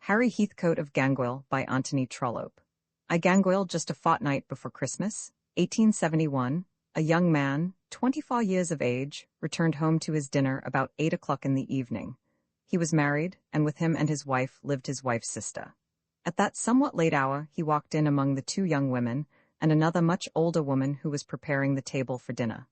Harry Heathcote of Gangoil by Anthony Trollope. I Gangoil just a fortnight before Christmas, 1871, a young man, 24 years of age, returned home to his dinner about 8 o'clock in the evening. He was married, and with him and his wife lived his wife's sister. At that somewhat late hour he walked in among the two young women, and another much older woman who was preparing the table for dinner.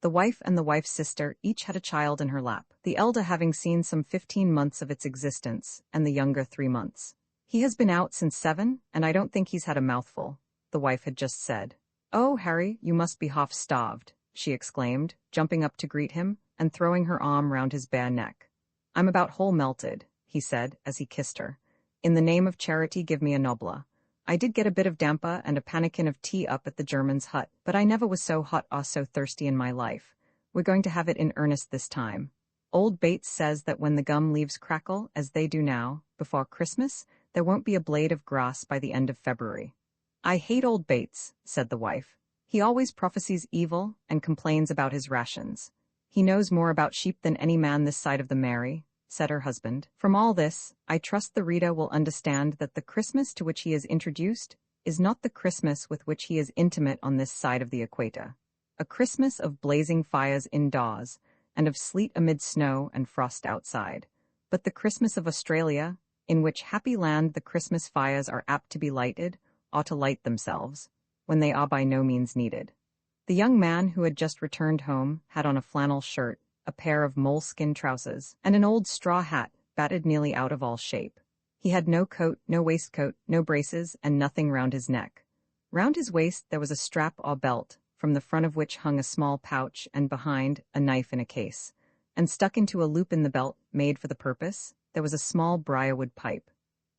The wife and the wife's sister each had a child in her lap, the elder having seen some 15 months of its existence, and the younger 3 months. "He has been out since 7, and I don't think he's had a mouthful," the wife had just said. "Oh, Harry, you must be half-starved," she exclaimed, jumping up to greet him, and throwing her arm round his bare neck. "I'm about whole melted," he said, as he kissed her. "In the name of charity give me a nobler. I did get a bit of damper and a pannikin of tea up at the German's hut, but I never was so hot or so thirsty in my life. We're going to have it in earnest this time. Old Bates says that when the gum leaves crackle, as they do now, before Christmas, there won't be a blade of grass by the end of February." "I hate old Bates," said the wife. "He always prophesies evil and complains about his rations. He knows more about sheep than any man this side of the Mary," said her husband. "From all this, I trust the reader will understand that the Christmas to which he is introduced is not the Christmas with which he is intimate on this side of the equator. A Christmas of blazing fires indoors, and of sleet amid snow and frost outside, but the Christmas of Australia, in which happy land the Christmas fires are apt to be lighted, or to light themselves, when they are by no means needed." The young man who had just returned home had on a flannel shirt, a pair of moleskin trousers, and an old straw hat, battered nearly out of all shape. He had no coat, no waistcoat, no braces, and nothing round his neck. Round his waist there was a strap or belt, from the front of which hung a small pouch, and behind, a knife in a case. And stuck into a loop in the belt, made for the purpose, there was a small briarwood pipe.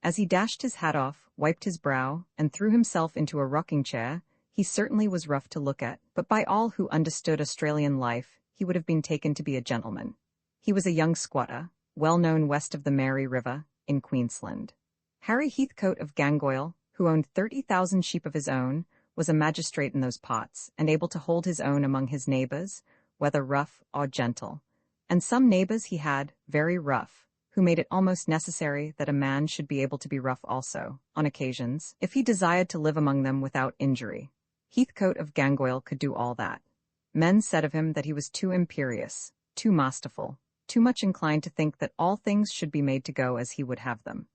As he dashed his hat off, wiped his brow, and threw himself into a rocking chair, he certainly was rough to look at, but by all who understood Australian life, he would have been taken to be a gentleman. He was a young squatter, well known west of the Mary River, in Queensland. Harry Heathcote of Gangoil, who owned 30,000 sheep of his own, was a magistrate in those parts, and able to hold his own among his neighbours, whether rough or gentle. And some neighbours he had, very rough, who made it almost necessary that a man should be able to be rough also, on occasions, if he desired to live among them without injury. Heathcote of Gangoil could do all that. Men said of him that he was too imperious, too masterful, too much inclined to think that all things should be made to go as he would have them.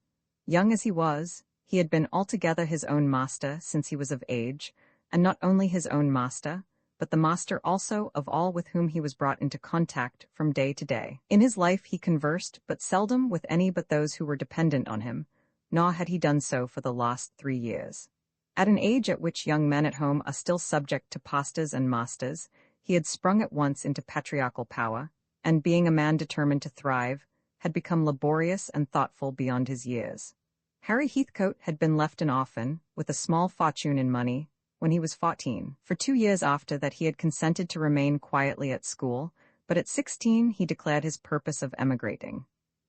Young as he was, he had been altogether his own master since he was of age, and not only his own master, but the master also of all with whom he was brought into contact from day to day. In his life he conversed but seldom with any but those who were dependent on him, nor had he done so for the last 3 years. At an age at which young men at home are still subject to pastors and masters, he had sprung at once into patriarchal power, and being a man determined to thrive, had become laborious and thoughtful beyond his years. Harry Heathcote had been left an orphan, with a small fortune in money, when he was 14. For 2 years after that he had consented to remain quietly at school, but at 16 he declared his purpose of emigrating.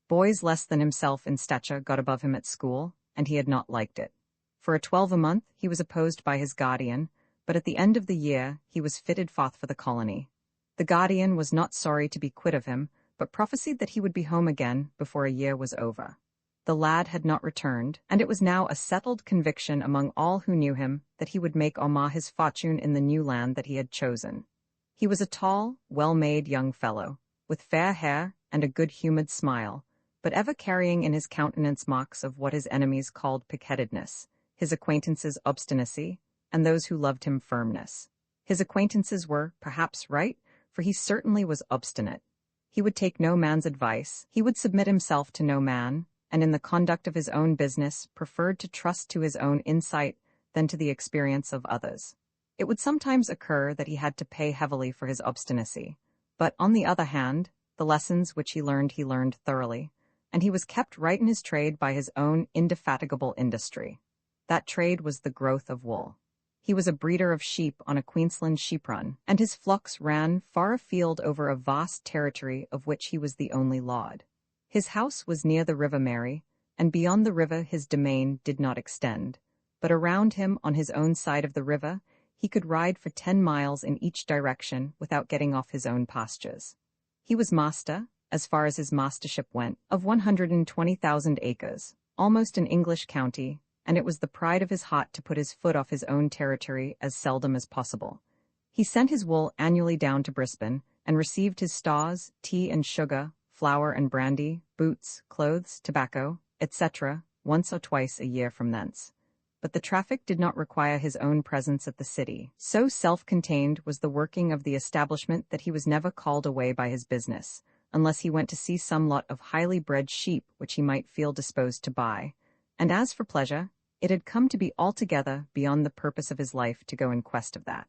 Boys less than himself in stature got above him at school, and he had not liked it. For a 12 a month he was opposed by his guardian, but at the end of the year he was fitted forth for the colony. The guardian was not sorry to be quit of him, but prophesied that he would be home again before a year was over. The lad had not returned, and it was now a settled conviction among all who knew him that he would make or mar his fortune in the new land that he had chosen. He was a tall, well-made young fellow, with fair hair and a good-humoured smile, but ever carrying in his countenance marks of what his enemies called pigheadedness, his acquaintances obstinacy, and those who loved him firmness. His acquaintances were, perhaps, right, for he certainly was obstinate. He would take no man's advice, he would submit himself to no man, and in the conduct of his own business preferred to trust to his own insight than to the experience of others. It would sometimes occur that he had to pay heavily for his obstinacy, but, on the other hand, the lessons which he learned thoroughly, and he was kept right in his trade by his own indefatigable industry. That trade was the growth of wool. He was a breeder of sheep on a Queensland sheep run, and his flocks ran far afield over a vast territory of which he was the only lord. His house was near the River Mary, and beyond the river his domain did not extend, but around him on his own side of the river he could ride for 10 miles in each direction without getting off his own pastures. He was master, as far as his mastership went, of 120,000 acres, almost an English county, and it was the pride of his heart to put his foot off his own territory as seldom as possible. He sent his wool annually down to Brisbane, and received his stars, tea and sugar, flour and brandy, boots, clothes, tobacco, etc., once or twice a year from thence. But the traffic did not require his own presence at the city. So self-contained was the working of the establishment that he was never called away by his business, unless he went to see some lot of highly bred sheep which he might feel disposed to buy. And as for pleasure, it had come to be altogether beyond the purpose of his life to go in quest of that.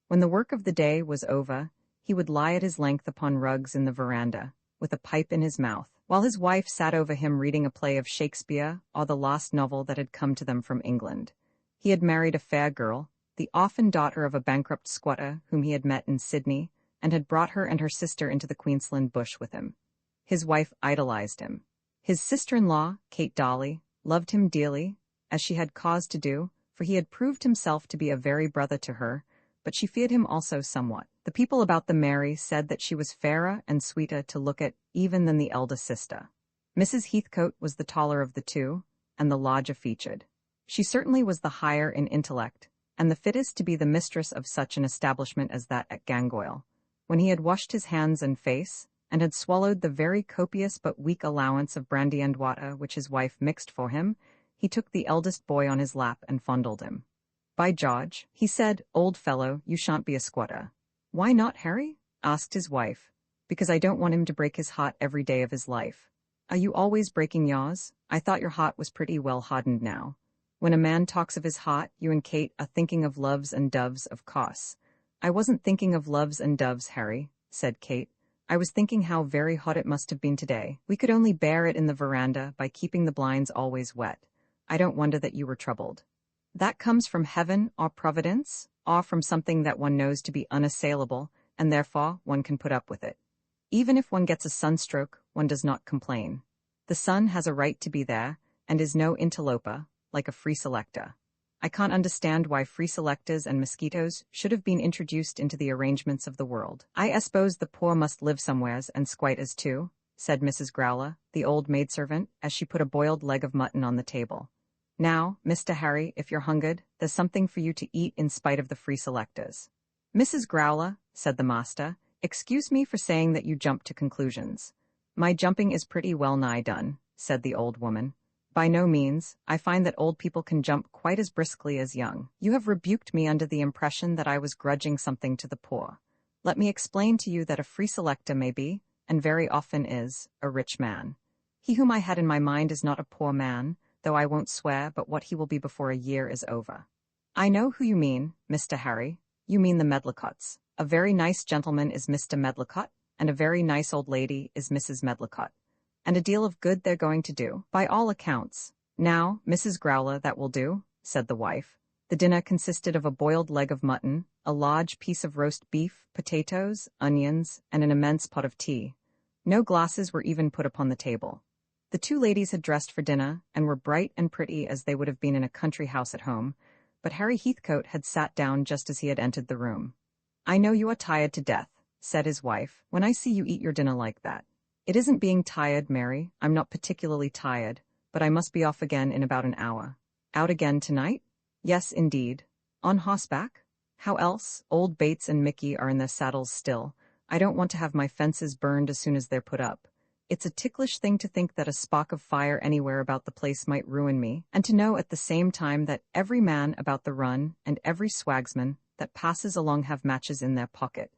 When the work of the day was over, he would lie at his length upon rugs in the veranda, with a pipe in his mouth, while his wife sat over him reading a play of Shakespeare or the last novel that had come to them from England. He had married a fair girl, the orphan daughter of a bankrupt squatter whom he had met in Sydney, and had brought her and her sister into the Queensland bush with him. His wife idolized him. His sister-in-law, Kate Dolly, loved him dearly, as she had cause to do, for he had proved himself to be a very brother to her, but she feared him also somewhat. The people about the Mary said that she was fairer and sweeter to look at even than the elder sister. Mrs. Heathcote was the taller of the two, and the larger featured. She certainly was the higher in intellect, and the fittest to be the mistress of such an establishment as that at Gangoil. When he had washed his hands and face, and had swallowed the very copious but weak allowance of brandy and water which his wife mixed for him, he took the eldest boy on his lap and fondled him. "By George," he said, "old fellow, you shan't be a squatter." "Why not, Harry?" asked his wife. "Because I don't want him to break his heart every day of his life." "Are you always breaking yours? I thought your heart was pretty well hardened now." "When a man talks of his heart, you and Kate are thinking of loves and doves, of course." "I wasn't thinking of loves and doves, Harry," said Kate. "I was thinking how very hot it must have been today. We could only bear it in the veranda by keeping the blinds always wet. I don't wonder that you were troubled." "That comes from heaven or providence, or from something that one knows to be unassailable, and therefore one can put up with it. Even if one gets a sunstroke, one does not complain. The sun has a right to be there, and is no interloper, like a free selector. I can't understand why free selectors and mosquitoes should have been introduced into the arrangements of the world." "I suppose the poor must live somewheres, and squatters too," said Mrs. Growler, the old maidservant, as she put a boiled leg of mutton on the table. "Now, Mr. Harry, if you're hungered, there's something for you to eat in spite of the free selectors." "Mrs. Growler," said the master, "excuse me for saying that you jump to conclusions." "My jumping is pretty well nigh done," said the old woman. "By no means. I find that old people can jump quite as briskly as young. You have rebuked me under the impression that I was grudging something to the poor. Let me explain to you that a free selector may be, and very often is, a rich man. He whom I had in my mind is not a poor man, though I won't swear but what he will be before a year is over." "I know who you mean, Mr. Harry. You mean the Medlicottes. A very nice gentleman is Mr. Medlicott, and a very nice old lady is Mrs. Medlicott. And a deal of good they're going to do, by all accounts." "Now, Mrs. Growler, that will do," said the wife. The dinner consisted of a boiled leg of mutton, a large piece of roast beef, potatoes, onions, and an immense pot of tea. No glasses were even put upon the table. The two ladies had dressed for dinner, and were bright and pretty as they would have been in a country house at home, but Harry Heathcote had sat down just as he had entered the room. "I know you are tired to death," said his wife, "when I see you eat your dinner like that." "It isn't being tired, Mary. I'm not particularly tired, but I must be off again in about an hour." "Out again tonight?" "Yes, indeed." "On horseback?" "How else? Old Bates and Mickey are in their saddles still. I don't want to have my fences burned as soon as they're put up. It's a ticklish thing to think that a spark of fire anywhere about the place might ruin me, and to know at the same time that every man about the run and every swagsman that passes along have matches in their pocket.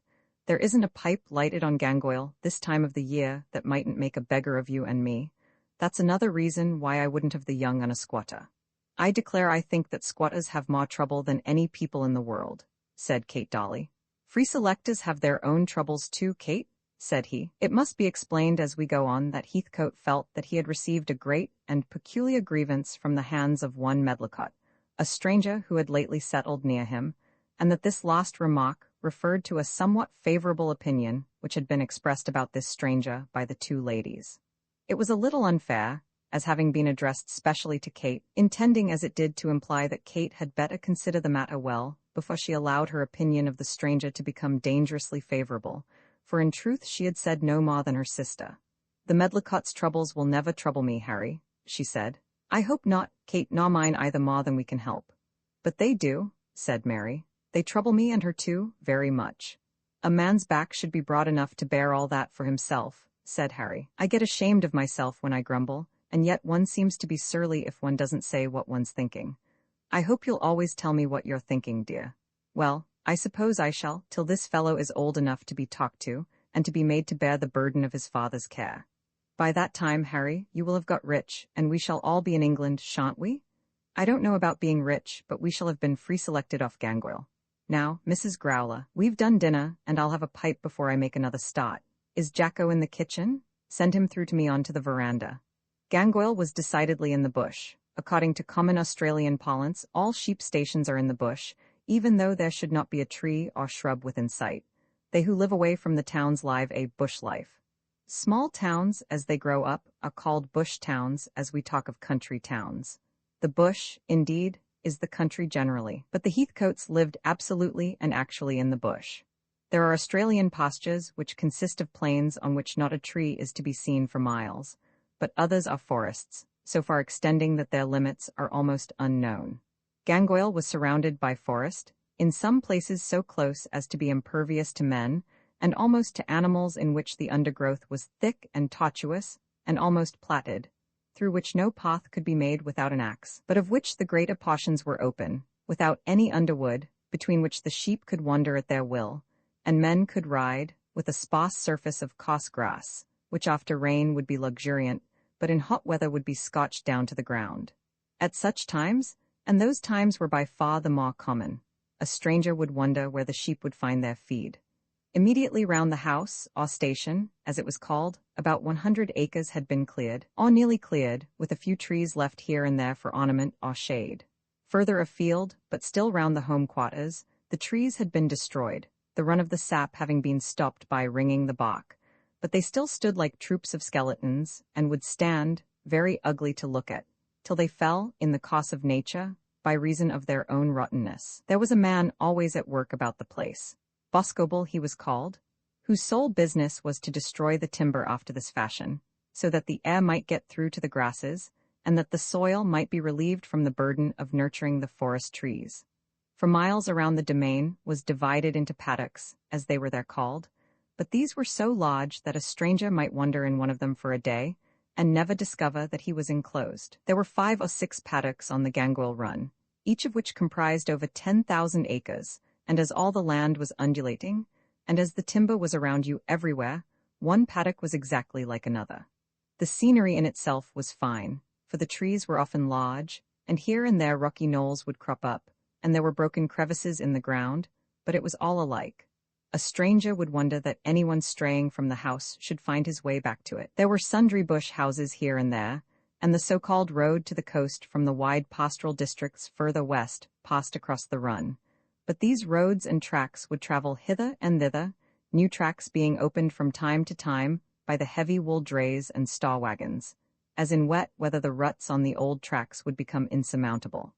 There isn't a pipe lighted on Gangoil this time of the year that mightn't make a beggar of you and me. That's another reason why I wouldn't have the young on a squatter." "I declare I think that squatters have more trouble than any people in the world," said Kate Dolly. "Free selectors have their own troubles too, Kate," said he. It must be explained as we go on that Heathcote felt that he had received a great and peculiar grievance from the hands of one Medlicott, a stranger who had lately settled near him, and that this last remark referred to a somewhat favorable opinion which had been expressed about this stranger by the two ladies. It was a little unfair, as having been addressed specially to Kate, intending as it did to imply that Kate had better consider the matter well before she allowed her opinion of the stranger to become dangerously favorable, for in truth she had said no more than her sister. "The Medlicott's troubles will never trouble me, Harry," she said. I hope not, Kate, nor mine either, more than we can help. But they do, said Mary. They trouble me and her too, very much. A man's back should be broad enough to bear all that for himself, said Harry. I get ashamed of myself when I grumble, and yet one seems to be surly if one doesn't say what one's thinking. I hope you'll always tell me what you're thinking, dear. Well, I suppose I shall, till this fellow is old enough to be talked to, and to be made to bear the burden of his father's care. By that time, Harry, you will have got rich, and we shall all be in England, shan't we? I don't know about being rich, but we shall have been free-selected off Gangoil. Now, Mrs. Growler, we've done dinner, and I'll have a pipe before I make another start. Is Jacko in the kitchen? Send him through to me onto the veranda. Gangoil was decidedly in the bush. According to common Australian parlance, all sheep stations are in the bush, even though there should not be a tree or shrub within sight. They who live away from the towns live a bush life. Small towns, as they grow up, are called bush towns, as we talk of country towns. The bush, indeed, is the country generally, but the Heathcotes lived absolutely and actually in the bush. There are Australian pastures which consist of plains on which not a tree is to be seen for miles, but others are forests, so far extending that their limits are almost unknown. Gangoil was surrounded by forest, in some places so close as to be impervious to men, and almost to animals, in which the undergrowth was thick and tortuous, and almost platted, through which no path could be made without an axe, but of which the greater portions were open, without any underwood, between which the sheep could wander at their will, and men could ride, with a sparse surface of coarse grass, which after rain would be luxuriant, but in hot weather would be scorched down to the ground. At such times, and those times were by far the more common, a stranger would wonder where the sheep would find their feed. Immediately round the house, or station, as it was called, about 100 acres had been cleared, or nearly cleared, with a few trees left here and there for ornament or shade. Further afield, but still round the home quarters, the trees had been destroyed, the run of the sap having been stopped by wringing the bark, but they still stood like troops of skeletons, and would stand, very ugly to look at, till they fell, in the course of nature, by reason of their own rottenness. There was a man always at work about the place. Boscobel he was called, whose sole business was to destroy the timber after this fashion, so that the air might get through to the grasses, and that the soil might be relieved from the burden of nurturing the forest trees. For miles around the domain was divided into paddocks, as they were there called, but these were so large that a stranger might wander in one of them for a day, and never discover that he was enclosed. There were 5 or 6 paddocks on the Gangoil run, each of which comprised over 10,000 acres, and as all the land was undulating, and as the timber was around you everywhere, one paddock was exactly like another. The scenery in itself was fine, for the trees were often large, and here and there rocky knolls would crop up, and there were broken crevices in the ground, but it was all alike. A stranger would wonder that anyone straying from the house should find his way back to it. There were sundry bush houses here and there, and the so-called road to the coast from the wide pastoral districts further west passed across the run. But these roads and tracks would travel hither and thither, new tracks being opened from time to time by the heavy wool drays and star wagons, as in wet weather the ruts on the old tracks would become insurmountable.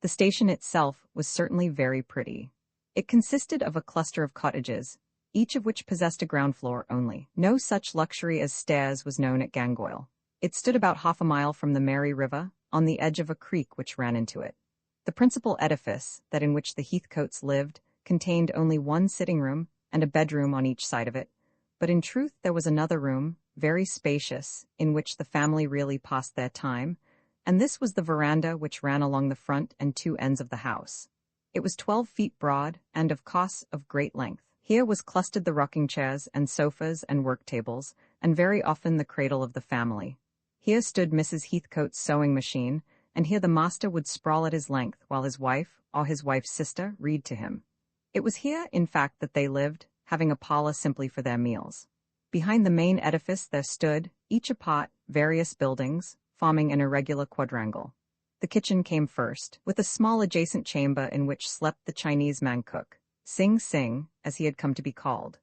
The station itself was certainly very pretty. It consisted of a cluster of cottages, each of which possessed a ground floor only. No such luxury as stairs was known at Gangoil. It stood about half a mile from the Mary River, on the edge of a creek which ran into it. The principal edifice, that in which the Heathcotes lived, contained only one sitting room and a bedroom on each side of it, but in truth there was another room, very spacious, in which the family really passed their time, and this was the veranda which ran along the front and 2 ends of the house. It was 12 feet broad, and of course of great length. Here was clustered the rocking chairs and sofas and work tables, and very often the cradle of the family. Here stood Mrs. Heathcote's sewing machine, and here the master would sprawl at his length while his wife, or his wife's sister, read to him. It was here, in fact, that they lived, having a parlor simply for their meals. Behind the main edifice there stood, each apart, various buildings, forming an irregular quadrangle. The kitchen came first, with a small adjacent chamber in which slept the Chinese man cook, Sing Sing, as he had come to be called.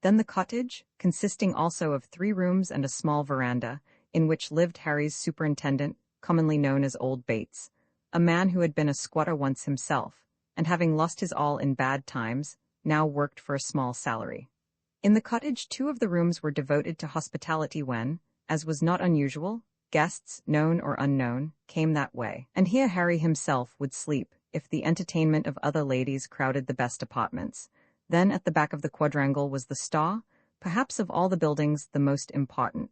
Then the cottage, consisting also of 3 rooms and a small veranda, in which lived Harry's superintendent, commonly known as Old Bates, a man who had been a squatter once himself, and having lost his all in bad times, now worked for a small salary. In the cottage 2 of the rooms were devoted to hospitality when, as was not unusual, Guests, known or unknown, came that way, and here Harry himself would sleep if the entertainment of other ladies crowded the best apartments. Then at the back of the quadrangle was the star, perhaps of all the buildings the most important.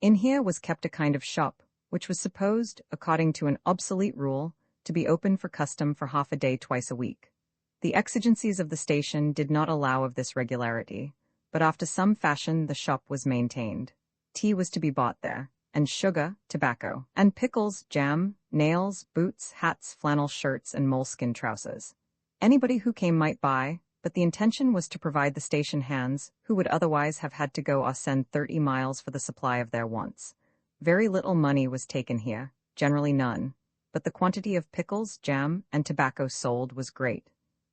In here was kept a kind of shop, which was supposed, according to an obsolete rule, to be open for custom for half a day twice a week. The exigencies of the station did not allow of this regularity, but after some fashion the shop was maintained. Tea was to be bought there, and sugar, tobacco, and pickles, jam, nails, boots, hats, flannel shirts, and moleskin trousers. Anybody who came might buy, but the intention was to provide the station hands, who would otherwise have had to go or send 30 miles for the supply of their wants. Very little money was taken here, generally none, but the quantity of pickles, jam, and tobacco sold was great.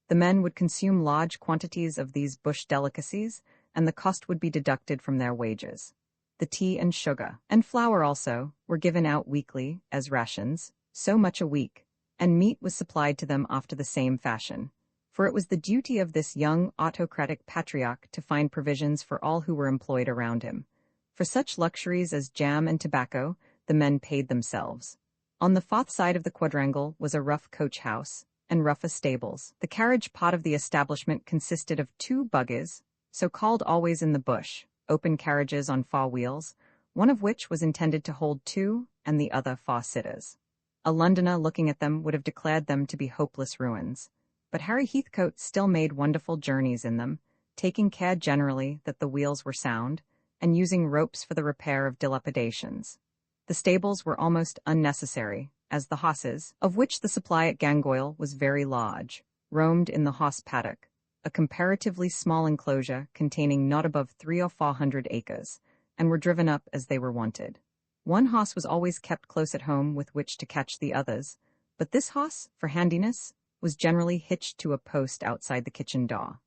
The men would consume large quantities of these bush delicacies, and the cost would be deducted from their wages. The tea and sugar, and flour also, were given out weekly, as rations, so much a week, and meat was supplied to them after the same fashion, for it was the duty of this young autocratic patriarch to find provisions for all who were employed around him. For such luxuries as jam and tobacco, the men paid themselves. On the farther side of the quadrangle was a rough coach-house, and rougher stables. The carriage part of the establishment consisted of 2 buggies, so called always in the bush, open carriages on 4 wheels, one of which was intended to hold 2 and the other 4 sitters. A Londoner looking at them would have declared them to be hopeless ruins, but Harry Heathcote still made wonderful journeys in them, taking care generally that the wheels were sound, and using ropes for the repair of dilapidations. The stables were almost unnecessary, as the horses, of which the supply at Gangoil was very large, roamed in the horse paddock, a comparatively small enclosure containing not above 300 or 400 acres, and were driven up as they were wanted. One horse was always kept close at home with which to catch the others, but this horse, for handiness, was generally hitched to a post outside the kitchen door.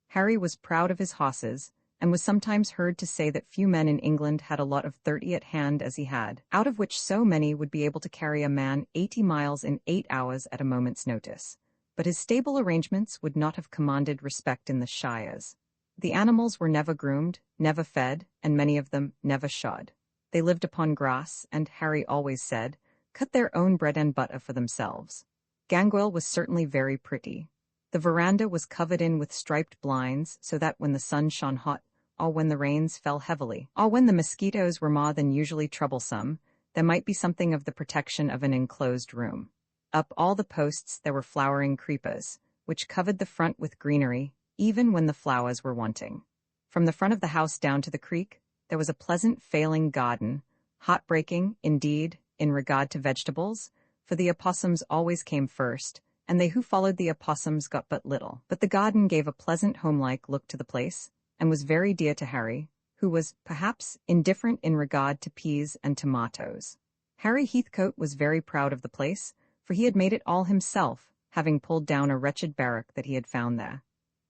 Harry was proud of his horses, and was sometimes heard to say that few men in England had a lot of 30 at hand as he had, out of which so many would be able to carry a man 80 miles in 8 hours at a moment's notice. But his stable arrangements would not have commanded respect in the shires. The animals were never groomed, never fed, and many of them never shod. They lived upon grass, and, Harry always said, cut their own bread and butter for themselves. Gangoil was certainly very pretty. The veranda was covered in with striped blinds, so that when the sun shone hot, or when the rains fell heavily, or when the mosquitoes were more than usually troublesome, there might be something of the protection of an enclosed room. Up all the posts there were flowering creepers, which covered the front with greenery, even when the flowers were wanting. From the front of the house down to the creek, there was a pleasant failing garden, heartbreaking, indeed, in regard to vegetables, for the opossums always came first, and they who followed the opossums got but little. But the garden gave a pleasant homelike look to the place, and was very dear to Harry, who was, perhaps, indifferent in regard to peas and tomatoes. Harry Heathcote was very proud of the place, for he had made it all himself, having pulled down a wretched barrack that he had found there.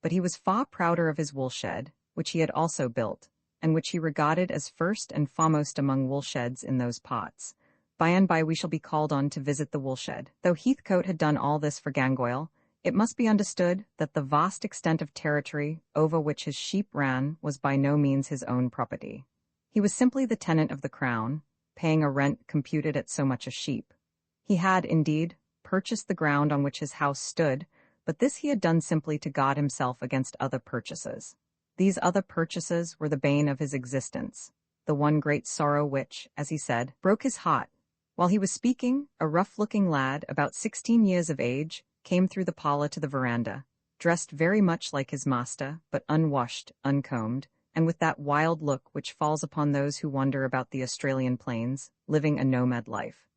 But he was far prouder of his woolshed, which he had also built, and which he regarded as first and foremost among woolsheds in those parts. By and by we shall be called on to visit the woolshed. Though Heathcote had done all this for Gangoil, it must be understood that the vast extent of territory over which his sheep ran was by no means his own property. He was simply the tenant of the crown, paying a rent computed at so much a sheep. He had, indeed, purchased the ground on which his house stood, but this he had done simply to guard himself against other purchases. These other purchases were the bane of his existence, the one great sorrow which, as he said, broke his heart. While he was speaking, a rough-looking lad, about 16 years of age, came through the parlor to the veranda, dressed very much like his master, but unwashed, uncombed, and with that wild look which falls upon those who wander about the Australian plains, living a nomad life.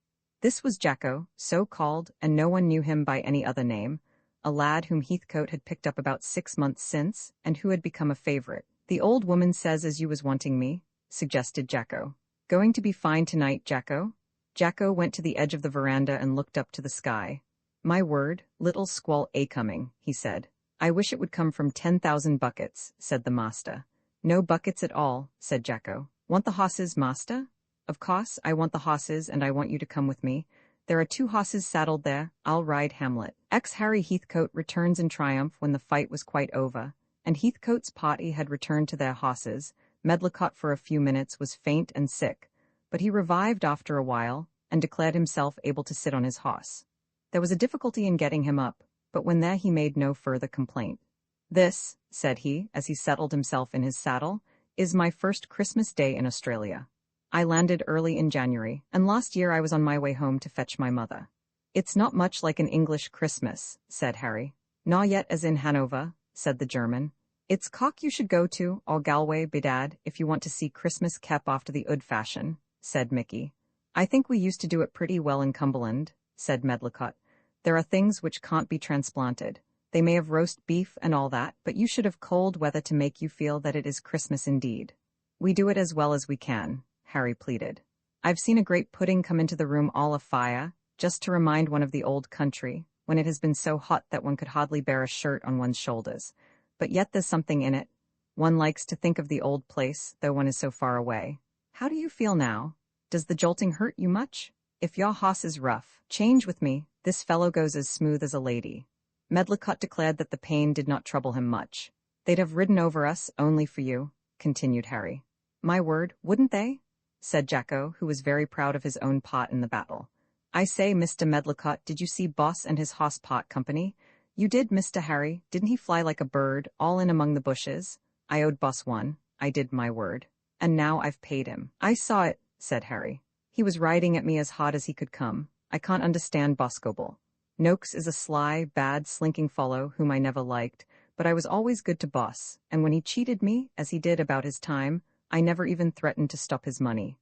This was Jacko, so called, and no one knew him by any other name, a lad whom Heathcote had picked up about 6 months since, and who had become a favorite. "The old woman says as you was wanting me," suggested Jacko. "Going to be fine tonight, Jacko?" Jacko went to the edge of the veranda and looked up to the sky. "My word, little squall a-coming," he said. "I wish it would come from 10,000 buckets," said the master. "No buckets at all," said Jacko. "Want the hosses, master?" "Of course, I want the hosses, and I want you to come with me. There are 2 hosses saddled there. I'll ride Hamlet." Harry Heathcote returns in triumph when the fight was quite over, and Heathcote's party had returned to their hosses. Medlicott for a few minutes was faint and sick, but he revived after a while, and declared himself able to sit on his hoss. There was a difficulty in getting him up, but when there he made no further complaint. "This," said he, as he settled himself in his saddle, "is my first Christmas Day in Australia. I landed early in January, and last year I was on my way home to fetch my mother." "It's not much like an English Christmas," said Harry. "Nor yet as in Hanover," said the German. "It's Cock you should go to, or Galway, bedad, if you want to see Christmas kep after the old fashion," said Mickey. "I think we used to do it pretty well in Cumberland," said Medlicott. "There are things which can't be transplanted. They may have roast beef and all that, but you should have cold weather to make you feel that it is Christmas indeed." "We do it as well as we can," Harry pleaded. "I've seen a great pudding come into the room all afire, just to remind one of the old country, when it has been so hot that one could hardly bear a shirt on one's shoulders. But yet there's something in it. One likes to think of the old place, though one is so far away. How do you feel now? Does the jolting hurt you much? If your hoss is rough, change with me. This fellow goes as smooth as a lady." Medlicott declared that the pain did not trouble him much. "They'd have ridden over us, only for you," continued Harry. "My word, wouldn't they?" said Jacko, who was very proud of his own part in the battle. "I say, Mr. Medlicott, did you see Boss and his hoss pot company?" "You did, Mr. Harry. Didn't he fly like a bird, all in among the bushes? I owed Boss one, I did, my word. And now I've paid him." "I saw it," said Harry. "He was riding at me as hard as he could come. I can't understand Boscobel. Noakes is a sly, bad, slinking fellow whom I never liked, but I was always good to Boss, and when he cheated me, as he did about his time, I never even threatened to stop his money."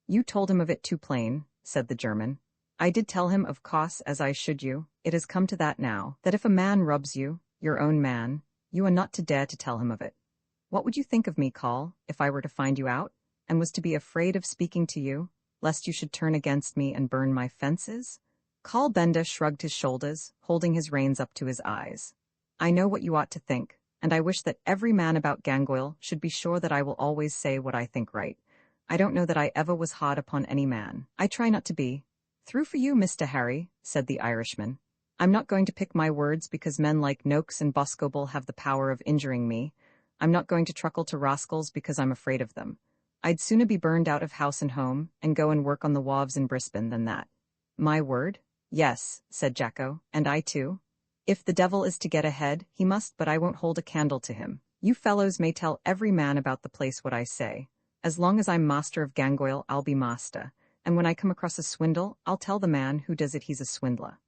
"You told him of it too plain," said the German. "I did tell him, of course, as I should you. It has come to that now, that if a man rubs you, your own man, you are not to dare to tell him of it. What would you think of me, Call, if I were to find you out, and was to be afraid of speaking to you, lest you should turn against me and burn my fences?" Call Benda shrugged his shoulders, holding his reins up to his eyes. "I know what you ought to think, and I wish that every man about Gangoil should be sure that I will always say what I think right. I don't know that I ever was hard upon any man. I try not to be." "Through for you, Mr. Harry," said the Irishman. "I'm not going to pick my words because men like Noakes and Boscobel have the power of injuring me. I'm not going to truckle to rascals because I'm afraid of them. I'd sooner be burned out of house and home, and go and work on the wharves in Brisbane than that." "My word?" "Yes," said Jacko, "and I too. If the devil is to get ahead, he must, but I won't hold a candle to him. You fellows may tell every man about the place what I say. As long as I'm master of Gangoil, I'll be master, and when I come across a swindle, I'll tell the man who does it he's a swindler.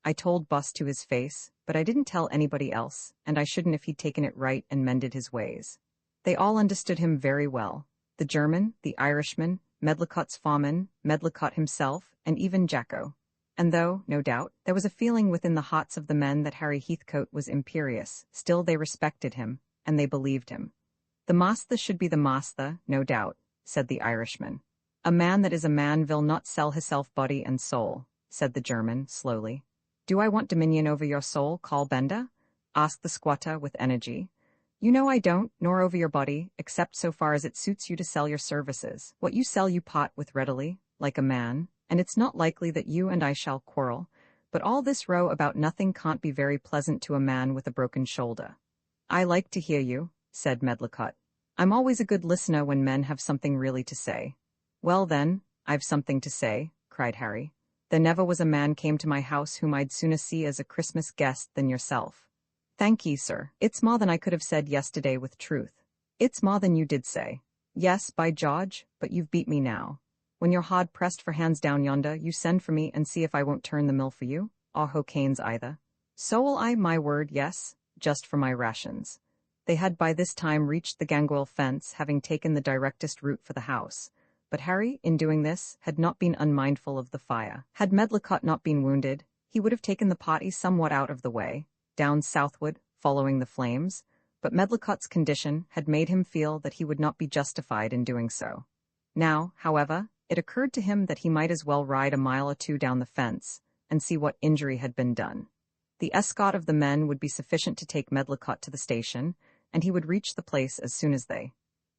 I told Boss to his face, but I didn't tell anybody else, and I shouldn't if he'd taken it right and mended his ways." They all understood him very well. The German, the Irishman, Medlicott's foreman, Medlicott himself, and even Jacko. And though, no doubt, there was a feeling within the hearts of the men that Harry Heathcote was imperious, still they respected him, and they believed him. "The master should be the master, no doubt," said the Irishman. "A man that is a man will not sell hisself body and soul," said the German, slowly. "Do I want dominion over your soul, Call Benda?" asked the squatter with energy. "You know I don't, nor over your body, except so far as it suits you to sell your services. What you sell you part with readily, like a man, and it's not likely that you and I shall quarrel, but all this row about nothing can't be very pleasant to a man with a broken shoulder." "I like to hear you," said Medlicott. "I'm always a good listener when men have something really to say." "Well then, I've something to say," cried Harry. "There never was a man came to my house whom I'd sooner see as a Christmas guest than yourself." "Thank ye, sir. It's more than I could have said yesterday with truth." "It's more than you did say." "Yes, by George, but you've beat me now. When you're hard pressed for hands down yonder, you send for me and see if I won't turn the mill for you, or Hocane's either." "So will I, my word, yes, just for my rations." They had by this time reached the Gangoil fence, having taken the directest route for the house. But Harry, in doing this, had not been unmindful of the fire. Had Medlicott not been wounded, he would have taken the party somewhat out of the way, down southward, following the flames, but Medlicott's condition had made him feel that he would not be justified in doing so. Now, however, it occurred to him that he might as well ride a mile or two down the fence, and see what injury had been done. The escort of the men would be sufficient to take Medlicott to the station, and he would reach the place as soon as they.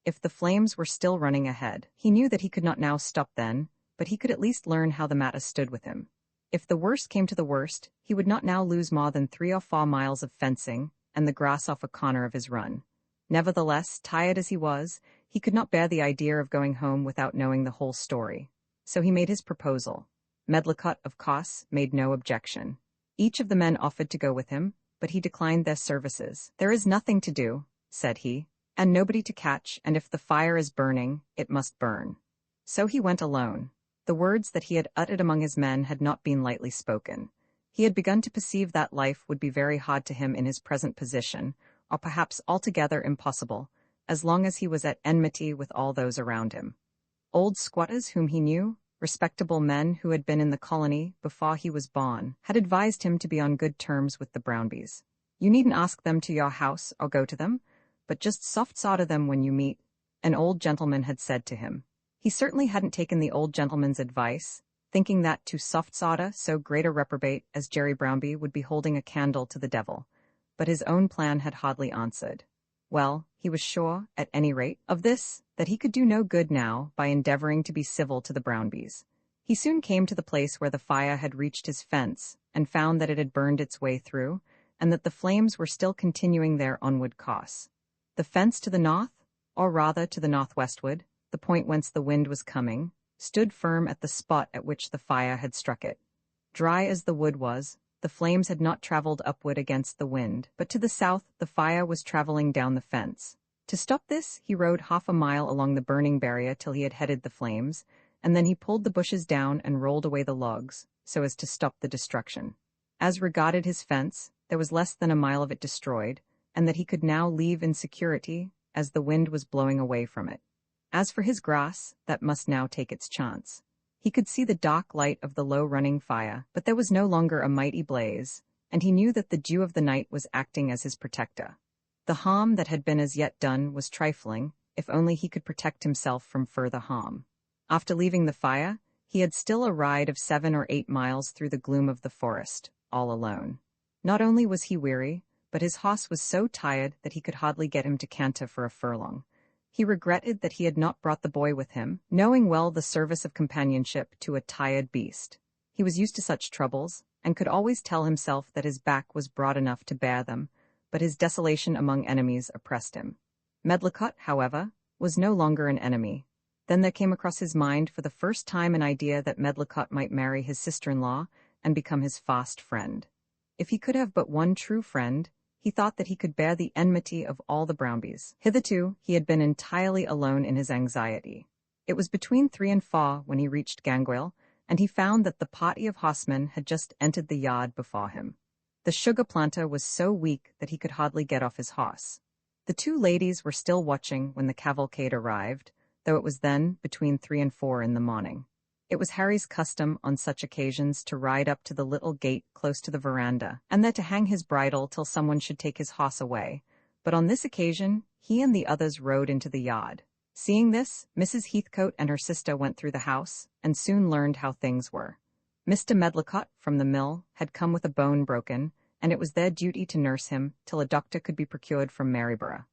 If the flames were still running ahead, he knew that he could not now stop then, but he could at least learn how the matter stood with him. If the worst came to the worst, he would not now lose more than 3 or 4 miles of fencing, and the grass off a corner of his run. Nevertheless, tired as he was, he could not bear the idea of going home without knowing the whole story. so he made his proposal. Medlicott, of course, made no objection. Each of the men offered to go with him, but he declined their services. "There is nothing to do," said he, "and nobody to catch, and if the fire is burning, it must burn." So he went alone. The words that he had uttered among his men had not been lightly spoken. He had begun to perceive that life would be very hard to him in his present position, or perhaps altogether impossible, as long as he was at enmity with all those around him. Old squatters whom he knew, respectable men who had been in the colony before he was born, had advised him to be on good terms with the Brownbys. "You needn't ask them to your house or go to them, but just soft-sawder them when you meet," an old gentleman had said to him. He certainly hadn't taken the old gentleman's advice, thinking that to soft-sawder so great a reprobate as Jerry Brownby would be holding a candle to the devil, but his own plan had hardly answered. Well, he was sure, at any rate, of this, that he could do no good now by endeavoring to be civil to the Brownbys. He soon came to the place where the fire had reached his fence, and found that it had burned its way through, and that the flames were still continuing their onward course. The fence to the north, or rather to the northwestward, the point whence the wind was coming, stood firm at the spot at which the fire had struck it. Dry as the wood was, the flames had not traveled upward against the wind, but to the south the fire was traveling down the fence. To stop this, he rode 1/2 a mile along the burning barrier till he had headed the flames, and then he pulled the bushes down and rolled away the logs, so as to stop the destruction. As regarded his fence, there was less than a mile of it destroyed, and that he could now leave in security, as the wind was blowing away from it. As for his grass, that must now take its chance. He could see the dark light of the low-running fire, but there was no longer a mighty blaze, and he knew that the dew of the night was acting as his protector. The harm that had been as yet done was trifling, if only he could protect himself from further harm. After leaving the fire, he had still a ride of 7 or 8 miles through the gloom of the forest, all alone. Not only was he weary, but his horse was so tired that he could hardly get him to canter for a furlong. He regretted that he had not brought the boy with him, knowing well the service of companionship to a tired beast. He was used to such troubles, and could always tell himself that his back was broad enough to bear them, but his desolation among enemies oppressed him. Medlicott, however, was no longer an enemy. Then there came across his mind for the first time an idea that Medlicott might marry his sister-in-law and become his fast friend. If he could have but one true friend, he thought that he could bear the enmity of all the Brownbys. Hitherto, he had been entirely alone in his anxiety. It was between 3 and 4 when he reached Gangoil, and he found that the party of horsemen had just entered the yard before him. The sugar planter was so weak that he could hardly get off his horse. The 2 ladies were still watching when the cavalcade arrived, though it was then between 3 and 4 in the morning. It was Harry's custom on such occasions to ride up to the little gate close to the veranda, and there to hang his bridle till someone should take his horse away, but on this occasion he and the others rode into the yard. Seeing this, Mrs. Heathcote and her sister went through the house, and soon learned how things were. Mr. Medlicott, from the mill, had come with a bone broken, and it was their duty to nurse him till a doctor could be procured from Maryborough.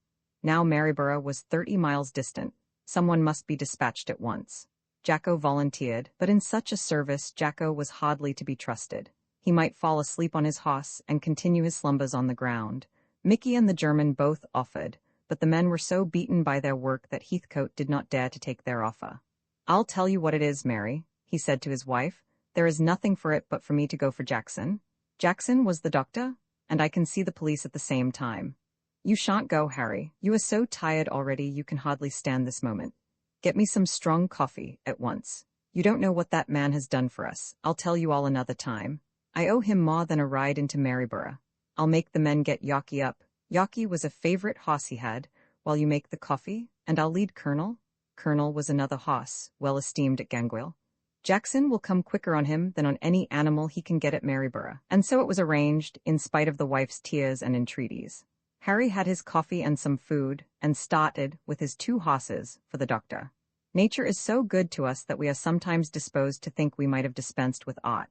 Now Maryborough was 30 miles distant. Someone must be dispatched at once. Jacko volunteered, but in such a service Jacko was hardly to be trusted. He might fall asleep on his horse and continue his slumbers on the ground. Mickey and the German both offered, but the men were so beaten by their work that Heathcote did not dare to take their offer. "I'll tell you what it is, Mary," he said to his wife. "There is nothing for it but for me to go for Jackson. Jackson was the doctor, and I can see the police at the same time. You shan't go, Harry. You are so tired already you can hardly stand this moment. Get me some strong coffee, at once. You don't know what that man has done for us. I'll tell you all another time. I owe him more than a ride into Maryborough. I'll make the men get Yockey up. Yockey was a favorite hoss he had, while you make the coffee, and I'll lead Colonel. Colonel was another hoss, well esteemed at Gangoil. Jackson will come quicker on him than on any animal he can get at Maryborough." And so it was arranged, in spite of the wife's tears and entreaties. Harry had his coffee and some food, and started, with his 2 horses, for the doctor. Nature is so good to us that we are sometimes disposed to think we might have dispensed with aught.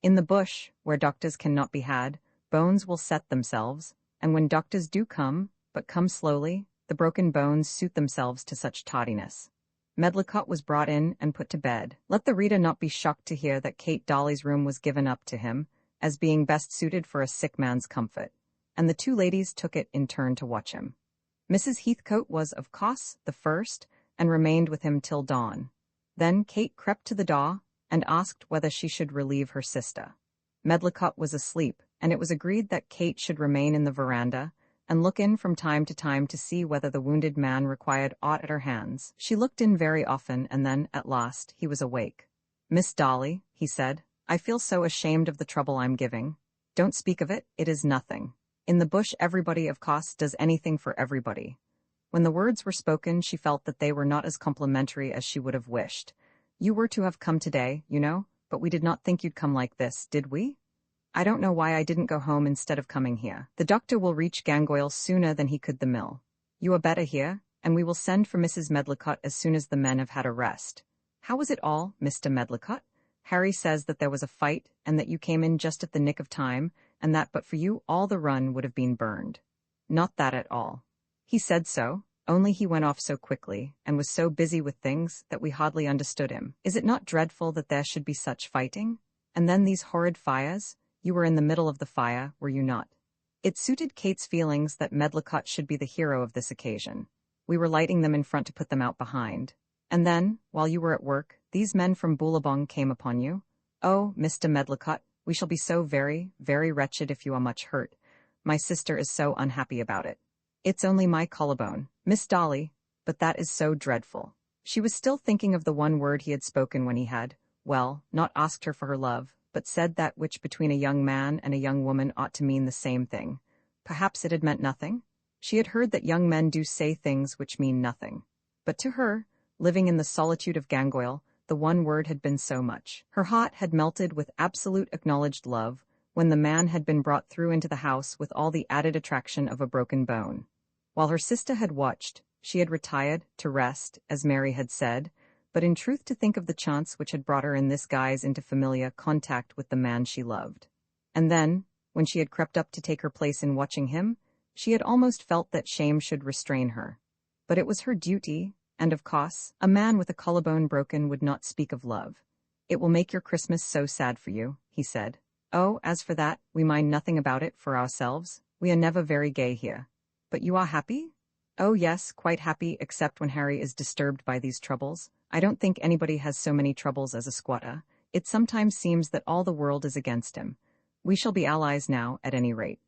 In the bush, where doctors cannot be had, bones will set themselves, and when doctors do come, but come slowly, the broken bones suit themselves to such tawdiness. Medlicott was brought in and put to bed. Let the reader not be shocked to hear that Kate Dolly's room was given up to him, as being best suited for a sick man's comfort, and the 2 ladies took it in turn to watch him. Mrs. Heathcote was, of course, the first, and remained with him till dawn. Then Kate crept to the door and asked whether she should relieve her sister. Medlicott was asleep, and it was agreed that Kate should remain in the veranda and look in from time to see whether the wounded man required aught at her hands. She looked in very often, and then, at last, he was awake. "Miss Dolly," he said, "I feel so ashamed of the trouble I'm giving." "Don't speak of it, it is nothing. In the bush everybody of course does anything for everybody." When the words were spoken, she felt that they were not as complimentary as she would have wished. "You were to have come today, you know, but we did not think you'd come like this, did we? I don't know why I didn't go home instead of coming here. The doctor will reach Gangoil sooner than he could the mill. You are better here, and we will send for Mrs. Medlicott as soon as the men have had a rest. How was it all, Mr. Medlicott? Harry says that there was a fight, and that you came in just at the nick of time, and that but for you all the run would have been burned." "Not that at all. He said so, only he went off so quickly, and was so busy with things, that we hardly understood him. Is it not dreadful that there should be such fighting? And then these horrid fires? You were in the middle of the fire, were you not?" It suited Kate's feelings that Medlicott should be the hero of this occasion. "We were lighting them in front to put them out behind. And then, while you were at work, these men from Boulabong came upon you. Oh, Mr. Medlicott, we shall be so very, very wretched if you are much hurt. My sister is so unhappy about it. It's only my collarbone, Miss Dolly, but that is so dreadful." She was still thinking of the one word he had spoken when he had, well, not asked her for her love, but said that which between a young man and a young woman ought to mean the same thing. Perhaps it had meant nothing? She had heard that young men do say things which mean nothing. But to her, living in the solitude of Gangoil, the one word had been so much. Her heart had melted with absolute acknowledged love when the man had been brought through into the house with all the added attraction of a broken bone. While her sister had watched, she had retired to rest, as Mary had said, but in truth to think of the chance which had brought her in this guise into familiar contact with the man she loved. And then, when she had crept up to take her place in watching him, she had almost felt that shame should restrain her. But it was her duty, and of course, a man with a collarbone broken would not speak of love. "It will make your Christmas so sad for you," he said. "Oh, as for that, we mind nothing about it for ourselves. We are never very gay here. But you are happy?" "Oh yes, quite happy, except when Harry is disturbed by these troubles. I don't think anybody has so many troubles as a squatter. It sometimes seems that all the world is against him. We shall be allies now, at any rate."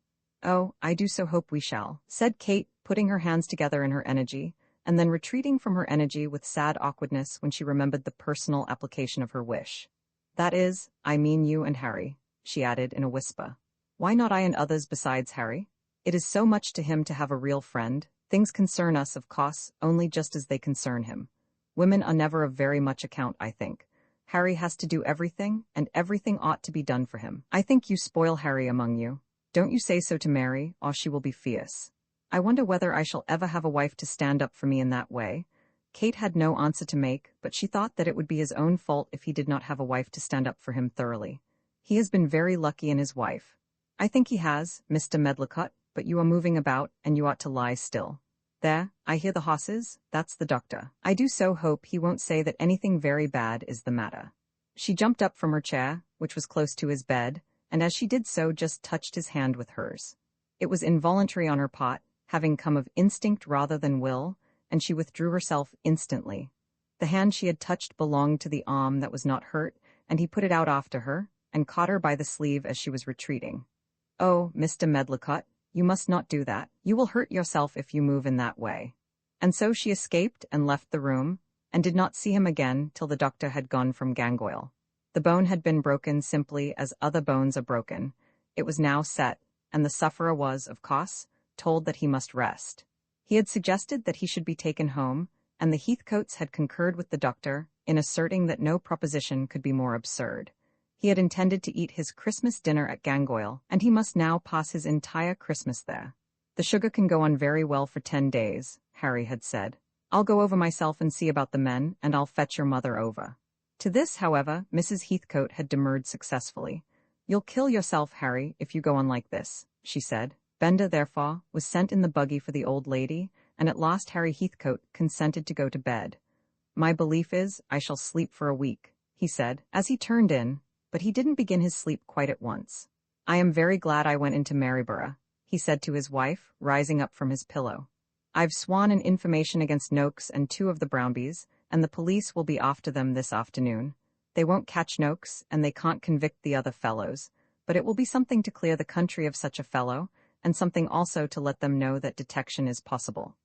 "Oh, I do so hope we shall," said Kate, putting her hands together in her energy, and then retreating from her energy with sad awkwardness when she remembered the personal application of her wish. "That is, I mean you and Harry," she added in a whisper. "Why not I and others besides Harry? It is so much to him to have a real friend. Things concern us, of course, only just as they concern him. Women are never of very much account, I think. Harry has to do everything, and everything ought to be done for him. I think you spoil Harry among you. Don't you say so to Mary, or she will be fierce. I wonder whether I shall ever have a wife to stand up for me in that way." Kate had no answer to make, but she thought that it would be his own fault if he did not have a wife to stand up for him thoroughly. He has been very lucky in his wife. "I think he has, Mr. Medlicott, but you are moving about, and you ought to lie still. There, I hear the horses, that's the doctor. I do so hope he won't say that anything very bad is the matter." She jumped up from her chair, which was close to his bed, and as she did so just touched his hand with hers. It was involuntary on her part, having come of instinct rather than will, and she withdrew herself instantly. The hand she had touched belonged to the arm that was not hurt, and he put it out after her, and caught her by the sleeve as she was retreating. "Oh, Mr. Medlicott, you must not do that. You will hurt yourself if you move in that way." And so she escaped and left the room, and did not see him again till the doctor had gone from Gangoil. The bone had been broken simply as other bones are broken. It was now set, and the sufferer was, of course, told that he must rest. He had suggested that he should be taken home, and the Heathcotes had concurred with the doctor in asserting that no proposition could be more absurd. He had intended to eat his Christmas dinner at Gangoil, and he must now pass his entire Christmas there. "The sugar can go on very well for 10 days, Harry had said. "I'll go over myself and see about the men, and I'll fetch your mother over." To this, however, Mrs. Heathcote had demurred successfully. "You'll kill yourself, Harry, if you go on like this," she said. Benda, therefore, was sent in the buggy for the old lady, and at last Harry Heathcote consented to go to bed. "My belief is I shall sleep for a week," he said, as he turned in, but he didn't begin his sleep quite at once. "I am very glad I went into Maryborough," he said to his wife, rising up from his pillow. "I've sworn an information against Noakes and 2 of the Brownbys, and the police will be after them this afternoon. They won't catch Noakes, and they can't convict the other fellows, but it will be something to clear the country of such a fellow, and something also to let them know that detection is possible.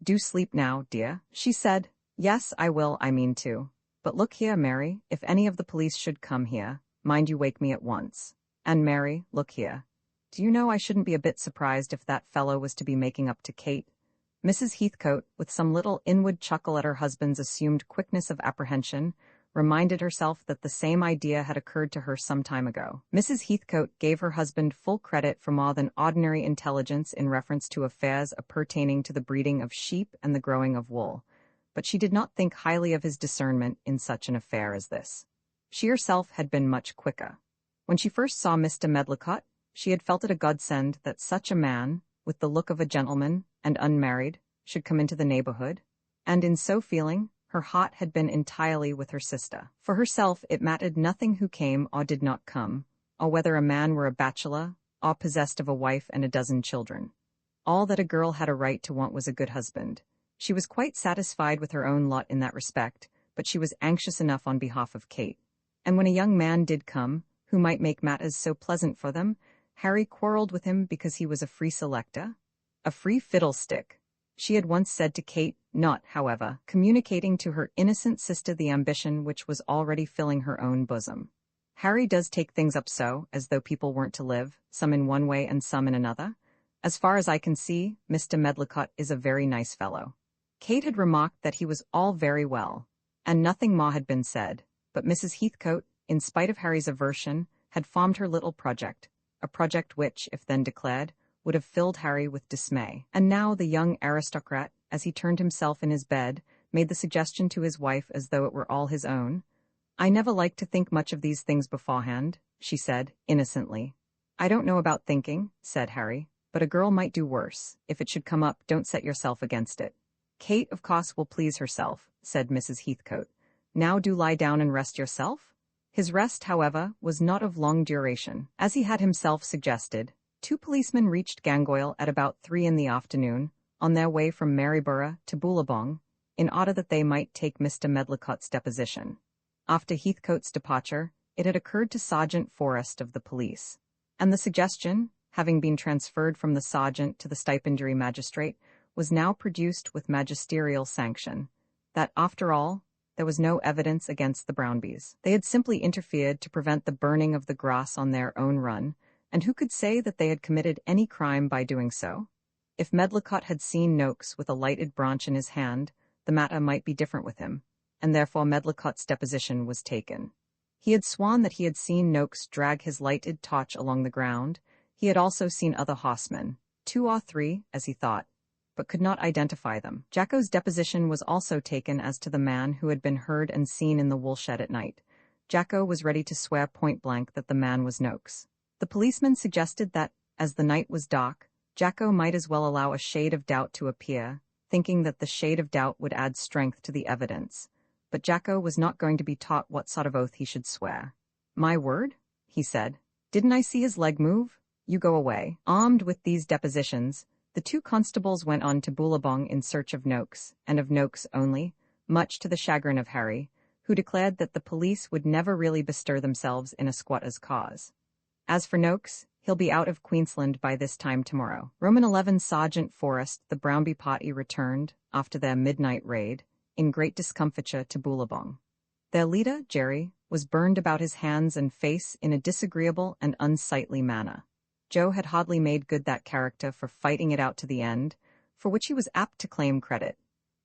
Do sleep now, dear, she said. Yes, I will, I mean to. But look here, Mary, if any of the police should come here, mind you wake me at once. And Mary, look here. Do you know I shouldn't be a bit surprised if that fellow was to be making up to Kate? Mrs. Heathcote, with some little inward chuckle at her husband's assumed quickness of apprehension, reminded herself that the same idea had occurred to her some time ago. Mrs. Heathcote gave her husband full credit for more than ordinary intelligence in reference to affairs pertaining to the breeding of sheep and the growing of wool, but she did not think highly of his discernment in such an affair as this. She herself had been much quicker. When she first saw Mr. Medlicott, she had felt it a godsend that such a man, with the look of a gentleman and unmarried, should come into the neighborhood, and in so feeling, her heart had been entirely with her sister. For herself it mattered nothing who came or did not come, or whether a man were a bachelor, or possessed of a wife and a dozen children. All that a girl had a right to want was a good husband. She was quite satisfied with her own lot in that respect, but she was anxious enough on behalf of Kate. And when a young man did come, who might make matters so pleasant for them, Harry quarrelled with him because he was a free selector. A free fiddlestick, she had once said to Kate, not, however, communicating to her innocent sister the ambition which was already filling her own bosom. Harry does take things up so, as though people weren't to live, some in one way and some in another. As far as I can see, Mr. Medlicott is a very nice fellow. Kate had remarked that he was all very well, and nothing more had been said, but Mrs. Heathcote, in spite of Harry's aversion, had formed her little project, a project which, if then declared, would have filled Harry with dismay. And now the young aristocrat, as he turned himself in his bed, made the suggestion to his wife as though it were all his own. I never like to think much of these things beforehand, she said, innocently. I don't know about thinking, said Harry, but a girl might do worse. If it should come up, don't set yourself against it. Kate, of course, will please herself, said Mrs. Heathcote. Now do lie down and rest yourself? His rest, however, was not of long duration. As he had himself suggested, 2 policemen reached Gangoil at about 3 in the afternoon, on their way from Maryborough to Billabong, in order that they might take Mr. Medlicott's deposition. After Heathcote's departure, it had occurred to Sergeant Forrest of the police, and the suggestion, having been transferred from the sergeant to the stipendiary magistrate, was now produced with magisterial sanction, that, after all, there was no evidence against the Brownbys. They had simply interfered to prevent the burning of the grass on their own run, and who could say that they had committed any crime by doing so? If Medlicott had seen Noakes with a lighted branch in his hand, the matter might be different with him, and therefore Medlicott's deposition was taken. He had sworn that he had seen Noakes drag his lighted torch along the ground. He had also seen other horsemen, 2 or 3, as he thought, but could not identify them. Jacko's deposition was also taken as to the man who had been heard and seen in the woolshed at night. Jacko was ready to swear point-blank that the man was Noakes. The policeman suggested that, as the night was dark, Jacko might as well allow a shade of doubt to appear, thinking that the shade of doubt would add strength to the evidence. But Jacko was not going to be taught what sort of oath he should swear. My word, he said. Didn't I see his leg move? You go away. Armed with these depositions, the 2 constables went on to Billabong in search of Noakes, and of Noakes only, much to the chagrin of Harry, who declared that the police would never really bestir themselves in a squatter's cause. As for Noakes, he'll be out of Queensland by this time tomorrow. Roman 11 Sergeant Forrest, the Brownby party returned, after their midnight raid, in great discomfiture to Billabong. Their leader, Jerry, was burned about his hands and face in a disagreeable and unsightly manner. Joe had hardly made good that character for fighting it out to the end, for which he was apt to claim credit.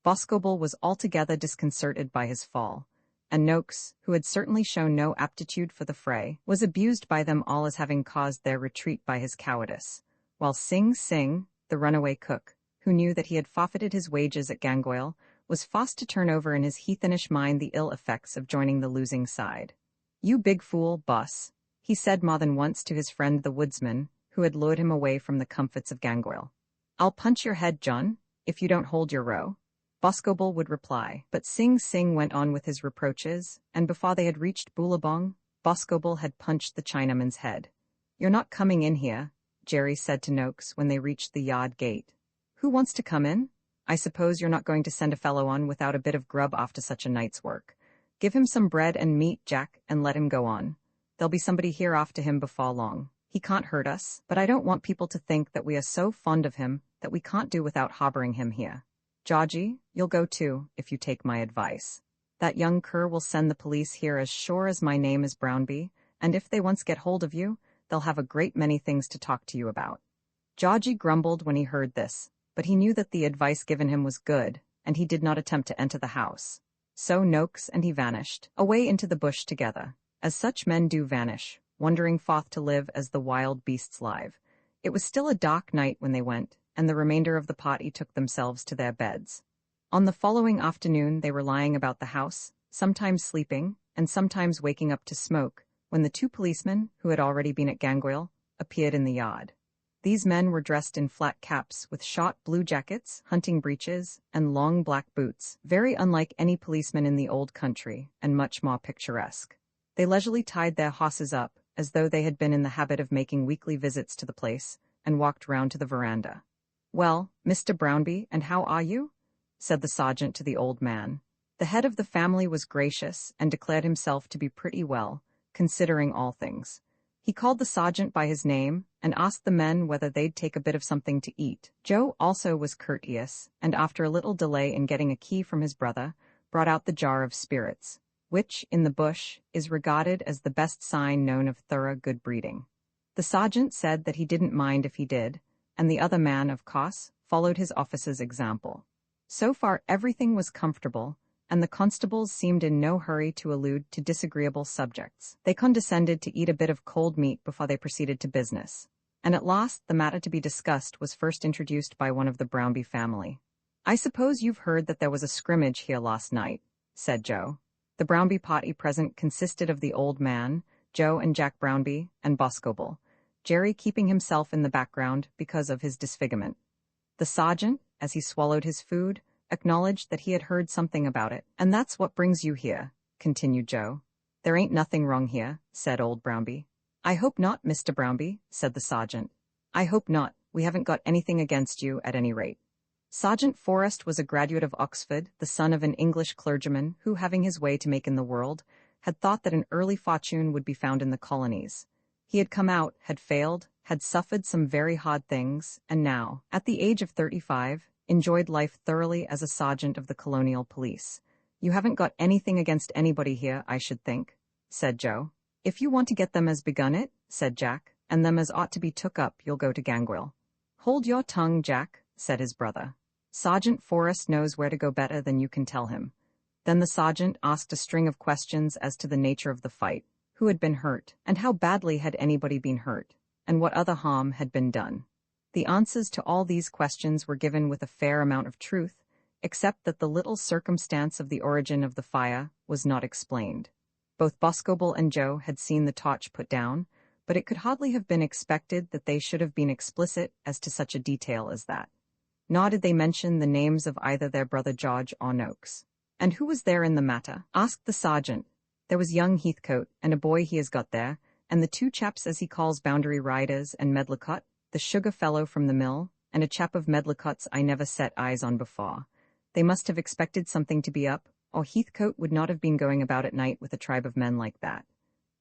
Boscobel was altogether disconcerted by his fall, and Noakes, who had certainly shown no aptitude for the fray, was abused by them all as having caused their retreat by his cowardice, while Sing Sing, the runaway cook, who knew that he had forfeited his wages at Gangoil, was forced to turn over in his heathenish mind the ill effects of joining the losing side. You big fool, boss, he said more than once to his friend the woodsman, who had lured him away from the comforts of Gangoil. I'll punch your head, John, if you don't hold your row. Boscobel would reply, but Sing Sing went on with his reproaches, and before they had reached Billabong, Boscobel had punched the Chinaman's head. You're not coming in here, Jerry said to Noakes when they reached the yard gate. Who wants to come in? I suppose you're not going to send a fellow on without a bit of grub after such a night's work. Give him some bread and meat, Jack, and let him go on. There'll be somebody here after him before long. He can't hurt us, but I don't want people to think that we are so fond of him that we can't do without harboring him here. Georgie, you'll go too, if you take my advice. That young cur will send the police here as sure as my name is Brownby, and if they once get hold of you, they'll have a great many things to talk to you about. Georgie grumbled when he heard this, but he knew that the advice given him was good, and he did not attempt to enter the house. So Noakes and he vanished, away into the bush together, as such men do vanish, wandering forth to live as the wild beasts live. It was still a dark night when they went, and the remainder of the party took themselves to their beds. On the following afternoon they were lying about the house, sometimes sleeping, and sometimes waking up to smoke, when the two policemen, who had already been at Gangoil, appeared in the yard. These men were dressed in flat caps with short blue jackets, hunting breeches, and long black boots, very unlike any policemen in the old country, and much more picturesque. They leisurely tied their horses up, as though they had been in the habit of making weekly visits to the place, and walked round to the veranda. "Well, Mr. Brownby, and how are you?" said the sergeant to the old man. The head of the family was gracious, and declared himself to be pretty well, considering all things. He called the sergeant by his name, and asked the men whether they'd take a bit of something to eat. Joe also was courteous, and after a little delay in getting a key from his brother, brought out the jar of spirits, which, in the bush, is regarded as the best sign known of thorough good breeding. The sergeant said that he didn't mind if he did, and the other man, of course, followed his officer's example. So far everything was comfortable, and the constables seemed in no hurry to allude to disagreeable subjects. They condescended to eat a bit of cold meat before they proceeded to business, and at last the matter to be discussed was first introduced by one of the Brownby family. "I suppose you've heard that there was a scrimmage here last night," said Joe. The Brownby party present consisted of the old man, Joe and Jack Brownby, and Boscobel, Jerry keeping himself in the background because of his disfigurement. The sergeant, as he swallowed his food, acknowledged that he had heard something about it. "And that's what brings you here," continued Joe. "There ain't nothing wrong here," said old Brownby. "I hope not, Mr. Brownby," said the sergeant. "I hope not. We haven't got anything against you, at any rate." Sergeant Forrest was a graduate of Oxford, the son of an English clergyman who, having his way to make in the world, had thought that an early fortune would be found in the colonies. He had come out, had failed, had suffered some very hard things, and now, at the age of 35, enjoyed life thoroughly as a sergeant of the colonial police. "You haven't got anything against anybody here, I should think," said Joe. "If you want to get them as begun it," said Jack, "and them as ought to be took up, you'll go to Gangoil." "Hold your tongue, Jack," said his brother. "Sergeant Forrest knows where to go better than you can tell him." Then the sergeant asked a string of questions as to the nature of the fight, who had been hurt, and how badly had anybody been hurt, and what other harm had been done. The answers to all these questions were given with a fair amount of truth, except that the little circumstance of the origin of the fire was not explained. Both Boscobel and Joe had seen the torch put down, but it could hardly have been expected that they should have been explicit as to such a detail as that. Nor did they mention the names of either their brother George or Noakes. "And who was there in the matter?" asked the sergeant. "There was young Heathcote, and a boy he has got there, and the two chaps as he calls boundary riders, and Medlicott, the sugar fellow from the mill, and a chap of Medlicott's I never set eyes on before. They must have expected something to be up, or Heathcote would not have been going about at night with a tribe of men like that."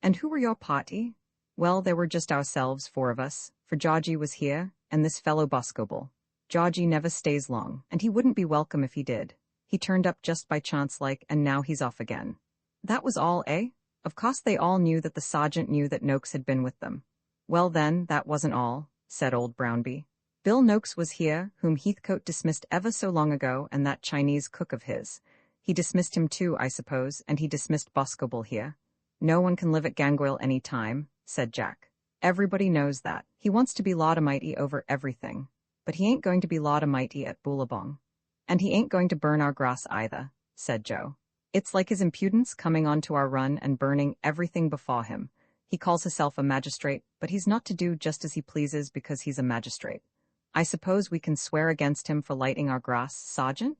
"And who were your party?" "Well, there were just ourselves, 4 of us, for Georgie was here, and this fellow Boscobel. Georgie never stays long, and he wouldn't be welcome if he did. He turned up just by chance like, and now he's off again." "That was all, eh?" Of course they all knew that the sergeant knew that Noakes had been with them. "Well then, that wasn't all," said old Brownby. "Bill Noakes was here, whom Heathcote dismissed ever so long ago, and that Chinese cook of his. He dismissed him too, I suppose, and he dismissed Boscobel here. No one can live at Gangoil any time," said Jack. "Everybody knows that. He wants to be Laudermighty over everything. But he ain't going to be Laudermighty at Boolabong. And he ain't going to burn our grass either," said Joe. "It's like his impudence coming onto our run and burning everything before him. He calls himself a magistrate, but he's not to do just as he pleases because he's a magistrate. I suppose we can swear against him for lighting our grass, sergeant?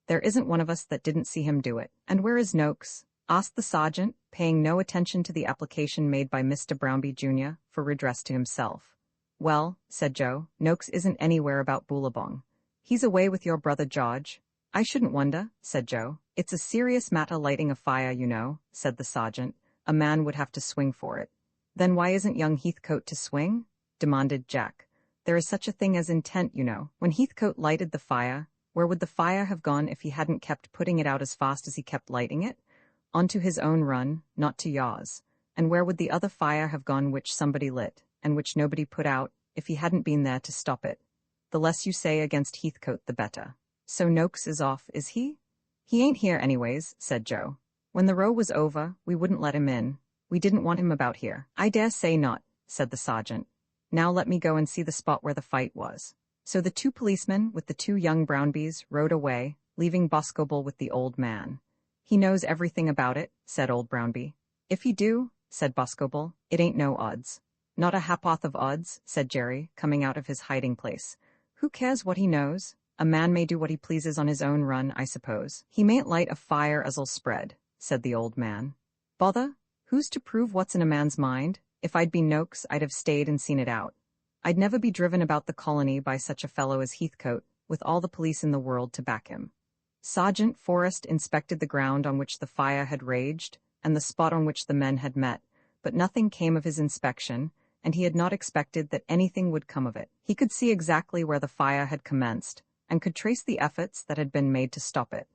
There isn't one of us that didn't see him do it." "And where is Noakes?" asked the sergeant, paying no attention to the application made by Mr. Brownby Jr. for redress to himself. "Well," said Joe, "Noakes isn't anywhere about Boolabong. He's away with your brother George. I shouldn't wonder, said Joe. It's a serious matter lighting a fire, you know, said the sergeant. A man would have to swing for it. Then why isn't young Heathcote to swing? Demanded Jack. There is such a thing as intent, you know. When Heathcote lighted the fire, where would the fire have gone if he hadn't kept putting it out as fast as he kept lighting it? Onto his own run, not to yours. And where would the other fire have gone which somebody lit, and which nobody put out, if he hadn't been there to stop it? The less you say against Heathcote, the better. So Noakes is off, is he? He ain't here anyways, said Joe. When the row was over, we wouldn't let him in. We didn't want him about here. I dare say not, said the sergeant. Now let me go and see the spot where the fight was. So the two policemen with the two young Brownbys rode away, leaving Boscobel with the old man. He knows everything about it, said old Brownby. If he do, said Boscobel, it ain't no odds. Not a ha'porth of odds, said Jerry, coming out of his hiding place. Who cares what he knows? A man may do what he pleases on his own run, I suppose. He mayn't light a fire as'll spread, said the old man. Bother? Who's to prove what's in a man's mind? If I'd been Noakes, I'd have stayed and seen it out. I'd never be driven about the colony by such a fellow as Heathcote, with all the police in the world to back him. Sergeant Forrest inspected the ground on which the fire had raged, and the spot on which the men had met, but nothing came of his inspection, and he had not expected that anything would come of it. He could see exactly where the fire had commenced, and could trace the efforts that had been made to stop it.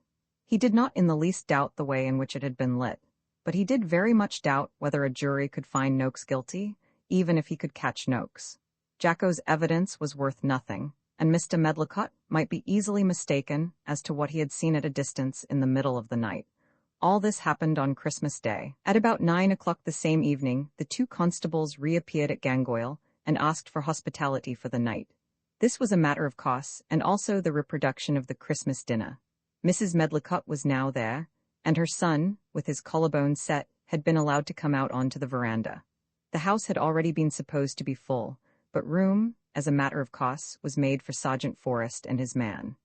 He did not in the least doubt the way in which it had been lit, but he did very much doubt whether a jury could find Noakes guilty, even if he could catch Noakes. Jacko's evidence was worth nothing, and Mr. Medlicott might be easily mistaken as to what he had seen at a distance in the middle of the night. All this happened on Christmas Day. At about 9 o'clock the same evening, the two constables reappeared at Gangoil and asked for hospitality for the night. This was a matter of course, and also the reproduction of the Christmas dinner. Mrs. Medlicott was now there, and her son, with his collarbone set, had been allowed to come out onto the veranda. The house had already been supposed to be full, but room, as a matter of course, was made for Sergeant Forrest and his man.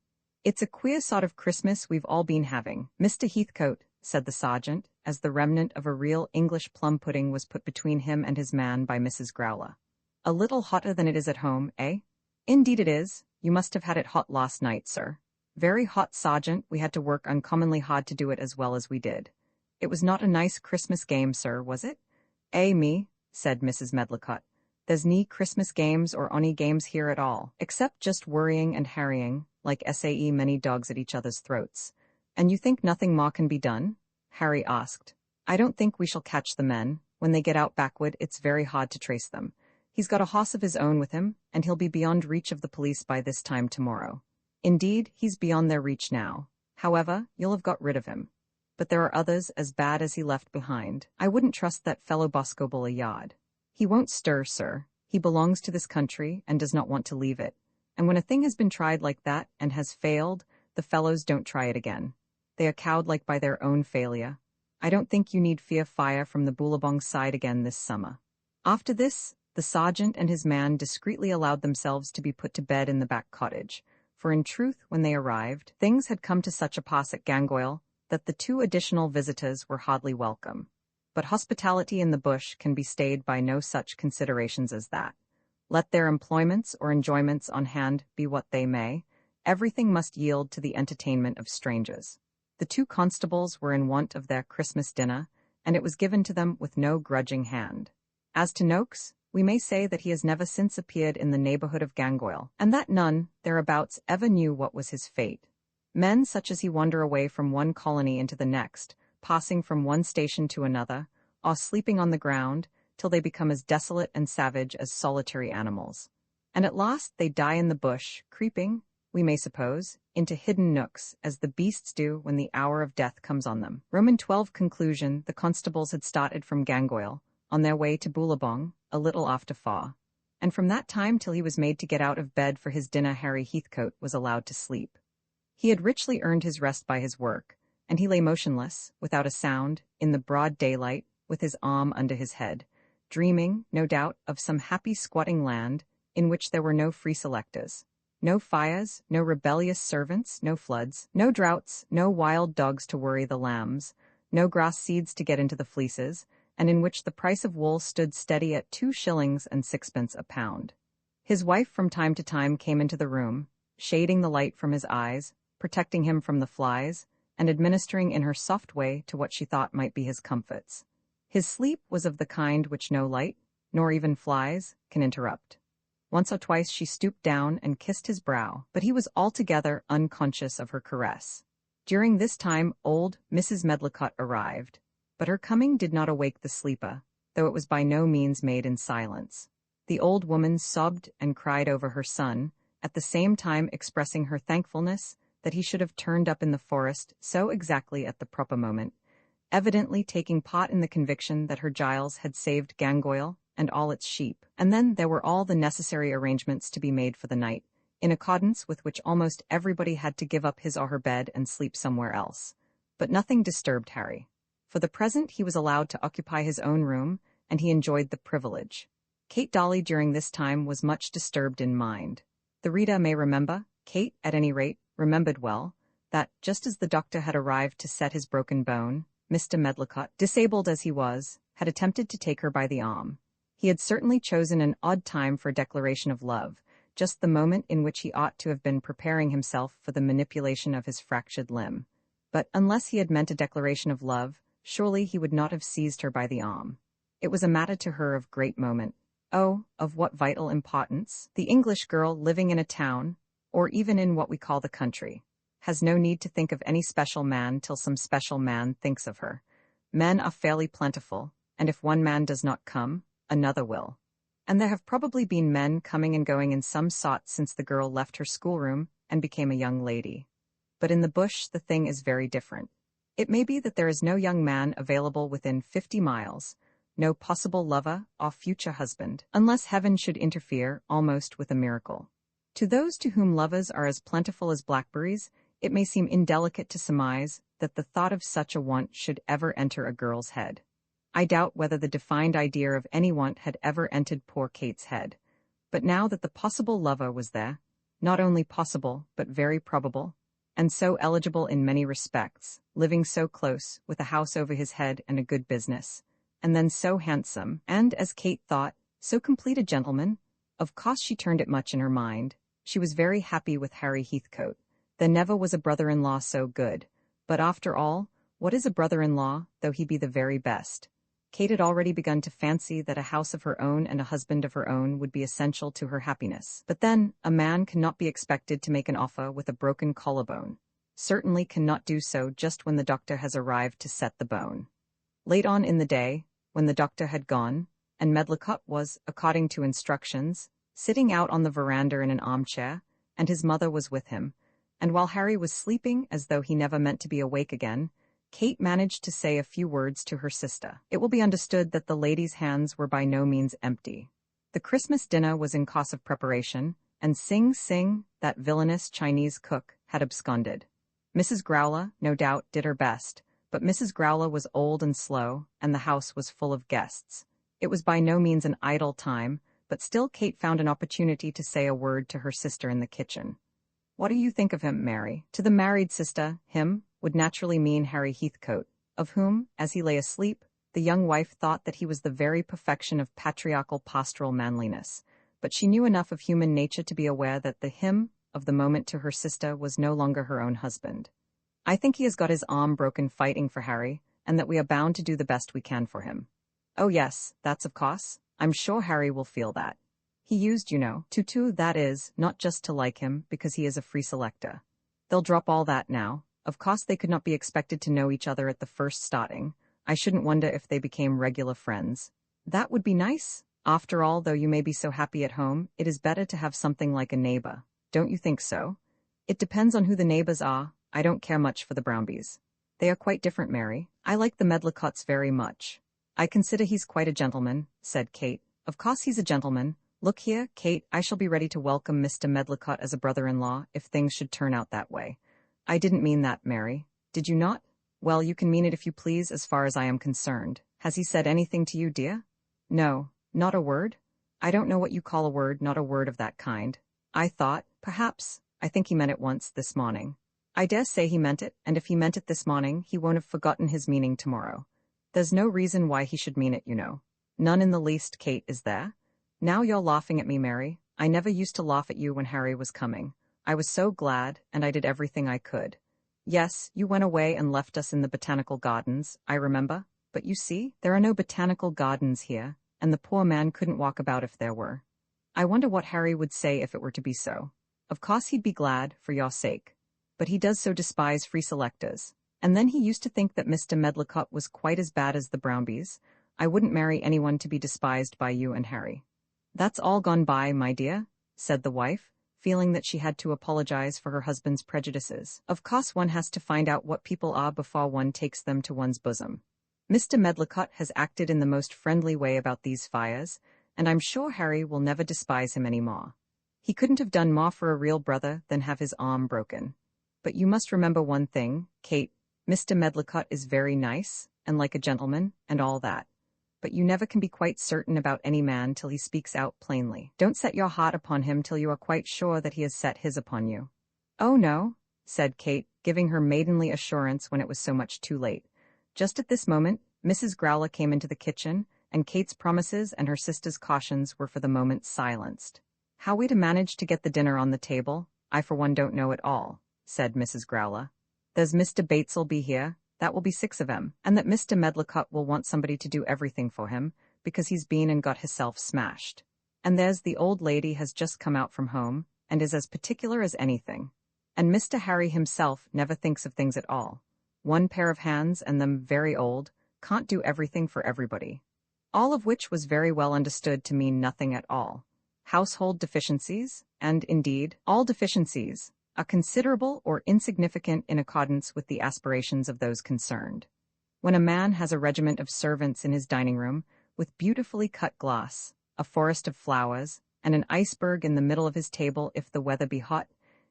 It's a queer sort of Christmas we've all been having, Mr. Heathcote, said the sergeant, as the remnant of a real English plum pudding was put between him and his man by Mrs. Growler. A little hotter than it is at home, eh? Indeed it is. You must have had it hot last night, sir. Very hot, Sergeant. We had to work uncommonly hard to do it as well as we did. It was not a nice Christmas game, sir, was it? Me, said Mrs. Medlicott. There's nee Christmas games or ony games here at all, except just worrying and harrying, like sae many dogs at each other's throats. And you think nothing more can be done? Harry asked. I don't think we shall catch the men. When they get out backwood, it's very hard to trace them. He's got a hoss of his own with him, and he'll be beyond reach of the police by this time tomorrow. Indeed, he's beyond their reach now. However, you'll have got rid of him. But there are others as bad as he left behind. I wouldn't trust that fellow Boscobel a yard. He won't stir, sir. He belongs to this country and does not want to leave it. And when a thing has been tried like that and has failed, the fellows don't try it again. They are cowed like by their own failure. I don't think you need fear fire from the Boolabong side again this summer. After this, the sergeant and his man discreetly allowed themselves to be put to bed in the back cottage, for in truth, when they arrived, things had come to such a pass at Gangoil that the two additional visitors were hardly welcome. But hospitality in the bush can be stayed by no such considerations as that. Let their employments or enjoyments on hand be what they may, everything must yield to the entertainment of strangers. The two constables were in want of their Christmas dinner, and it was given to them with no grudging hand. As to Noakes, we may say that he has never since appeared in the neighborhood of Gangoil, and that none, thereabouts, ever knew what was his fate. Men such as he wander away from one colony into the next, passing from one station to another, or sleeping on the ground, till they become as desolate and savage as solitary animals. And at last they die in the bush, creeping, we may suppose, into hidden nooks, as the beasts do when the hour of death comes on them. Roman 12 conclusion, the constables had started from Gangoil, on their way to Boolabong, a little after 4, and from that time till he was made to get out of bed for his dinner Harry Heathcote was allowed to sleep. He had richly earned his rest by his work, and he lay motionless, without a sound, in the broad daylight, with his arm under his head, dreaming, no doubt, of some happy squatting land, in which there were no free selectors, no fires, no rebellious servants, no floods, no droughts, no wild dogs to worry the lambs, no grass seeds to get into the fleeces, and in which the price of wool stood steady at 2 shillings and 6pence a pound. His wife from time to time came into the room, shading the light from his eyes, protecting him from the flies, and administering in her soft way to what she thought might be his comforts. His sleep was of the kind which no light, nor even flies, can interrupt. Once or twice she stooped down and kissed his brow, but he was altogether unconscious of her caress. During this time old Mrs. Medlicott arrived, but her coming did not awake the sleeper, though it was by no means made in silence. The old woman sobbed and cried over her son, at the same time expressing her thankfulness that he should have turned up in the forest so exactly at the proper moment, evidently taking part in the conviction that her Giles had saved Gangoil and all its sheep. And then there were all the necessary arrangements to be made for the night, in accordance with which almost everybody had to give up his or her bed and sleep somewhere else. But nothing disturbed Harry. For the present he was allowed to occupy his own room, and he enjoyed the privilege. Kate Dolly during this time was much disturbed in mind. The reader may remember, Kate, at any rate, remembered well, that, just as the doctor had arrived to set his broken bone, Mr. Medlicott, disabled as he was, had attempted to take her by the arm. He had certainly chosen an odd time for a declaration of love, just the moment in which he ought to have been preparing himself for the manipulation of his fractured limb. But unless he had meant a declaration of love, surely he would not have seized her by the arm. It was a matter to her of great moment. Oh, of what vital importance! The English girl living in a town, or even in what we call the country, has no need to think of any special man till some special man thinks of her. Men are fairly plentiful, and if one man does not come, another will. And there have probably been men coming and going in some sort since the girl left her schoolroom and became a young lady. But in the bush the thing is very different. It may be that there is no young man available within 50 miles, no possible lover or future husband, unless heaven should interfere almost with a miracle. To those to whom lovers are as plentiful as blackberries, it may seem indelicate to surmise that the thought of such a want should ever enter a girl's head. I doubt whether the defined idea of any want had ever entered poor Kate's head. But now that the possible lover was there, not only possible but very probable, and so eligible in many respects, living so close, with a house over his head and a good business, and then so handsome, and, as Kate thought, so complete a gentleman, of course she turned it much in her mind. She was very happy with Harry Heathcote. There never was a brother-in-law so good. But after all, what is a brother-in-law, though he be the very best? Kate had already begun to fancy that a house of her own and a husband of her own would be essential to her happiness. But then, a man cannot be expected to make an offer with a broken collarbone. Certainly cannot do so just when the doctor has arrived to set the bone. Late on in the day, when the doctor had gone, and Medlicott was, according to instructions, sitting out on the veranda in an armchair, and his mother was with him, and while Harry was sleeping as though he never meant to be awake again, Kate managed to say a few words to her sister. It will be understood that the lady's hands were by no means empty. The Christmas dinner was in course of preparation, and Sing Sing, that villainous Chinese cook, had absconded. Mrs. Growler, no doubt, did her best, but Mrs. Growler was old and slow, and the house was full of guests. It was by no means an idle time, but still Kate found an opportunity to say a word to her sister in the kitchen. "What do you think of him, Mary?" To the married sister, him would naturally mean Harry Heathcote, of whom, as he lay asleep, the young wife thought that he was the very perfection of patriarchal pastoral manliness, but she knew enough of human nature to be aware that the him of the moment to her sister was no longer her own husband. "I think he has got his arm broken fighting for Harry, and that we are bound to do the best we can for him." "Oh yes, that's of course. I'm sure Harry will feel that. He used, you know, that is, not just to like him, because he is a free selector. They'll drop all that now. Of course they could not be expected to know each other at the first starting. I shouldn't wonder if they became regular friends. That would be nice. After all, though you may be so happy at home, it is better to have something like a neighbor. Don't you think so?" "It depends on who the neighbors are. I don't care much for the Brownbys. They are quite different, Mary. I like the Medlicotts very much." "I consider he's quite a gentleman," said Kate. "Of course he's a gentleman. Look here, Kate, I shall be ready to welcome Mr. Medlicott as a brother-in-law if things should turn out that way." "I didn't mean that, Mary." "Did you not? Well, you can mean it if you please as far as I am concerned. Has he said anything to you, dear?" "No, not a word. I don't know what you call a word, not a word of that kind. I think he meant it once this morning." "I dare say he meant it, and if he meant it this morning, he won't have forgotten his meaning tomorrow. There's no reason why he should mean it, you know." "None in the least, Kate, is there? Now you're laughing at me, Mary. I never used to laugh at you when Harry was coming. I was so glad, and I did everything I could. Yes, you went away and left us in the botanical gardens, I remember, but you see, there are no botanical gardens here, and the poor man couldn't walk about if there were. I wonder what Harry would say if it were to be so. Of course he'd be glad, for your sake. But he does so despise free selectors. And then he used to think that Mr. Medlicott was quite as bad as the Brownbys. I wouldn't marry anyone to be despised by you and Harry. That's all gone by, my dear, said the wife, feeling that she had to apologize for her husband's prejudices. Of course one has to find out what people are before one takes them to one's bosom. Mr. Medlicott has acted in the most friendly way about these fires, and I'm sure Harry will never despise him any more. He couldn't have done more for a real brother than have his arm broken. But you must remember one thing, Kate, Mr. Medlicott is very nice, and like a gentleman, and all that. But you never can be quite certain about any man till he speaks out plainly. Don't set your heart upon him till you are quite sure that he has set his upon you. Oh no, said Kate, giving her maidenly assurance when it was so much too late. Just at this moment, Mrs. Growler came into the kitchen, and Kate's promises and her sister's cautions were for the moment silenced. How we to manage to get the dinner on the table, I for one don't know at all, said Mrs. Growler. There's Mr. Bates'll be here, that will be 6 of 'em, and that Mr. Medlicott will want somebody to do everything for him, because he's been and got hisself smashed. And there's the old lady has just come out from home, and is as particular as anything. And Mr. Harry himself never thinks of things at all. One pair of hands, and them very old, can't do everything for everybody. All of which was very well understood to mean nothing at all. Household deficiencies, and, indeed, all deficiencies, are considerable or insignificant in accordance with the aspirations of those concerned. When a man has a regiment of servants in his dining room, with beautifully cut glass, a forest of flowers, and an iceberg in the middle of his table if the weather be hot,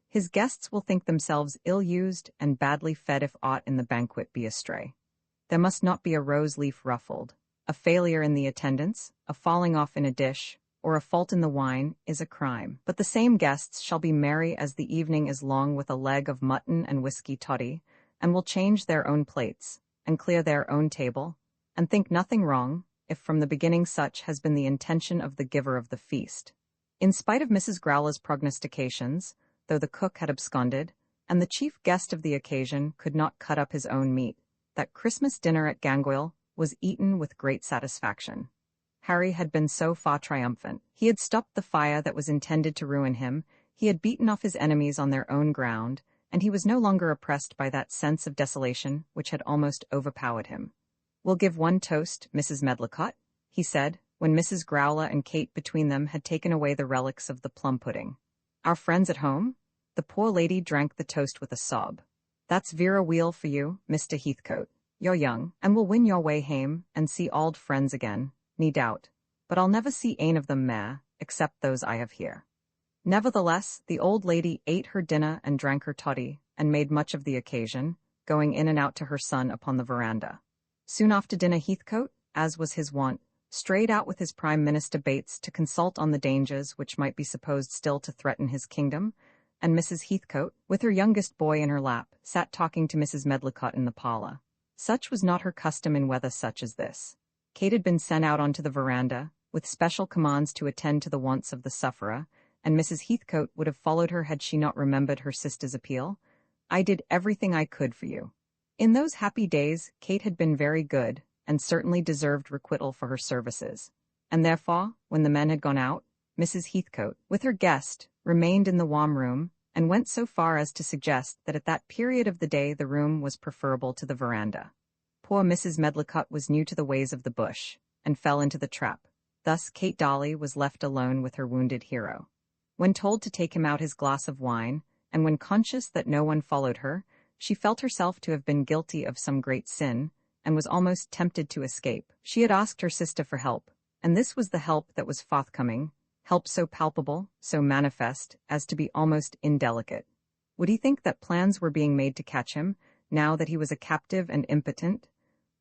his guests will think themselves ill-used and badly fed if aught in the banquet be astray. There must not be a rose-leaf ruffled. A failure in the attendance, a falling off in a dish, or a fault in the wine, is a crime. But the same guests shall be merry as the evening is long with a leg of mutton and whiskey toddy, and will change their own plates, and clear their own table, and think nothing wrong, if from the beginning such has been the intention of the giver of the feast. In spite of Mrs. Growler's prognostications, though the cook had absconded, and the chief guest of the occasion could not cut up his own meat, that Christmas dinner at Gangoil was eaten with great satisfaction. Harry had been so far triumphant. He had stopped the fire that was intended to ruin him, he had beaten off his enemies on their own ground, and he was no longer oppressed by that sense of desolation which had almost overpowered him. "We'll give one toast, Mrs. Medlicott," he said, when Mrs. Growler and Kate between them had taken away the relics of the plum pudding. "Our friends at home?" The poor lady drank the toast with a sob. "That's Vera Wheel for you, Mr. Heathcote. You're young, and will win your way hame, and see auld friends again, nae doubt. But I'll never see ane of them mair, except those I have here." Nevertheless, the old lady ate her dinner and drank her toddy, and made much of the occasion, going in and out to her son upon the veranda. Soon after dinner Heathcote, as was his wont, strayed out with his Prime Minister Bates to consult on the dangers which might be supposed still to threaten his kingdom, and Mrs. Heathcote, with her youngest boy in her lap, sat talking to Mrs. Medlicott in the parlour. Such was not her custom in weather such as this. Kate had been sent out onto the veranda, with special commands to attend to the wants of the sufferer, and Mrs. Heathcote would have followed her had she not remembered her sister's appeal. "I did everything I could for you." In those happy days, Kate had been very good, and certainly deserved requital for her services. And therefore, when the men had gone out, Mrs. Heathcote, with her guest, remained in the warm room, and went so far as to suggest that at that period of the day the room was preferable to the veranda. Poor Mrs. Medlicott was new to the ways of the bush, and fell into the trap. Thus Kate Dolly was left alone with her wounded hero. When told to take him out his glass of wine, and when conscious that no one followed her, she felt herself to have been guilty of some great sin, and was almost tempted to escape. She had asked her sister for help, and this was the help that was forthcoming, help so palpable, so manifest, as to be almost indelicate. Would he think that plans were being made to catch him, now that he was a captive and impotent?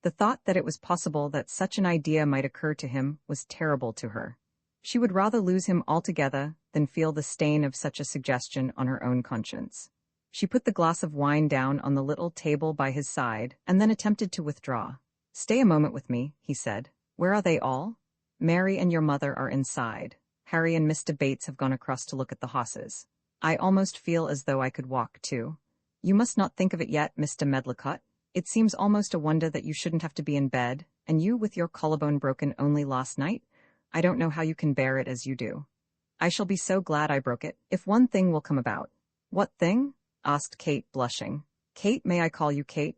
The thought that it was possible that such an idea might occur to him was terrible to her. She would rather lose him altogether than feel the stain of such a suggestion on her own conscience. She put the glass of wine down on the little table by his side, and then attempted to withdraw. "Stay a moment with me," he said. "Where are they all?" "Mary and your mother are inside. Harry and Mr. Bates have gone across to look at the horses. I almost feel as though I could walk too. You must not think of it yet, Mr. Medlicott. It seems almost a wonder that you shouldn't have to be in bed, and you with your collarbone broken only last night. I don't know how you can bear it as you do. I shall be so glad I broke it, if one thing will come about. What thing? Asked Kate, blushing. Kate, may I call you Kate?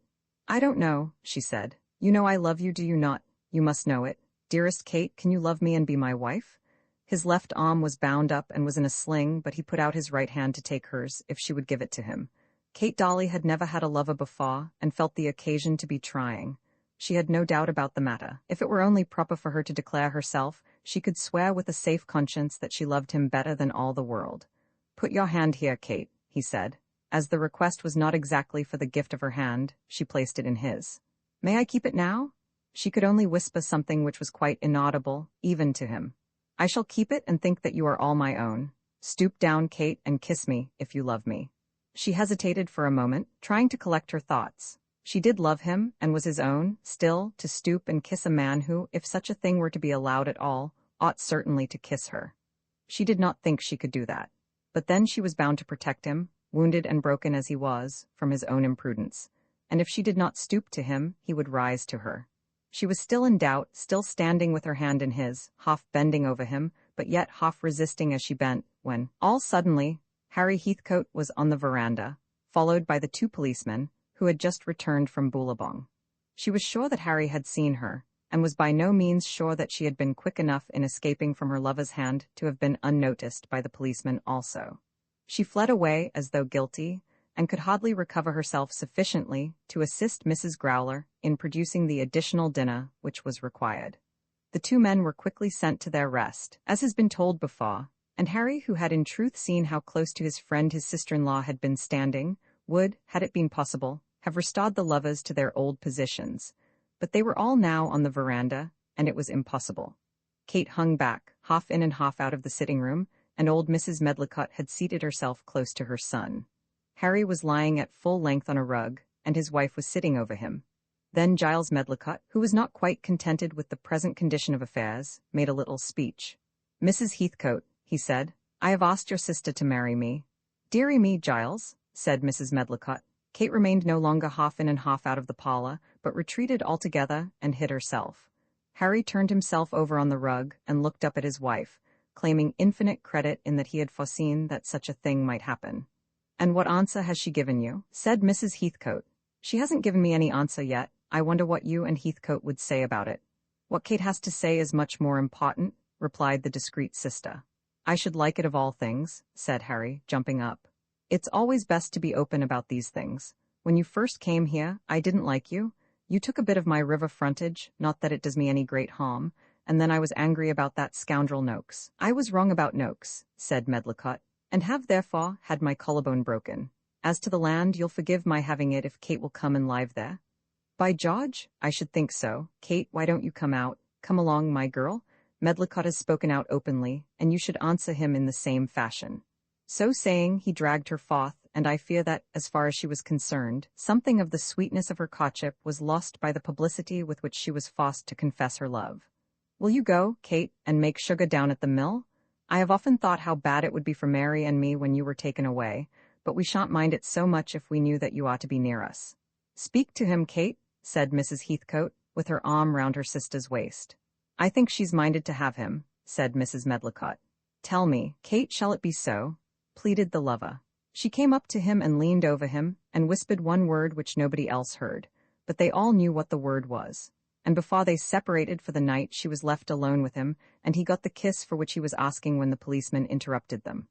I don't know, she said. You know I love you, do you not? You must know it. Dearest Kate, can you love me and be my wife? His left arm was bound up and was in a sling, but he put out his right hand to take hers, if she would give it to him. Kate Dolly had never had a lover before, and felt the occasion to be trying. She had no doubt about the matter. If it were only proper for her to declare herself, she could swear with a safe conscience that she loved him better than all the world. Put your hand here, Kate, he said. As the request was not exactly for the gift of her hand, she placed it in his. May I keep it now? She could only whisper something which was quite inaudible, even to him. I shall keep it and think that you are all my own. Stoop down, Kate, and kiss me, if you love me. She hesitated for a moment, trying to collect her thoughts. She did love him, and was his own, still, to stoop and kiss a man who, if such a thing were to be allowed at all, ought certainly to kiss her. She did not think she could do that. But then she was bound to protect him, wounded and broken as he was, from his own imprudence. And if she did not stoop to him, he would rise to her. She was still in doubt, still standing with her hand in his, half bending over him, but yet half resisting as she bent, when, all suddenly, Harry Heathcote was on the veranda, followed by the two policemen, who had just returned from Boulabong. She was sure that Harry had seen her, and was by no means sure that she had been quick enough in escaping from her lover's hand to have been unnoticed by the policemen also. She fled away as though guilty, and could hardly recover herself sufficiently to assist Mrs. Growler in producing the additional dinner which was required. The two men were quickly sent to their rest, as has been told before, and Harry, who had in truth seen how close to his friend his sister-in-law had been standing, would, had it been possible, have restored the lovers to their old positions. But they were all now on the veranda, and it was impossible. Kate hung back, half in and half out of the sitting-room, and old Mrs. Medlicott had seated herself close to her son. Harry was lying at full length on a rug, and his wife was sitting over him. Then Giles Medlicott, who was not quite contented with the present condition of affairs, made a little speech. Mrs. Heathcote, he said, I have asked your sister to marry me. Dearie me, Giles, said Mrs. Medlicott. Kate remained no longer half in and half out of the parlor, but retreated altogether and hid herself. Harry turned himself over on the rug and looked up at his wife, claiming infinite credit in that he had foreseen that such a thing might happen. And what answer has she given you? Said Mrs. Heathcote. She hasn't given me any answer yet. I wonder what you and Heathcote would say about it. What Kate has to say is much more important, replied the discreet sister. I should like it of all things, said Harry, jumping up. It's always best to be open about these things. When you first came here, I didn't like you. You took a bit of my river frontage, not that it does me any great harm, and then I was angry about that scoundrel Noakes. I was wrong about Noakes, said Medlicott, and have therefore had my collarbone broken. As to the land, you'll forgive my having it if Kate will come and live there. By George, I should think so. Kate, why don't you come out? Come along, my girl. Medlicott has spoken out openly, and you should answer him in the same fashion. So saying, he dragged her forth, and I fear that, as far as she was concerned, something of the sweetness of her courtship was lost by the publicity with which she was forced to confess her love. Will you go, Kate, and make sugar down at the mill? I have often thought how bad it would be for Mary and me when you were taken away, but we shan't mind it so much if we knew that you ought to be near us. Speak to him, Kate, said Mrs. Heathcote, with her arm round her sister's waist. I think she's minded to have him, said Mrs. Medlicott. Tell me, Kate, shall it be so? Pleaded the lover. She came up to him and leaned over him, and whispered one word which nobody else heard, but they all knew what the word was. And before they separated for the night, she was left alone with him, and he got the kiss for which he was asking when the policeman interrupted them.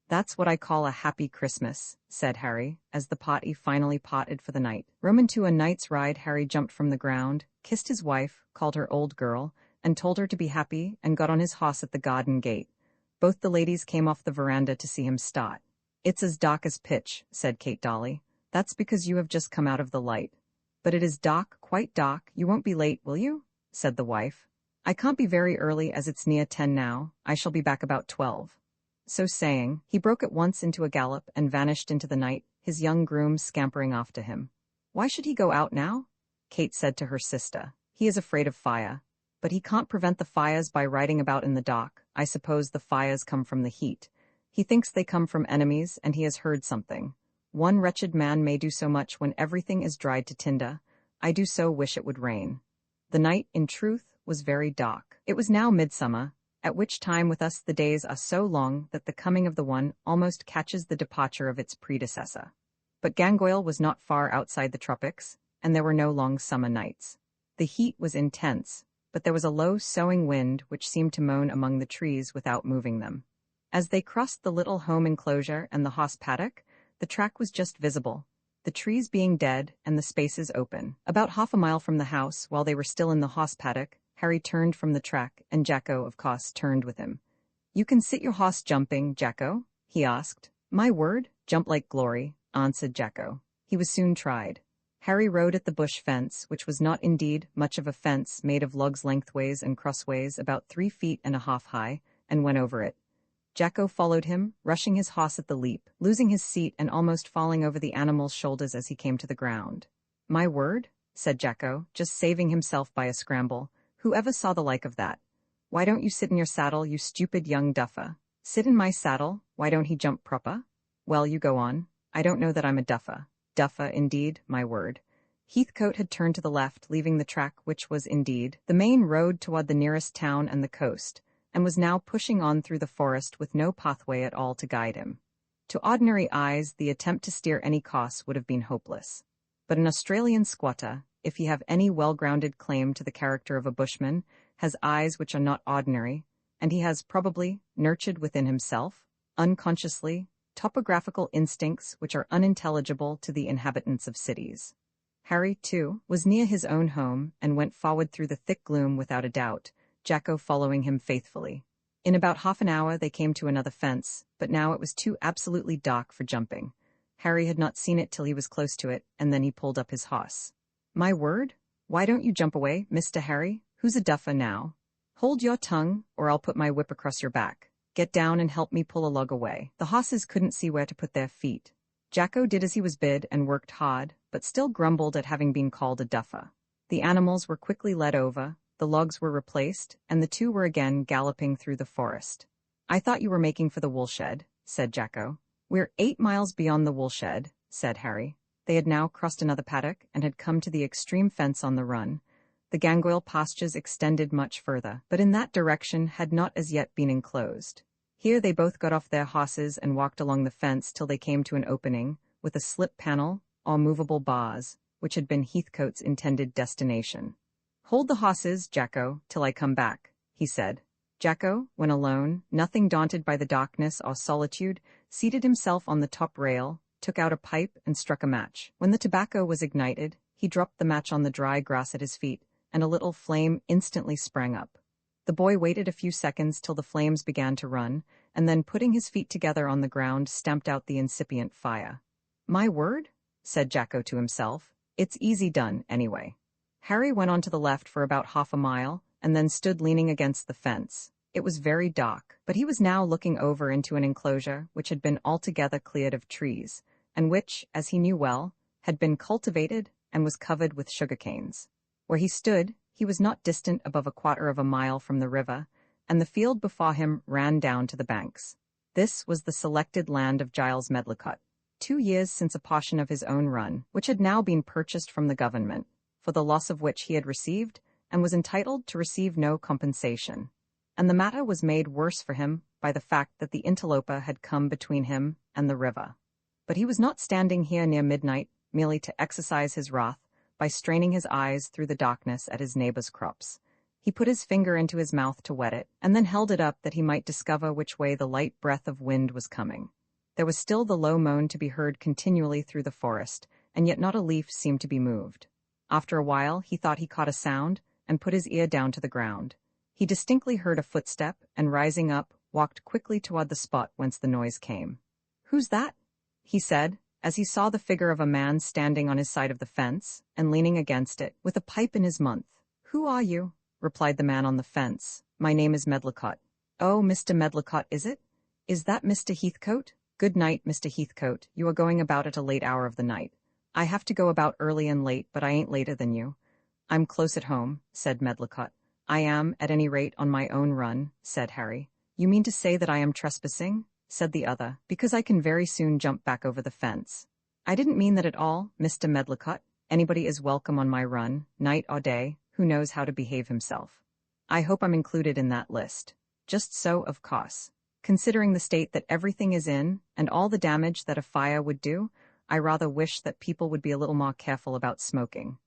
That's what I call a happy Christmas, said Harry, as the party finally parted for the night. Roman to a night's ride, Harry jumped from the ground, kissed his wife, called her old girl, and told her to be happy, and got on his horse at the garden gate. Both the ladies came off the veranda to see him start. It's as dark as pitch, said Kate Dolly. That's because you have just come out of the light. But it is dark, quite dark. You won't be late, will you? Said the wife. I can't be very early, as it's near 10 now. I shall be back about 12. So saying, he broke at once into a gallop and vanished into the night, his young groom scampering after him. Why should he go out now? Kate said to her sister. He is afraid of fire. But he can't prevent the fires by riding about in the dark. I suppose the fires come from the heat. He thinks they come from enemies, and he has heard something. One wretched man may do so much when everything is dried to tinder. I do so wish it would rain. The night, in truth, was very dark. It was now midsummer, at which time with us the days are so long that the coming of the one almost catches the departure of its predecessor. But Gangoil was not far outside the tropics, and there were no long summer nights. The heat was intense, but there was a low soughing wind which seemed to moan among the trees without moving them. As they crossed the little home enclosure and the hoss paddock, the track was just visible, the trees being dead and the spaces open. About half a mile from the house, while they were still in the hoss paddock, Harry turned from the track, and Jacko, of course, turned with him. "You can sit your hoss jumping, Jacko?" he asked. "My word, jump like glory," answered Jacko. He was soon tried. Harry rode at the bush fence, which was not indeed much of a fence, made of logs lengthways and crossways about 3.5 feet high, and went over it. Jacko followed him, rushing his hoss at the leap, losing his seat and almost falling over the animal's shoulders as he came to the ground. "My word," said Jacko, just saving himself by a scramble. "Who ever saw the like of that? Why don't you sit in your saddle, you stupid young duffer?" "Sit in my saddle? Why don't he jump proper?" "Well, you go on. I don't know that I'm a duffer." "Duffer, indeed, my word." Heathcote had turned to the left, leaving the track which was, indeed, the main road toward the nearest town and the coast, and was now pushing on through the forest with no pathway at all to guide him. To ordinary eyes, the attempt to steer any course would have been hopeless. But an Australian squatter, if he have any well-grounded claim to the character of a bushman, has eyes which are not ordinary, and he has probably nurtured within himself, unconsciously, topographical instincts which are unintelligible to the inhabitants of cities. Harry, too, was near his own home, and went forward through the thick gloom without a doubt, Jacko following him faithfully. In about half an hour they came to another fence, but now it was too absolutely dark for jumping. Harry had not seen it till he was close to it, and then he pulled up his hoss. "My word, why don't you jump away, Mr. Harry? Who's a duffer now? Hold your tongue, or I'll put my whip across your back. Get down and help me pull a log away." The hosses couldn't see where to put their feet. Jacko did as he was bid and worked hard, but still grumbled at having been called a duffer. The animals were quickly led over, the logs were replaced, and the two were again galloping through the forest. "I thought you were making for the woolshed," said Jacko. "We're 8 miles beyond the woolshed," said Harry. They had now crossed another paddock and had come to the extreme fence on the run. The Gangoil pastures extended much further, but in that direction had not as yet been enclosed. Here they both got off their horses and walked along the fence till they came to an opening, with a slip panel, or movable bars, which had been Heathcote's intended destination. "Hold the horses, Jacko, till I come back," he said. Jacko, when alone, nothing daunted by the darkness or solitude, seated himself on the top rail, took out a pipe and struck a match. When the tobacco was ignited, he dropped the match on the dry grass at his feet, and a little flame instantly sprang up. The boy waited a few seconds till the flames began to run, and then putting his feet together on the ground stamped out the incipient fire. "My word," said Jacko to himself, "it's easy done, anyway." Harry went on to the left for about half a mile, and then stood leaning against the fence. It was very dark, but he was now looking over into an enclosure which had been altogether cleared of trees, and which, as he knew well, had been cultivated and was covered with sugar-canes. Where he stood, he was not distant above 1/4 of a mile from the river, and the field before him ran down to the banks. This was the selected land of Giles Medlicott, 2 years since a portion of his own run, which had now been purchased from the government, for the loss of which he had received, and was entitled to receive no compensation. And the matter was made worse for him by the fact that the interloper had come between him and the river. But he was not standing here near midnight merely to exercise his wrath by straining his eyes through the darkness at his neighbor's crops. He put his finger into his mouth to wet it, and then held it up that he might discover which way the light breath of wind was coming. There was still the low moan to be heard continually through the forest, and yet not a leaf seemed to be moved. After a while he thought he caught a sound, and put his ear down to the ground. He distinctly heard a footstep, and rising up, walked quickly toward the spot whence the noise came. "Who's that?" he said, as he saw the figure of a man standing on his side of the fence, and leaning against it, with a pipe in his mouth. "Who are you?" replied the man on the fence. "My name is Medlicott." "Oh, Mr. Medlicott, is it? Is that Mr. Heathcote? Good night, Mr. Heathcote. You are going about at a late hour of the night." "I have to go about early and late, but I ain't later than you." "I'm close at home," said Medlicott. "I am, at any rate, on my own run," said Harry. "You mean to say that I am trespassing?" said the other, because I can very soon jump back over the fence. I didn't mean that at all, Mr. Medlicott. Anybody is welcome on my run, night or day, who knows how to behave himself. I hope I'm included in that list. Just so, of course. Considering the state that everything is in, and all the damage that a fire would do, I rather wish that people would be a little more careful about smoking.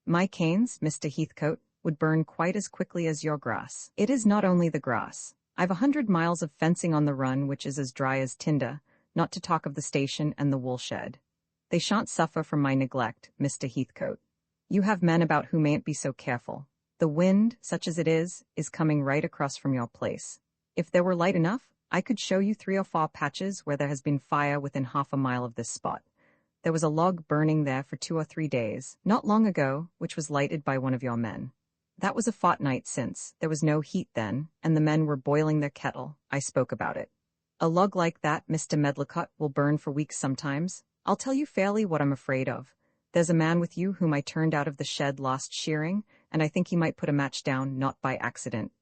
My canes, Mr. Heathcote, would burn quite as quickly as your grass. It is not only the grass. I've 100 miles of fencing on the run which is as dry as tinder, not to talk of the station and the wool shed. They shan't suffer from my neglect, Mr. Heathcote. You have men about who mayn't be so careful. The wind, such as it is coming right across from your place. If there were light enough, I could show you 3 or 4 patches where there has been fire within half a mile of this spot. There was a log burning there for 2 or 3 days, not long ago, which was lighted by one of your men. That was a fortnight since. There was no heat then, and the men were boiling their kettle. I spoke about it. A log like that, Mr. Medlicott, will burn for weeks sometimes. I'll tell you fairly what I'm afraid of. There's a man with you whom I turned out of the shed last shearing, and I think he might put a match down, not by accident.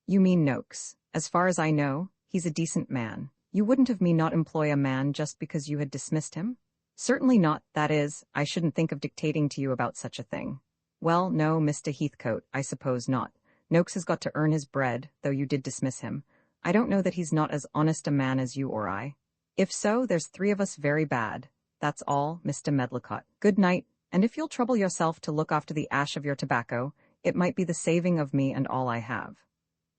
You mean Noakes. As far as I know, he's a decent man. You wouldn't have me not employ a man just because you had dismissed him? Certainly not, that is, I shouldn't think of dictating to you about such a thing. Well, no, Mr. Heathcote, I suppose not. Noakes has got to earn his bread, though you did dismiss him. I don't know that he's not as honest a man as you or I. If so, there's 3 of us very bad. That's all, Mr. Medlicott. Good night, and if you'll trouble yourself to look after the ash of your tobacco, it might be the saving of me and all I have.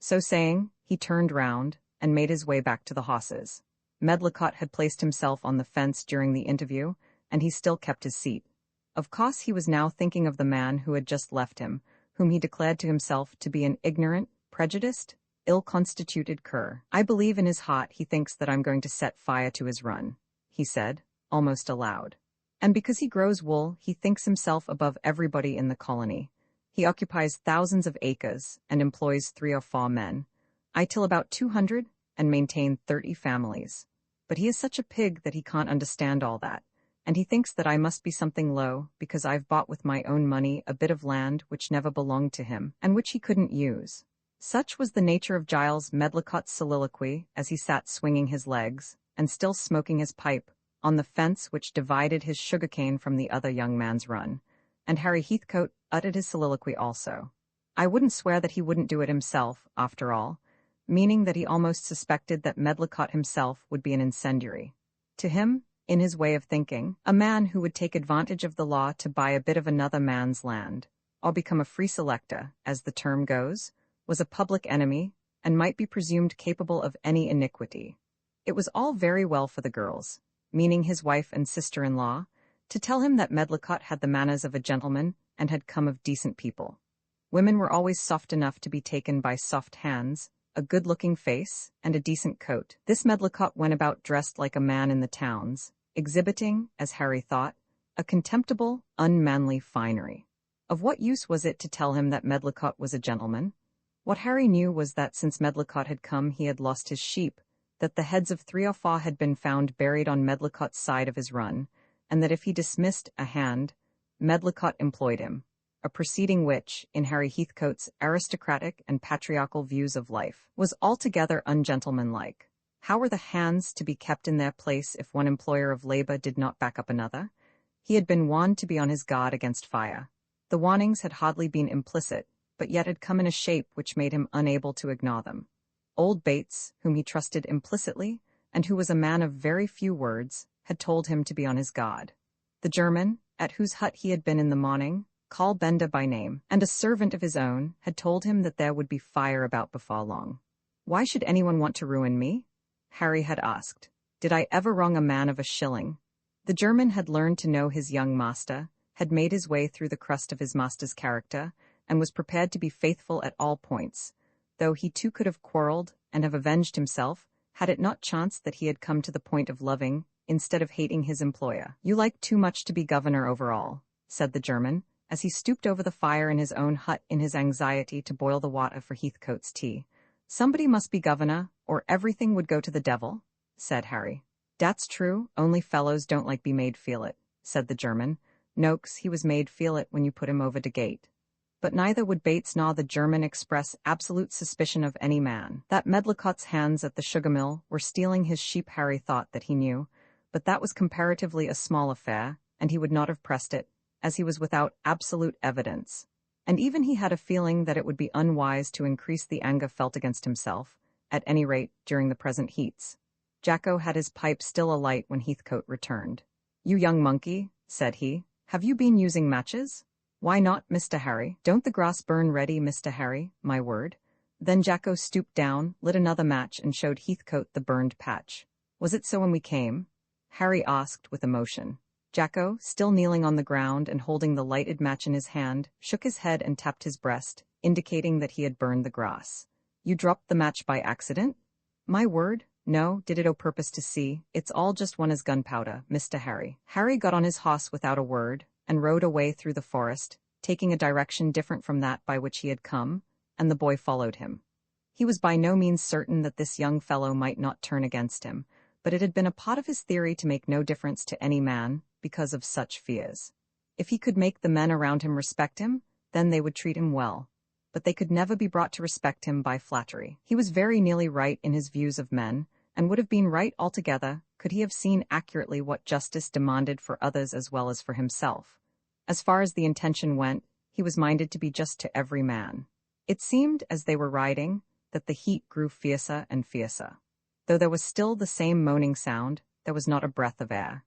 So saying, he turned round, and made his way back to the horses. Medlicott had placed himself on the fence during the interview, and he still kept his seat. Of course he was now thinking of the man who had just left him, whom he declared to himself to be an ignorant, prejudiced, ill-constituted cur. I believe in his heart he thinks that I'm going to set fire to his run, he said, almost aloud. And because he grows wool, he thinks himself above everybody in the colony. He occupies thousands of acres, and employs 3 or 4 men. I till about 200, and maintain 30 families. But he is such a pig that he can't understand all that. And he thinks that I must be something low, because I've bought with my own money a bit of land which never belonged to him, and which he couldn't use. Such was the nature of Giles Medlicott's soliloquy as he sat swinging his legs, and still smoking his pipe, on the fence which divided his sugarcane from the other young man's run, and Harry Heathcote uttered his soliloquy also. I wouldn't swear that he wouldn't do it himself, after all, meaning that he almost suspected that Medlicott himself would be an incendiary. To him, in his way of thinking, a man who would take advantage of the law to buy a bit of another man's land, or become a free selector, as the term goes, was a public enemy, and might be presumed capable of any iniquity. It was all very well for the girls, meaning his wife and sister-in-law, to tell him that Medlicott had the manners of a gentleman and had come of decent people. Women were always soft enough to be taken by soft hands, a good-looking face, and a decent coat. This Medlicott went about dressed like a man in the towns, exhibiting, as Harry thought, a contemptible, unmanly finery. Of what use was it to tell him that Medlicott was a gentleman? What Harry knew was that since Medlicott had come he had lost his sheep, that the heads of 3 or 4 had been found buried on Medlicott's side of his run, and that if he dismissed a hand, Medlicott employed him, a proceeding which, in Harry Heathcote's aristocratic and patriarchal views of life, was altogether ungentlemanlike. How were the hands to be kept in their place if one employer of labor did not back up another? He had been warned to be on his guard against fire. The warnings had hardly been implicit, but yet had come in a shape which made him unable to ignore them. Old Bates, whom he trusted implicitly, and who was a man of very few words, had told him to be on his guard. The German, at whose hut he had been in the morning, Carl Benda by name, and a servant of his own, had told him that there would be fire about before long. Why should anyone want to ruin me? Harry had asked. Did I ever wrong a man of a shilling? The German had learned to know his young master, had made his way through the crust of his master's character, and was prepared to be faithful at all points, though he too could have quarrelled and have avenged himself, had it not chanced that he had come to the point of loving, instead of hating his employer. You like too much to be governor over all, said the German, as he stooped over the fire in his own hut in his anxiety to boil the water for Heathcote's tea. Somebody must be governor, or everything would go to the devil, said Harry. That's true, only fellows don't like be made feel it, said the German. Noakes, he was made feel it when you put him over the gate. But neither would Bates nor the German express absolute suspicion of any man. That Medlicott's hands at the sugar mill were stealing his sheep Harry thought that he knew, but that was comparatively a small affair, and he would not have pressed it, as he was without absolute evidence. And even he had a feeling that it would be unwise to increase the anger felt against himself, at any rate during the present heats. Jacko had his pipe still alight when Heathcote returned. "You young monkey," said he, "have you been using matches?" "Why not, Mr. Harry? Don't the grass burn ready, Mr. Harry, my word?" Then Jacko stooped down, lit another match, and showed Heathcote the burned patch. "Was it so when we came?" Harry asked with emotion. Jacko, still kneeling on the ground and holding the lighted match in his hand, shook his head and tapped his breast, indicating that he had burned the grass. "You dropped the match by accident?" "My word, no, did it o' purpose to see. It's all just one as gunpowder, Mr. Harry." Harry got on his hoss without a word, and rode away through the forest, taking a direction different from that by which he had come, and the boy followed him. He was by no means certain that this young fellow might not turn against him, but it had been a part of his theory to make no difference to any man, because of such fears. If he could make the men around him respect him, then they would treat him well. But they could never be brought to respect him by flattery. He was very nearly right in his views of men, and would have been right altogether could he have seen accurately what justice demanded for others as well as for himself. As far as the intention went, he was minded to be just to every man. It seemed, as they were riding, that the heat grew fiercer and fiercer. Though there was still the same moaning sound, there was not a breath of air.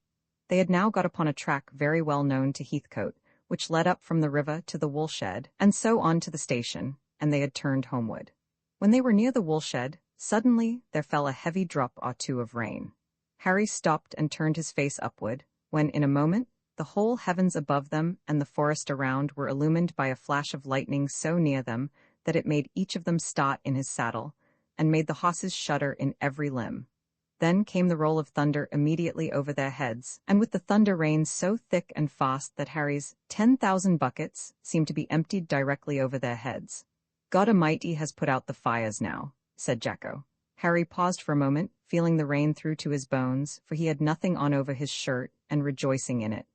They had now got upon a track very well known to Heathcote, which led up from the river to the woolshed, and so on to the station, and they had turned homeward. When they were near the woolshed, suddenly there fell a heavy drop or two of rain. Harry stopped and turned his face upward, when in a moment the whole heavens above them and the forest around were illumined by a flash of lightning so near them that it made each of them start in his saddle, and made the horses shudder in every limb. Then came the roll of thunder immediately over their heads, and with the thunder rain so thick and fast that Harry's 10,000 buckets seemed to be emptied directly over their heads. "God Almighty has put out the fires now," said Jacko. Harry paused for a moment, feeling the rain through to his bones, for he had nothing on over his shirt, and rejoicing in it.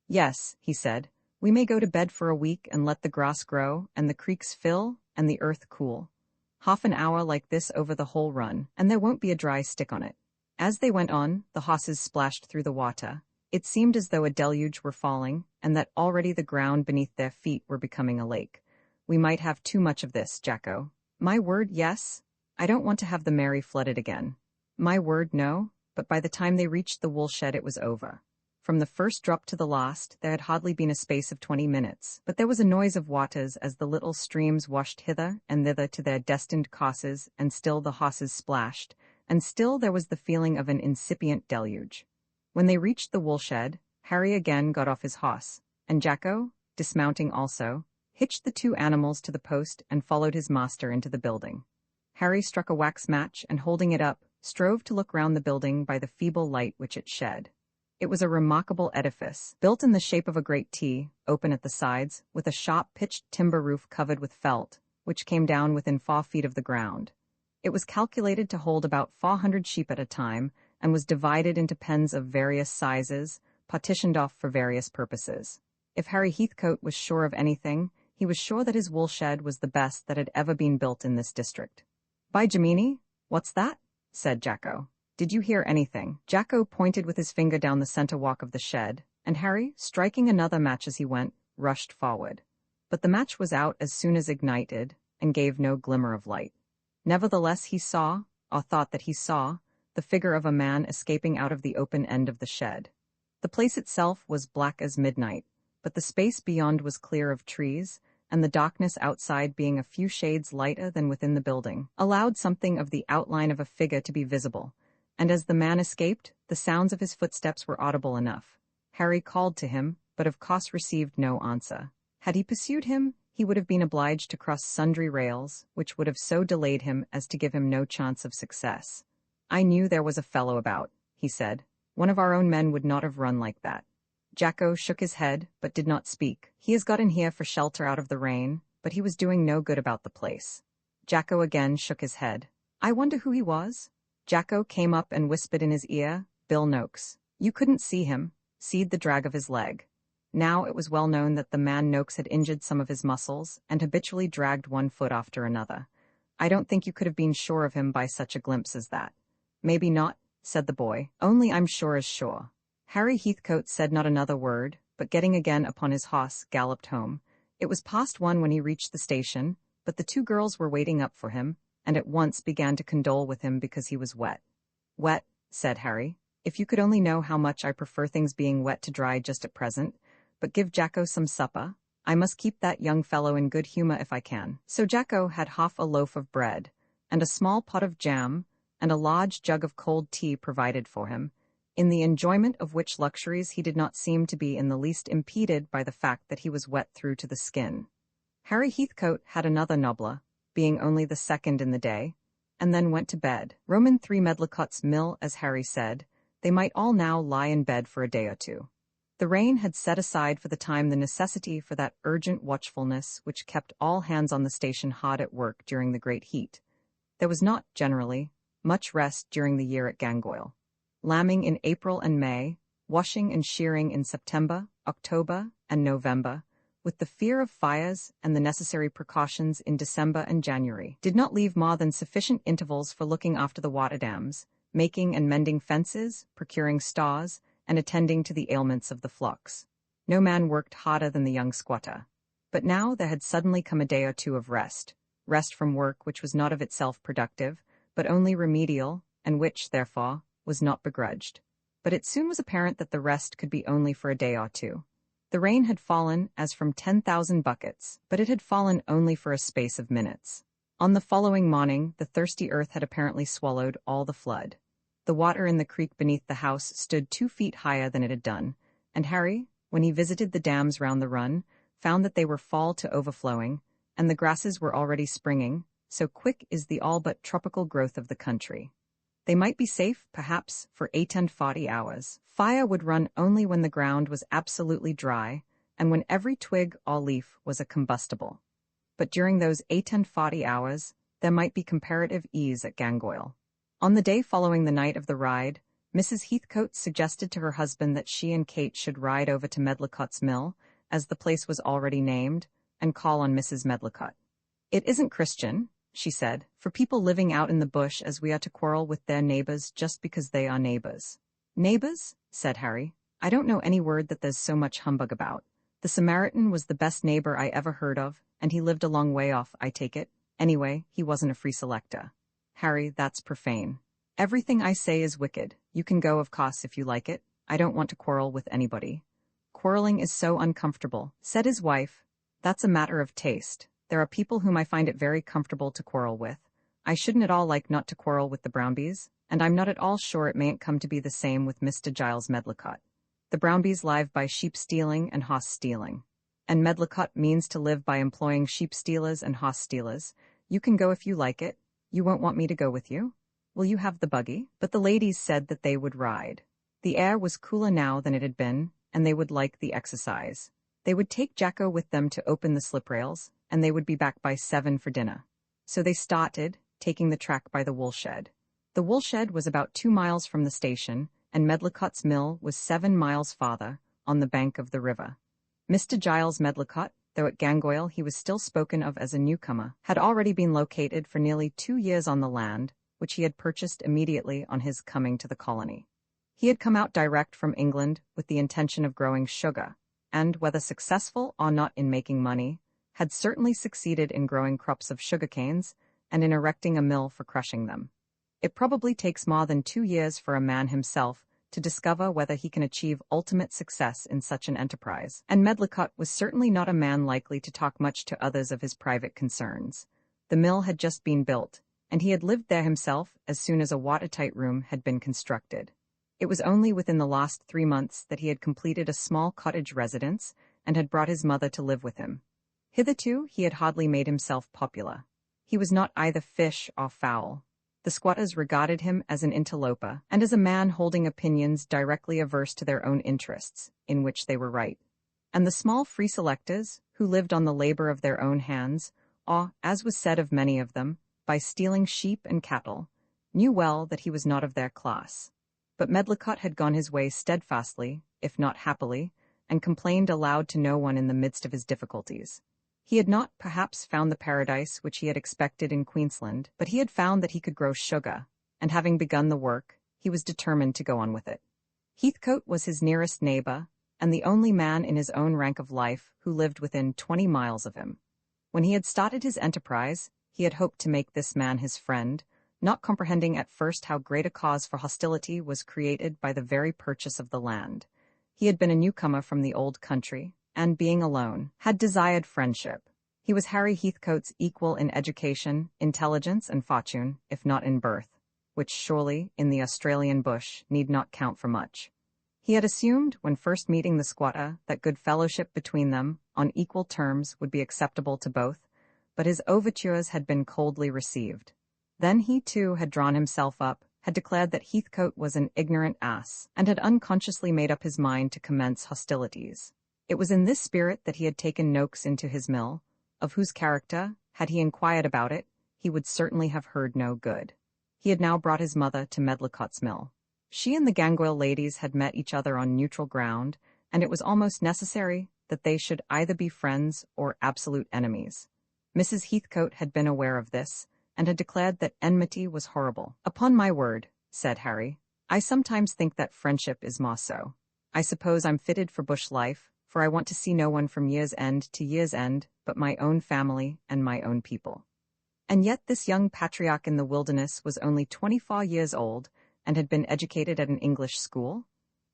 "Yes," he said, "we may go to bed for a week and let the grass grow, and the creeks fill, and the earth cool. Half an hour like this over the whole run, and there won't be a dry stick on it." As they went on, the horses splashed through the water. It seemed as though a deluge were falling, and that already the ground beneath their feet were becoming a lake. "We might have too much of this, Jacko." "My word, yes. I don't want to have the Mary flooded again." "My word, no." But by the time they reached the woolshed it was over. From the first drop to the last, there had hardly been a space of 20 minutes, but there was a noise of waters as the little streams washed hither and thither to their destined courses, and still the horses splashed, and still there was the feeling of an incipient deluge. When they reached the woolshed, Harry again got off his horse, and Jacko, dismounting also, hitched the two animals to the post and followed his master into the building. Harry struck a wax match and, holding it up, strove to look round the building by the feeble light which it shed. It was a remarkable edifice, built in the shape of a great T, open at the sides, with a sharp pitched timber roof covered with felt, which came down within 4 feet of the ground. It was calculated to hold about 400 sheep at a time, and was divided into pens of various sizes, partitioned off for various purposes. If Harry Heathcote was sure of anything, he was sure that his woolshed was the best that had ever been built in this district. "By Gemini, what's that?" said Jacko. "Did you hear anything?" Jacko pointed with his finger down the center walk of the shed, and Harry, striking another match as he went, rushed forward. But the match was out as soon as ignited, and gave no glimmer of light. Nevertheless he saw, or thought that he saw, the figure of a man escaping out of the open end of the shed. The place itself was black as midnight, but the space beyond was clear of trees, and the darkness outside being a few shades lighter than within the building, allowed something of the outline of a figure to be visible, and as the man escaped, the sounds of his footsteps were audible enough. Harry called to him, but of course received no answer. Had he pursued him, he would have been obliged to cross sundry rails, which would have so delayed him as to give him no chance of success. "I knew there was a fellow about," he said. "One of our own men would not have run like that." Jacko shook his head, but did not speak. "He has got in here for shelter out of the rain, but he was doing no good about the place." Jacko again shook his head. "I wonder who he was?" Jacko came up and whispered in his ear, "Bill Noakes. You couldn't see him. See'd the drag of his leg." Now it was well known that the man Noakes had injured some of his muscles and habitually dragged one foot after another. I don't think you could have been sure of him by such a glimpse as that. Maybe not, said the boy, only I'm sure as sure. Harry Heathcote said not another word, but getting again upon his horse, galloped home. It was past 1 when he reached the station, but the 2 girls were waiting up for him, and at once began to condole with him because he was wet. Wet, said Harry. If you could only know how much I prefer things being wet to dry just at present. But give Jacko some supper. I must keep that young fellow in good humor if I can. So Jacko had half a loaf of bread, and a small pot of jam, and a large jug of cold tea provided for him, in the enjoyment of which luxuries he did not seem to be in the least impeded by the fact that he was wet through to the skin. Harry Heathcote had another nobler, being only the second in the day, and then went to bed. Roman 3 Medlicott's mill, as Harry said, they might all now lie in bed for a day or two. The rain had set aside for the time the necessity for that urgent watchfulness which kept all hands on the station hard at work during the great heat. There was not, generally, much rest during the year at Gangoil. Lambing in April and May, washing and shearing in September, October, and November, with the fear of fires and the necessary precautions in December and January, did not leave more than sufficient intervals for looking after the water dams, making and mending fences, procuring stars, and attending to the ailments of the flocks. No man worked harder than the young squatter. But now there had suddenly come a day or two of rest from work which was not of itself productive, but only remedial, and which, therefore, was not begrudged. But it soon was apparent that the rest could be only for a day or two. The rain had fallen as from 10,000 buckets, but it had fallen only for a space of minutes. On the following morning, the thirsty earth had apparently swallowed all the flood. The water in the creek beneath the house stood 2 feet higher than it had done, and Harry, when he visited the dams round the run, found that they were full to overflowing, and the grasses were already springing, so quick is the all but tropical growth of the country. They might be safe, perhaps, for 8 and 40 hours. Fire would run only when the ground was absolutely dry, and when every twig or leaf was a combustible. But during those 8 and 40 hours, there might be comparative ease at Gangoil. On the day following the night of the ride, Mrs. Heathcote suggested to her husband that she and Kate should ride over to Medlicott's mill, as the place was already named, and call on Mrs. Medlicott. It isn't Christian, she said, for people living out in the bush as we are to quarrel with their neighbors just because they are neighbors. Neighbors? Said Harry. I don't know any word that there's so much humbug about. The Samaritan was the best neighbor I ever heard of, and he lived a long way off, I take it. Anyway, he wasn't a free selector. Harry, that's profane. Everything I say is wicked. You can go, of course, if you like it. I don't want to quarrel with anybody. Quarreling is so uncomfortable, said his wife. That's a matter of taste. There are people whom I find it very comfortable to quarrel with. I shouldn't at all like not to quarrel with the Brownbys, and I'm not at all sure it mayn't come to be the same with Mr. Giles Medlicott. The Brownbys live by sheep stealing and hoss stealing. And Medlicott means to live by employing sheep stealers and hoss stealers. You can go if you like it. You won't want me to go with you? Will you have the buggy? But the ladies said that they would ride. The air was cooler now than it had been, and they would like the exercise. They would take Jacko with them to open the slip rails, and they would be back by 7 for dinner. So they started, taking the track by the woolshed. The woolshed was about 2 miles from the station, and Medlicott's mill was 7 miles farther, on the bank of the river. Mr. Giles Medlicott, though at Gangoil he was still spoken of as a newcomer, had already been located for nearly 2 years on the land, which he had purchased immediately on his coming to the colony. He had come out direct from England with the intention of growing sugar, and, whether successful or not in making money, had certainly succeeded in growing crops of sugar canes and in erecting a mill for crushing them. It probably takes more than 2 years for a man himself to discover whether he can achieve ultimate success in such an enterprise, and Medlicott was certainly not a man likely to talk much to others of his private concerns. The mill had just been built, and he had lived there himself as soon as a watertight room had been constructed. It was only within the last 3 months that he had completed a small cottage residence and had brought his mother to live with him. Hitherto he had hardly made himself popular. He was not either fish or fowl. The squatters regarded him as an interloper, and as a man holding opinions directly averse to their own interests, in which they were right. And the small free selectors, who lived on the labor of their own hands, or, as was said of many of them, by stealing sheep and cattle, knew well that he was not of their class. But Medlicott had gone his way steadfastly, if not happily, and complained aloud to no one in the midst of his difficulties. He had not, perhaps, found the paradise which he had expected in Queensland, but he had found that he could grow sugar, and having begun the work, he was determined to go on with it. Heathcote was his nearest neighbour, and the only man in his own rank of life who lived within 20 miles of him. When he had started his enterprise, he had hoped to make this man his friend, not comprehending at first how great a cause for hostility was created by the very purchase of the land. He had been a newcomer from the old country, and, being alone, had desired friendship. He was Harry Heathcote's equal in education, intelligence, and fortune, if not in birth, which surely, in the Australian bush, need not count for much. He had assumed, when first meeting the squatter, that good fellowship between them, on equal terms, would be acceptable to both, but his overtures had been coldly received. Then he, too, had drawn himself up, had declared that Heathcote was an ignorant ass, and had unconsciously made up his mind to commence hostilities. It was in this spirit that he had taken Noakes into his mill, of whose character, had he inquired about it, he would certainly have heard no good. He had now brought his mother to Medlicott's mill. She and the Gangoil ladies had met each other on neutral ground, and it was almost necessary that they should either be friends or absolute enemies. Mrs. Heathcote had been aware of this, and had declared that enmity was horrible. "Upon my word," said Harry, "I sometimes think that friendship is more so. I suppose I'm fitted for bush life, for I want to see no one from year's end to year's end but my own family and my own people." And yet this young patriarch in the wilderness was only 24 years old, and had been educated at an English school.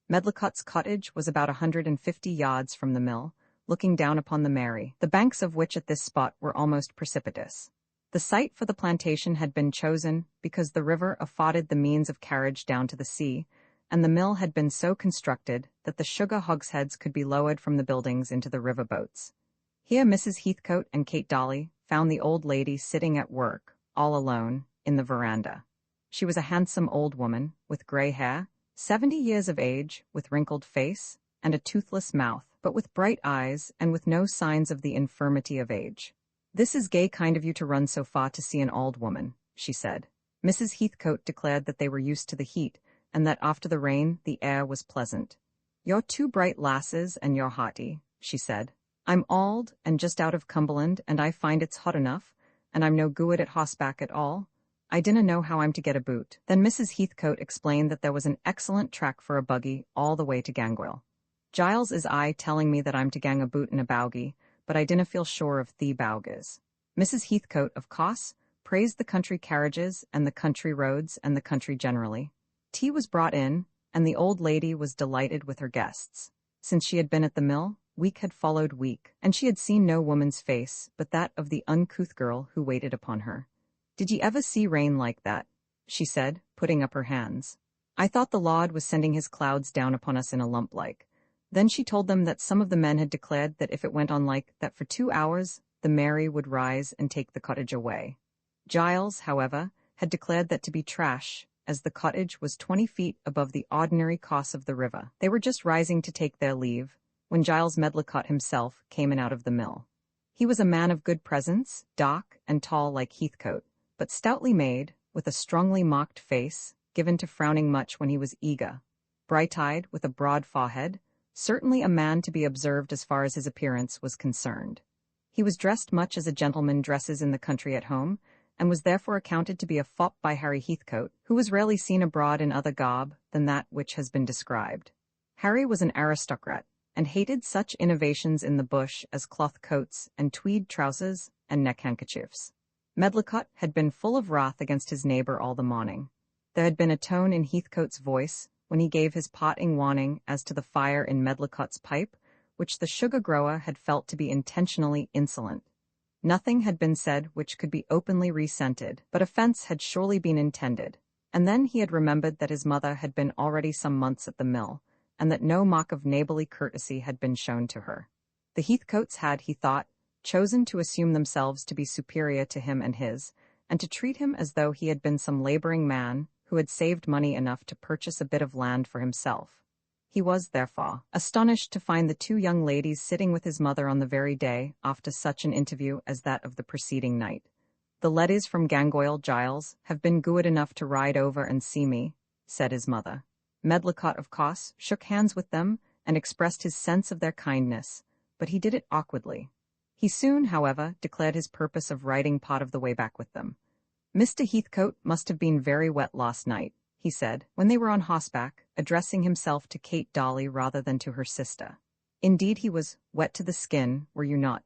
Medlicott's cottage was about 150 yards from the mill, looking down upon the Mary, the banks of which at this spot were almost precipitous. The site for the plantation had been chosen because the river afforded the means of carriage down to the sea, and the mill had been so constructed that the sugar hogsheads could be lowered from the buildings into the river boats. Here Mrs. Heathcote and Kate Dolly found the old lady sitting at work, all alone, in the veranda. She was a handsome old woman, with grey hair, 70 years of age, with wrinkled face, and a toothless mouth, but with bright eyes, and with no signs of the infirmity of age. "This is gay kind of you to run so far to see an old woman," she said. Mrs. Heathcote declared that they were used to the heat, and that after the rain the air was pleasant. "You're two bright lasses, and you're hearty," she said. "I'm auld, and just out of Cumberland, and I find it's hot enough, and I'm no good at hossback at all. I dinna know how I'm to get a boot." Then Mrs. Heathcote explained that there was an excellent track for a buggy all the way to Gangoil. "Giles is I telling me that I'm to gang a boot in a bowgie, but I dinna feel sure of the bowgas." Mrs. Heathcote, of course, praised the country carriages and the country roads and the country generally. Tea was brought in, and the old lady was delighted with her guests. Since she had been at the mill, week had followed week, and she had seen no woman's face but that of the uncouth girl who waited upon her. "Did ye ever see rain like that?" she said, putting up her hands. "I thought the Lord was sending his clouds down upon us in a lump like." Then she told them that some of the men had declared that if it went on like that for 2 hours, the Mary would rise and take the cottage away. Giles, however, had declared that to be trash, as the cottage was 20 feet above the ordinary course of the river. They were just rising to take their leave, when Giles Medlicott himself came in out of the mill. He was a man of good presence, dark and tall like Heathcote, but stoutly made, with a strongly marked face, given to frowning much when he was eager, bright-eyed, with a broad forehead, certainly a man to be observed as far as his appearance was concerned. He was dressed much as a gentleman dresses in the country at home, and was therefore accounted to be a fop by Harry Heathcote, who was rarely seen abroad in other garb than that which has been described. Harry was an aristocrat, and hated such innovations in the bush as cloth coats and tweed trousers and neck-handkerchiefs. Medlicott had been full of wrath against his neighbour all the morning. There had been a tone in Heathcote's voice when he gave his parting warning as to the fire in Medlicott's pipe, which the sugar grower had felt to be intentionally insolent. Nothing had been said which could be openly resented, but offence had surely been intended. And then he had remembered that his mother had been already some months at the mill, and that no mark of neighbourly courtesy had been shown to her. The Heathcotes had, he thought, chosen to assume themselves to be superior to him and his, and to treat him as though he had been some labouring man who had saved money enough to purchase a bit of land for himself. He was, therefore, astonished to find the two young ladies sitting with his mother on the very day after such an interview as that of the preceding night. "The leddies from Gangoil, Giles, have been good enough to ride over and see me," said his mother. Medlicott, of course, shook hands with them, and expressed his sense of their kindness, but he did it awkwardly. He soon, however, declared his purpose of riding part of the way back with them. "Mr. Heathcote must have been very wet last night," he said, when they were on horseback, addressing himself to Kate Dolly rather than to her sister. "Indeed he was wet to the skin, were you not?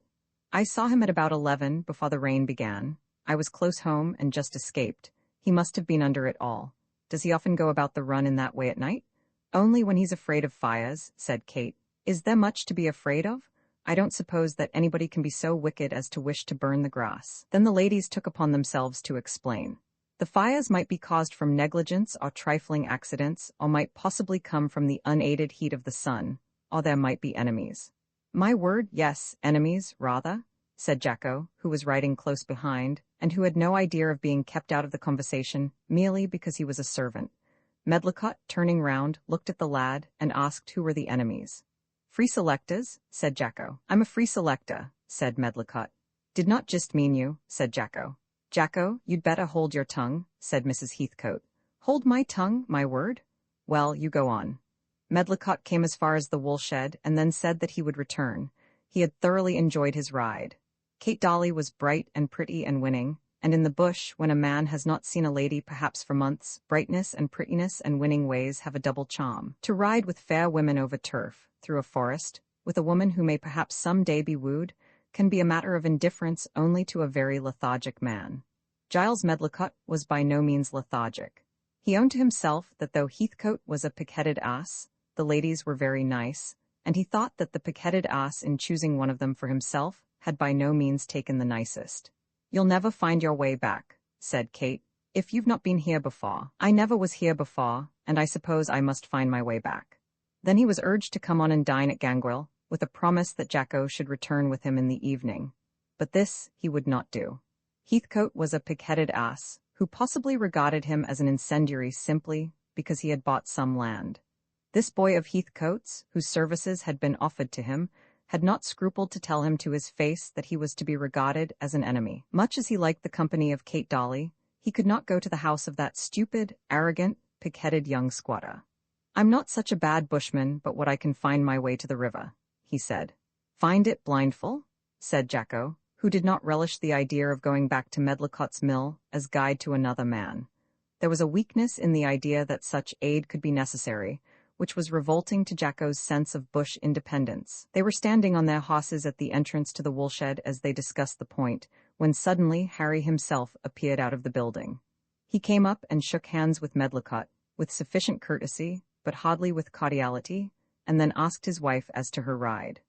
I saw him at about 11 before the rain began. I was close home and just escaped. He must have been under it all. Does he often go about the run in that way at night?" "Only when he's afraid of fires," said Kate. "Is there much to be afraid of? I don't suppose that anybody can be so wicked as to wish to burn the grass." Then the ladies took upon themselves to explain. The fires might be caused from negligence or trifling accidents, or might possibly come from the unaided heat of the sun, or there might be enemies. "My word, yes, enemies, rather," said Jacko, who was riding close behind, and who had no idea of being kept out of the conversation merely because he was a servant. Medlicott, turning round, looked at the lad, and asked who were the enemies. "Free selectors," said Jacko. "I'm a free selector," said Medlicott. "Did not just mean you," said Jacko. "Jacko, you'd better hold your tongue," said Mrs. Heathcote. "Hold my tongue, my word? Well, you go on." Medlicott came as far as the woolshed, and then said that he would return. He had thoroughly enjoyed his ride. Kate Dolly was bright and pretty and winning, and in the bush, when a man has not seen a lady perhaps for months, brightness and prettiness and winning ways have a double charm. To ride with fair women over turf, through a forest, with a woman who may perhaps some day be wooed, can be a matter of indifference only to a very lethargic man. Giles Medlicott was by no means lethargic. He owned to himself that though Heathcote was a pig-headed ass, the ladies were very nice, and he thought that the pig-headed ass in choosing one of them for himself had by no means taken the nicest. "You'll never find your way back," said Kate, "if you've not been here before." "I never was here before, and I suppose I must find my way back." Then he was urged to come on and dine at Gangoil, with a promise that Jacko should return with him in the evening. But this he would not do. Heathcote was a pig-headed ass, who possibly regarded him as an incendiary simply because he had bought some land. This boy of Heathcote's, whose services had been offered to him, had not scrupled to tell him to his face that he was to be regarded as an enemy. Much as he liked the company of Kate Dolly, he could not go to the house of that stupid, arrogant, pig-headed young squatter. "I'm not such a bad bushman but what I can find my way to the river," he said. "Find it blindfold?" said Jacko, who did not relish the idea of going back to Medlicott's mill as guide to another man. There was a weakness in the idea that such aid could be necessary, which was revolting to Jacko's sense of bush independence. They were standing on their horses at the entrance to the woolshed as they discussed the point, when suddenly Harry himself appeared out of the building. He came up and shook hands with Medlicott, with sufficient courtesy, but hardly with cordiality, and then asked his wife as to her ride.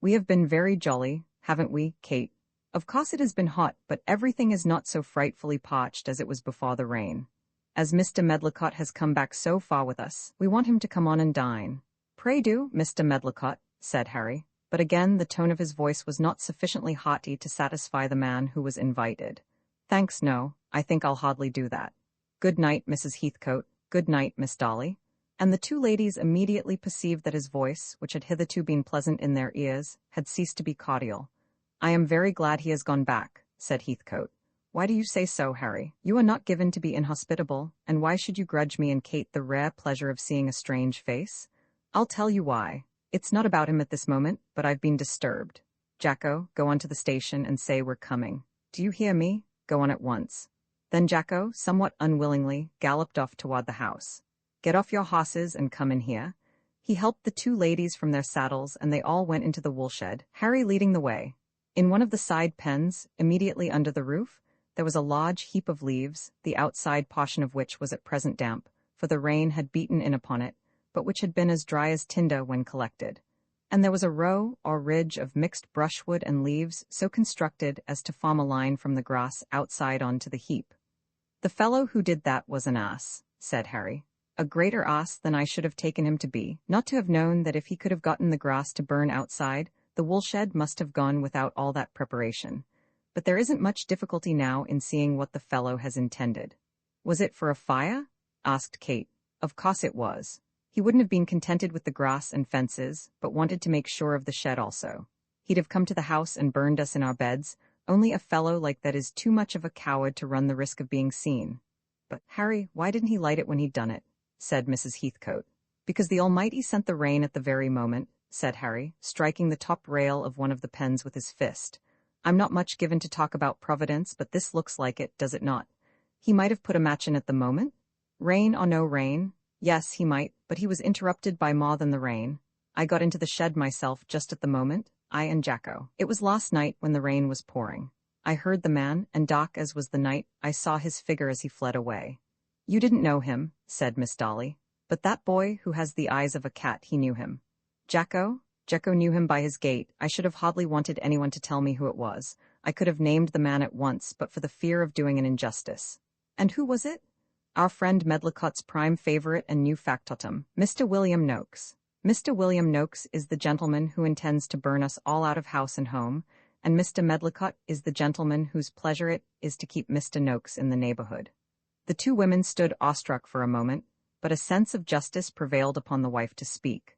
"We have been very jolly, haven't we, Kate? Of course it has been hot, but everything is not so frightfully parched as it was before the rain. As Mr. Medlicott has come back so far with us, we want him to come on and dine." "Pray do, Mr. Medlicott," said Harry, but again the tone of his voice was not sufficiently haughty to satisfy the man who was invited. "Thanks, no, I think I'll hardly do that. Good night, Mrs. Heathcote. Good night, Miss Dolly." And the two ladies immediately perceived that his voice, which had hitherto been pleasant in their ears, had ceased to be cordial. "I am very glad he has gone back," said Heathcote. "Why do you say so, Harry? You are not given to be inhospitable, and why should you grudge me and Kate the rare pleasure of seeing a strange face? I'll tell you why. It's not about him at this moment, but I've been disturbed. Jacko, go on to the station and say we're coming. Do you hear me? Go on at once." Then Jacko, somewhat unwillingly, galloped off toward the house. "Get off your horses and come in here." He helped the two ladies from their saddles, and they all went into the woolshed, Harry leading the way. In one of the side pens, immediately under the roof, there was a large heap of leaves, the outside portion of which was at present damp, for the rain had beaten in upon it, but which had been as dry as tinder when collected. And there was a row or ridge of mixed brushwood and leaves so constructed as to form a line from the grass outside on to the heap. "The fellow who did that was an ass," said Harry. "A greater ass than I should have taken him to be, not to have known that if he could have gotten the grass to burn outside, the woolshed must have gone without all that preparation. But there isn't much difficulty now in seeing what the fellow has intended." "Was it for a fire?" asked Kate. "Of course it was. He wouldn't have been contented with the grass and fences, but wanted to make sure of the shed also. He'd have come to the house and burned us in our beds, only a fellow like that is too much of a coward to run the risk of being seen." "But, Harry, why didn't he light it when he'd done it?" said Mrs. Heathcote. Because the Almighty sent the rain at the very moment, said Harry, striking the top rail of one of the pens with his fist. I'm not much given to talk about Providence, but this looks like it, does it not? He might have put a match in at the moment? Rain or no rain? Yes, he might, but he was interrupted by more than the rain. I got into the shed myself just at the moment, I and Jacko. It was last night when the rain was pouring. I heard the man, and dark as was the night, I saw his figure as he fled away. You didn't know him, said Miss Dolly. But that boy who has the eyes of a cat, he knew him. Jacko knew him by his gait. I should have hardly wanted anyone to tell me who it was. I could have named the man at once, but for the fear of doing an injustice. And who was it? Our friend Medlicott's prime favorite and new factotum, Mr. William Noakes. Mr. William Noakes is the gentleman who intends to burn us all out of house and home, and Mr. Medlicott is the gentleman whose pleasure it is to keep Mr. Noakes in the neighborhood. The two women stood awestruck for a moment, but a sense of justice prevailed upon the wife to speak.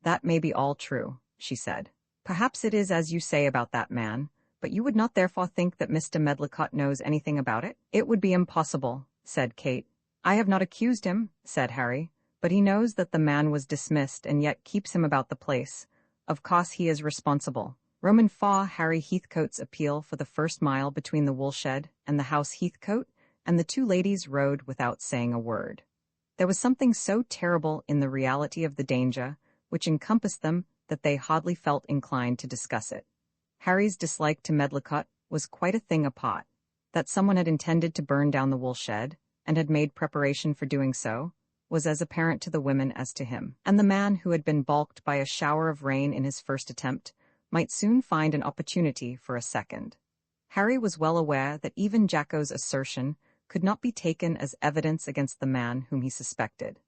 That may be all true, she said. Perhaps it is as you say about that man, but you would not therefore think that Mr. Medlicott knows anything about it? It would be impossible, said Kate. I have not accused him, said Harry, but he knows that the man was dismissed and yet keeps him about the place. Of course he is responsible. Roman 4 Harry Heathcote's appeal for the first mile between the woolshed and the house Heathcote, and the two ladies rode without saying a word. There was something so terrible in the reality of the danger, which encompassed them, that they hardly felt inclined to discuss it. Harry's dislike to Medlicott was quite a thing apart. That someone had intended to burn down the woolshed, and had made preparation for doing so, was as apparent to the women as to him. And the man who had been balked by a shower of rain in his first attempt might soon find an opportunity for a second. Harry was well aware that even Jacko's assertion could not be taken as evidence against the man whom he suspected.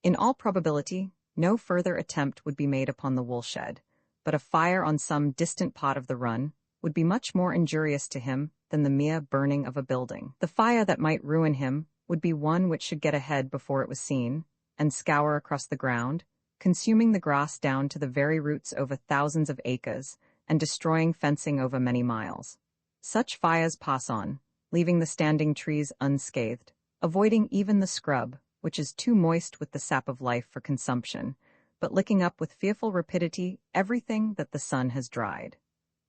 In all probability, no further attempt would be made upon the woolshed, but a fire on some distant part of the run would be much more injurious to him than the mere burning of a building. The fire that might ruin him would be one which should get ahead before it was seen, and scour across the ground, consuming the grass down to the very roots over thousands of acres, and destroying fencing over many miles. Such fires pass on, leaving the standing trees unscathed, avoiding even the scrub, which is too moist with the sap of life for consumption, but licking up with fearful rapidity everything that the sun has dried.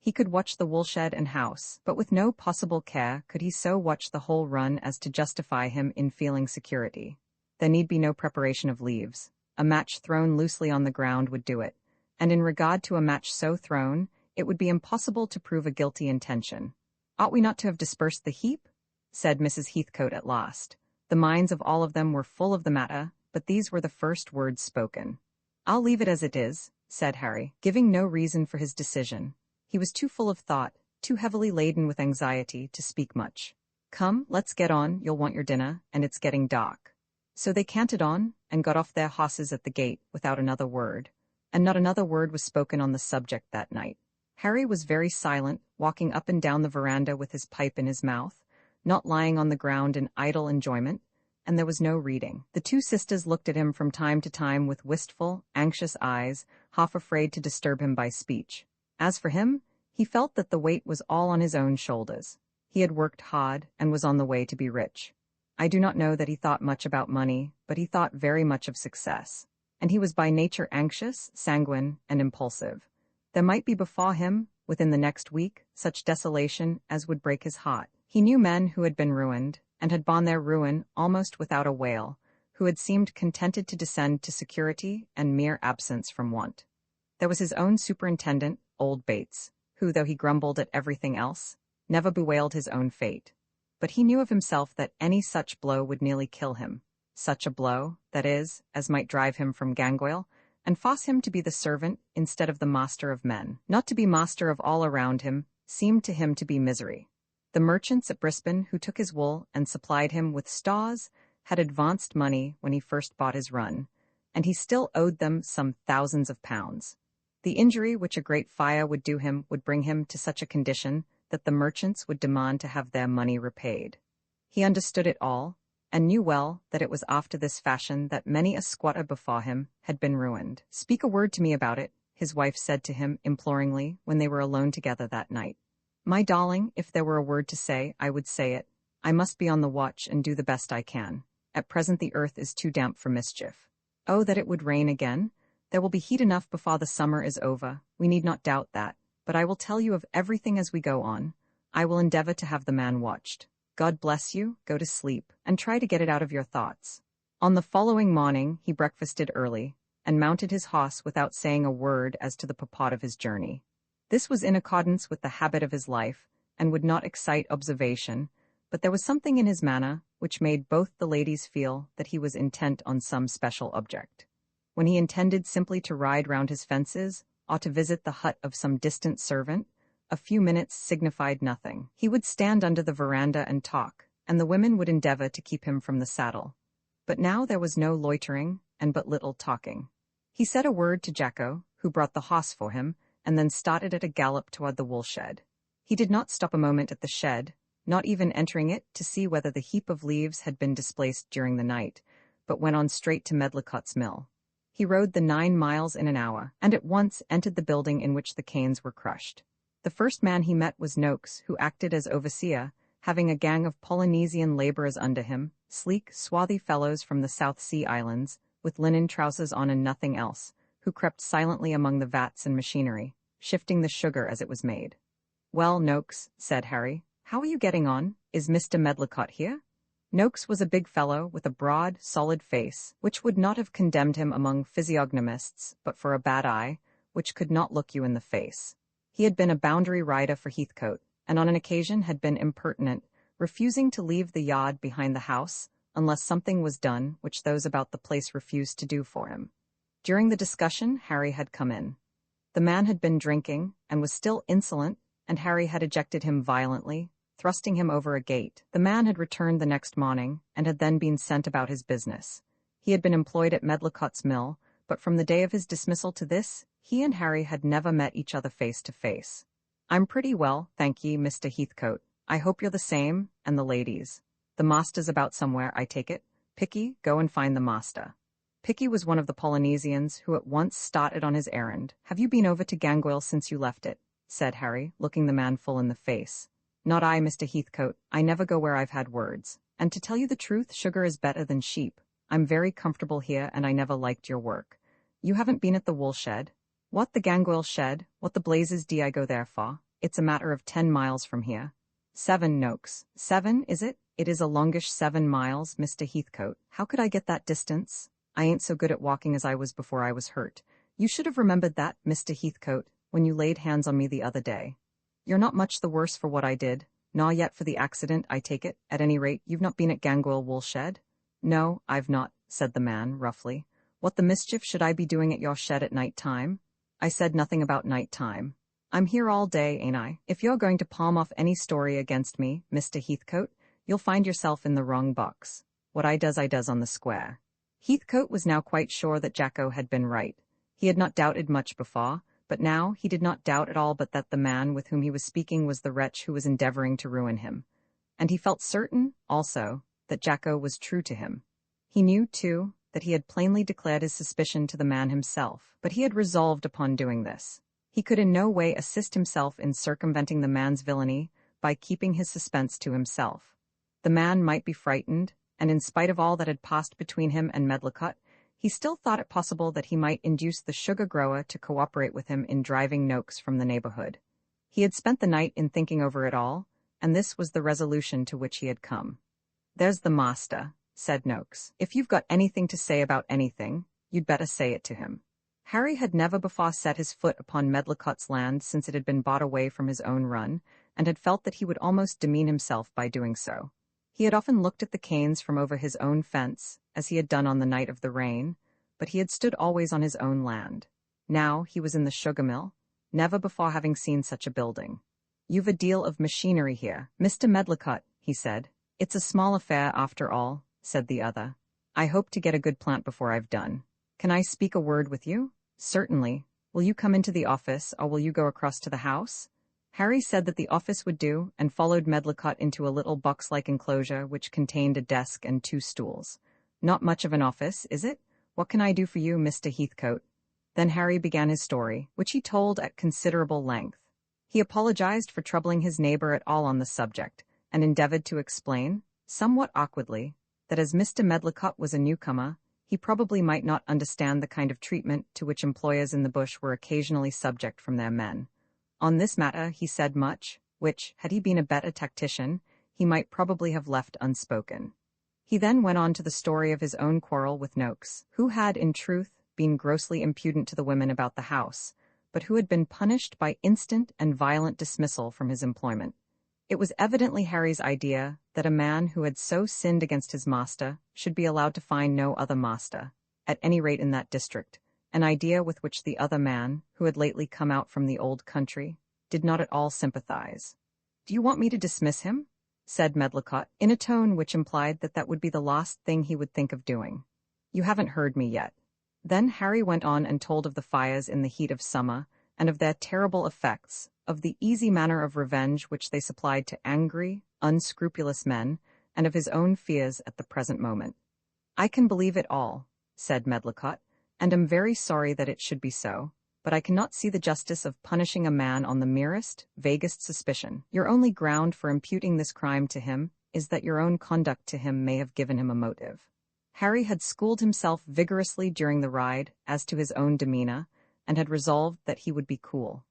He could watch the woolshed and house, but with no possible care could he so watch the whole run as to justify him in feeling security. There need be no preparation of leaves. A match thrown loosely on the ground would do it, and in regard to a match so thrown, it would be impossible to prove a guilty intention. Ought we not to have dispersed the heap? Said Mrs. Heathcote at last. The minds of all of them were full of the matter, but these were the first words spoken. I'll leave it as it is, said Harry, giving no reason for his decision. He was too full of thought, too heavily laden with anxiety to speak much. Come, let's get on, you'll want your dinner, and it's getting dark. So they cantered on, and got off their horses at the gate without another word, and not another word was spoken on the subject that night. Harry was very silent, walking up and down the veranda with his pipe in his mouth, not lying on the ground in idle enjoyment, and there was no reading. The two sisters looked at him from time to time with wistful, anxious eyes, half afraid to disturb him by speech. As for him, he felt that the weight was all on his own shoulders. He had worked hard, and was on the way to be rich. I do not know that he thought much about money, but he thought very much of success. And he was by nature anxious, sanguine, and impulsive. There might be before him, within the next week, such desolation as would break his heart. He knew men who had been ruined, and had borne their ruin almost without a wail, who had seemed contented to descend to security and mere absence from want. There was his own superintendent, old Bates, who, though he grumbled at everything else, never bewailed his own fate. But he knew of himself that any such blow would nearly kill him. Such a blow, that is, as might drive him from Gangoil, and force him to be the servant instead of the master of men. Not to be master of all around him seemed to him to be misery. The merchants at Brisbane who took his wool and supplied him with stores had advanced money when he first bought his run, and he still owed them some thousands of pounds. The injury which a great fire would do him would bring him to such a condition that the merchants would demand to have their money repaid. He understood it all, and knew well that it was after this fashion that many a squatter before him had been ruined. "Speak a word to me about it," his wife said to him imploringly when they were alone together that night. "My darling, if there were a word to say, I would say it. I must be on the watch and do the best I can. At present the earth is too damp for mischief." Oh, that it would rain again! There will be heat enough before the summer is over, we need not doubt that, but I will tell you of everything as we go on. I will endeavor to have the man watched. God bless you, go to sleep, and try to get it out of your thoughts. On the following morning, he breakfasted early, and mounted his horse without saying a word as to the purport of his journey. This was in accordance with the habit of his life, and would not excite observation, but there was something in his manner which made both the ladies feel that he was intent on some special object. When he intended simply to ride round his fences, or to visit the hut of some distant servant, a few minutes signified nothing. He would stand under the veranda and talk, and the women would endeavor to keep him from the saddle. But now there was no loitering, and but little talking. He said a word to Jacko, who brought the horse for him, and then started at a gallop toward the wool-shed. He did not stop a moment at the shed, not even entering it to see whether the heap of leaves had been displaced during the night, but went on straight to Medlicott's mill. He rode the 9 miles in an hour, and at once entered the building in which the canes were crushed. The first man he met was Noakes, who acted as overseer, having a gang of Polynesian laborers under him, sleek, swarthy fellows from the South Sea Islands, with linen trousers on and nothing else, who crept silently among the vats and machinery, shifting the sugar as it was made. "Well, Noakes," said Harry, "how are you getting on? Is Mr. Medlicott here?" Noakes was a big fellow with a broad, solid face, which would not have condemned him among physiognomists, but for a bad eye, which could not look you in the face. He had been a boundary rider for Heathcote, and on an occasion had been impertinent, refusing to leave the yard behind the house, unless something was done which those about the place refused to do for him. During the discussion, Harry had come in. The man had been drinking, and was still insolent, and Harry had ejected him violently, thrusting him over a gate. The man had returned the next morning, and had then been sent about his business. He had been employed at Medlicott's mill, but from the day of his dismissal to this, he and Harry had never met each other face to face. "I'm pretty well, thank ye, Mr. Heathcote. I hope you're the same, and the ladies. The master's about somewhere, I take it. Picky, go and find the master." Picky was one of the Polynesians who at once started on his errand. "Have you been over to Gangoil since you left it?" said Harry, looking the man full in the face. "Not I, Mr. Heathcote. I never go where I've had words. And to tell you the truth, sugar is better than sheep. I'm very comfortable here, and I never liked your work. You haven't been at the wool shed?" "What, the Gangoil shed? What the blazes do I go there for? It's a matter of 10 miles from here." "7, Noakes. 7, is it? It is a longish 7 miles, Mr. Heathcote. How could I get that distance? I ain't so good at walking as I was before I was hurt. You should have remembered that, Mr. Heathcote, when you laid hands on me the other day. You're not much the worse for what I did, nor yet for the accident, I take it. At any rate, you've not been at Gangoil wool shed?" "No, I've not," said the man, roughly. "What the mischief should I be doing at your shed at night time?" "I said nothing about night time. I'm here all day, ain't I? If you're going to palm off any story against me, Mr. Heathcote, you'll find yourself in the wrong box. What I does on the square." Heathcote was now quite sure that Jacko had been right. He had not doubted much before, but now he did not doubt at all but that the man with whom he was speaking was the wretch who was endeavoring to ruin him. And he felt certain, also, that Jacko was true to him. He knew, too, that he had plainly declared his suspicion to the man himself, but he had resolved upon doing this. He could in no way assist himself in circumventing the man's villainy by keeping his suspense to himself. The man might be frightened, and in spite of all that had passed between him and Medlicott, he still thought it possible that he might induce the sugar grower to cooperate with him in driving Noakes from the neighborhood. He had spent the night in thinking over it all, and this was the resolution to which he had come. "There's the master," said Noakes. "If you've got anything to say about anything, you'd better say it to him." Harry had never before set his foot upon Medlicott's land since it had been bought away from his own run, and had felt that he would almost demean himself by doing so. He had often looked at the canes from over his own fence, as he had done on the night of the rain, but he had stood always on his own land. Now he was in the sugar mill, never before having seen such a building. "You've a deal of machinery here, Mr. Medlicott," he said. "It's a small affair after all," said the other. "I hope to get a good plant before I've done. Can I speak a word with you?" "Certainly. Will you come into the office, or will you go across to the house?" Harry said that the office would do, and followed Medlicott into a little box-like enclosure which contained a desk and 2 stools. "Not much of an office, is it? What can I do for you, Mr. Heathcote?" Then Harry began his story, which he told at considerable length. He apologized for troubling his neighbor at all on the subject, and endeavored to explain, somewhat awkwardly, that as Mr. Medlicott was a newcomer, He probably might not understand the kind of treatment to which employers in the bush were occasionally subject from their men. On this matter he said much, which, had he been a better tactician, he might probably have left unspoken. He then went on to the story of his own quarrel with Noakes, who had, in truth, been grossly impudent to the women about the house, but who had been punished by instant and violent dismissal from his employment. It was evidently Harry's idea that a man who had so sinned against his master should be allowed to find no other master, at any rate in that district, an idea with which the other man, who had lately come out from the old country, did not at all sympathize. "Do you want me to dismiss him?" said Medlicott, in a tone which implied that that would be the last thing he would think of doing. "You haven't heard me yet." Then Harry went on and told of the fires in the heat of summer, and of their terrible effects, of the easy manner of revenge which they supplied to angry, unscrupulous men, and of his own fears at the present moment. "I can believe it all," said Medlicott, "and am very sorry that it should be so, but I cannot see the justice of punishing a man on the merest, vaguest suspicion. Your only ground for imputing this crime to him is that your own conduct to him may have given him a motive." Harry had schooled himself vigorously during the ride as to his own demeanor, and had resolved that he would be cool.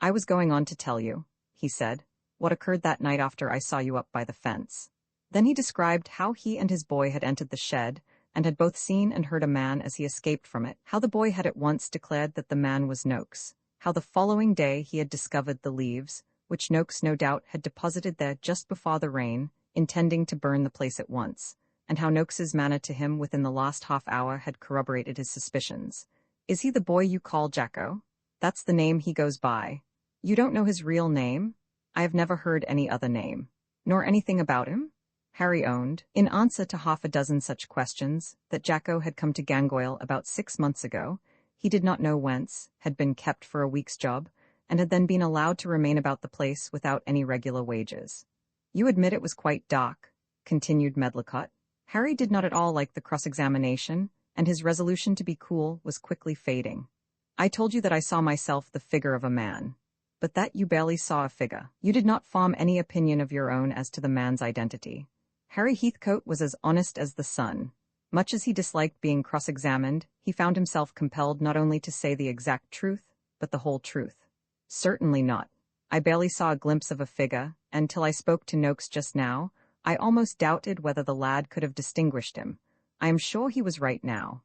"I was going on to tell you," he said, "what occurred that night after I saw you up by the fence." Then he described how he and his boy had entered the shed, and had both seen and heard a man as he escaped from it, how the boy had at once declared that the man was Noakes, how the following day he had discovered the leaves, which Noakes no doubt had deposited there just before the rain, intending to burn the place at once, and how Noakes's manner to him within the last half-hour had corroborated his suspicions. "Is he the boy you call Jacko?" "That's the name he goes by." "You don't know his real name?" "I have never heard any other name." "Nor anything about him?" Harry owned, in answer to half a dozen such questions, that Jacko had come to Gangoil about 6 months ago, he did not know whence, had been kept for a week's job, and had then been allowed to remain about the place without any regular wages. "You admit it was quite dark," continued Medlicott. Harry did not at all like the cross-examination, and his resolution to be cool was quickly fading. "I told you that I saw myself the figure of a man. But that you barely saw a figure. You did not form any opinion of your own as to the man's identity." Harry Heathcote was as honest as the sun. Much as he disliked being cross-examined, he found himself compelled not only to say the exact truth, but the whole truth. "Certainly not. I barely saw a glimpse of a figure, and till I spoke to Noakes just now, I almost doubted whether the lad could have distinguished him. I am sure he was right now."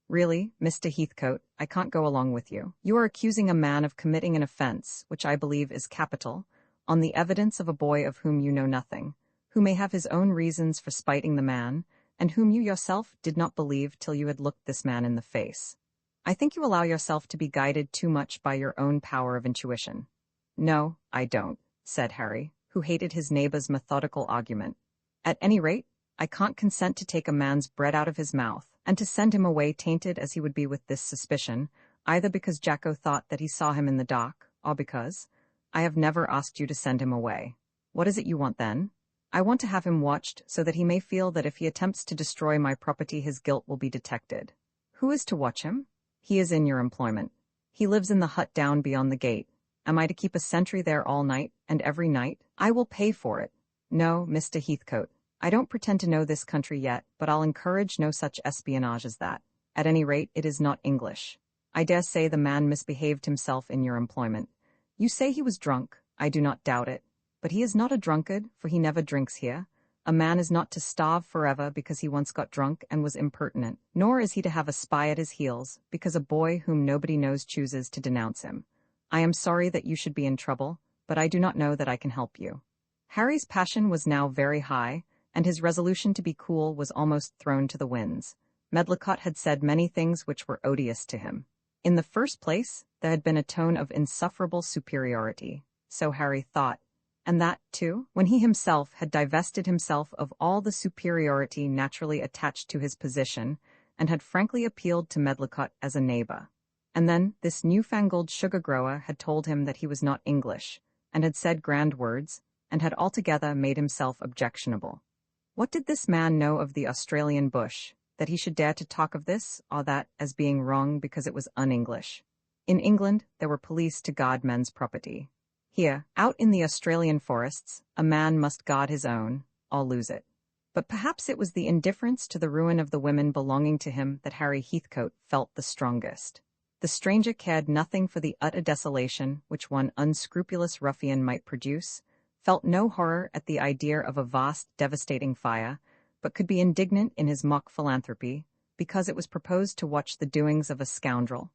"Really, Mr. Heathcote, I can't go along with you. You are accusing a man of committing an offense, which I believe is capital, on the evidence of a boy of whom you know nothing, who may have his own reasons for spiting the man, and whom you yourself did not believe till you had looked this man in the face. I think you allow yourself to be guided too much by your own power of intuition." "No, I don't," said Harry, who hated his neighbor's methodical argument. "At any rate, I can't consent to take a man's bread out of his mouth, and to send him away tainted as he would be with this suspicion, either because Jacko thought that he saw him in the dock, or because I have never asked you to send him away." "What is it you want then?" "I want to have him watched so that he may feel that if he attempts to destroy my property his guilt will be detected." "Who is to watch him?" "He is in your employment. He lives in the hut down beyond the gate. Am I to keep a sentry there all night, and every night? I will pay for it." "No, Mr. Heathcote. I don't pretend to know this country yet, but I'll encourage no such espionage as that. At any rate, it is not English. I dare say the man misbehaved himself in your employment. You say he was drunk. I do not doubt it. But he is not a drunkard, for he never drinks here. A man is not to starve forever because he once got drunk and was impertinent, nor is he to have a spy at his heels because a boy whom nobody knows chooses to denounce him. I am sorry that you should be in trouble, but I do not know that I can help you." Harry's passion was now very high, and his resolution to be cool was almost thrown to the winds. Medlicott had said many things which were odious to him. In the first place, there had been a tone of insufferable superiority, so Harry thought, and that, too, when he himself had divested himself of all the superiority naturally attached to his position, and had frankly appealed to Medlicott as a neighbor. And then this newfangled sugar-grower had told him that he was not English, and had said grand words, and had altogether made himself objectionable. What did this man know of the Australian bush, that he should dare to talk of this or that as being wrong because it was un-English? In England, there were police to guard men's property. Here, out in the Australian forests, a man must guard his own, or lose it. But perhaps it was the indifference to the ruin of the women belonging to him that Harry Heathcote felt the strongest. The stranger cared nothing for the utter desolation which one unscrupulous ruffian might produce, felt no horror at the idea of a vast, devastating fire, but could be indignant in his mock philanthropy, because it was proposed to watch the doings of a scoundrel.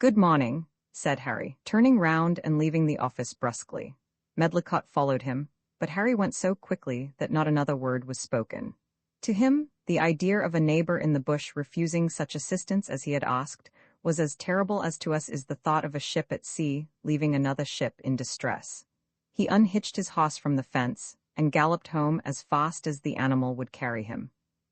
"Good morning," said Harry, turning round and leaving the office brusquely. Medlicott followed him, but Harry went so quickly that not another word was spoken. To him, the idea of a neighbor in the bush refusing such assistance as he had asked was as terrible as to us is the thought of a ship at sea leaving another ship in distress. He unhitched his horse from the fence and galloped home as fast as the animal would carry him.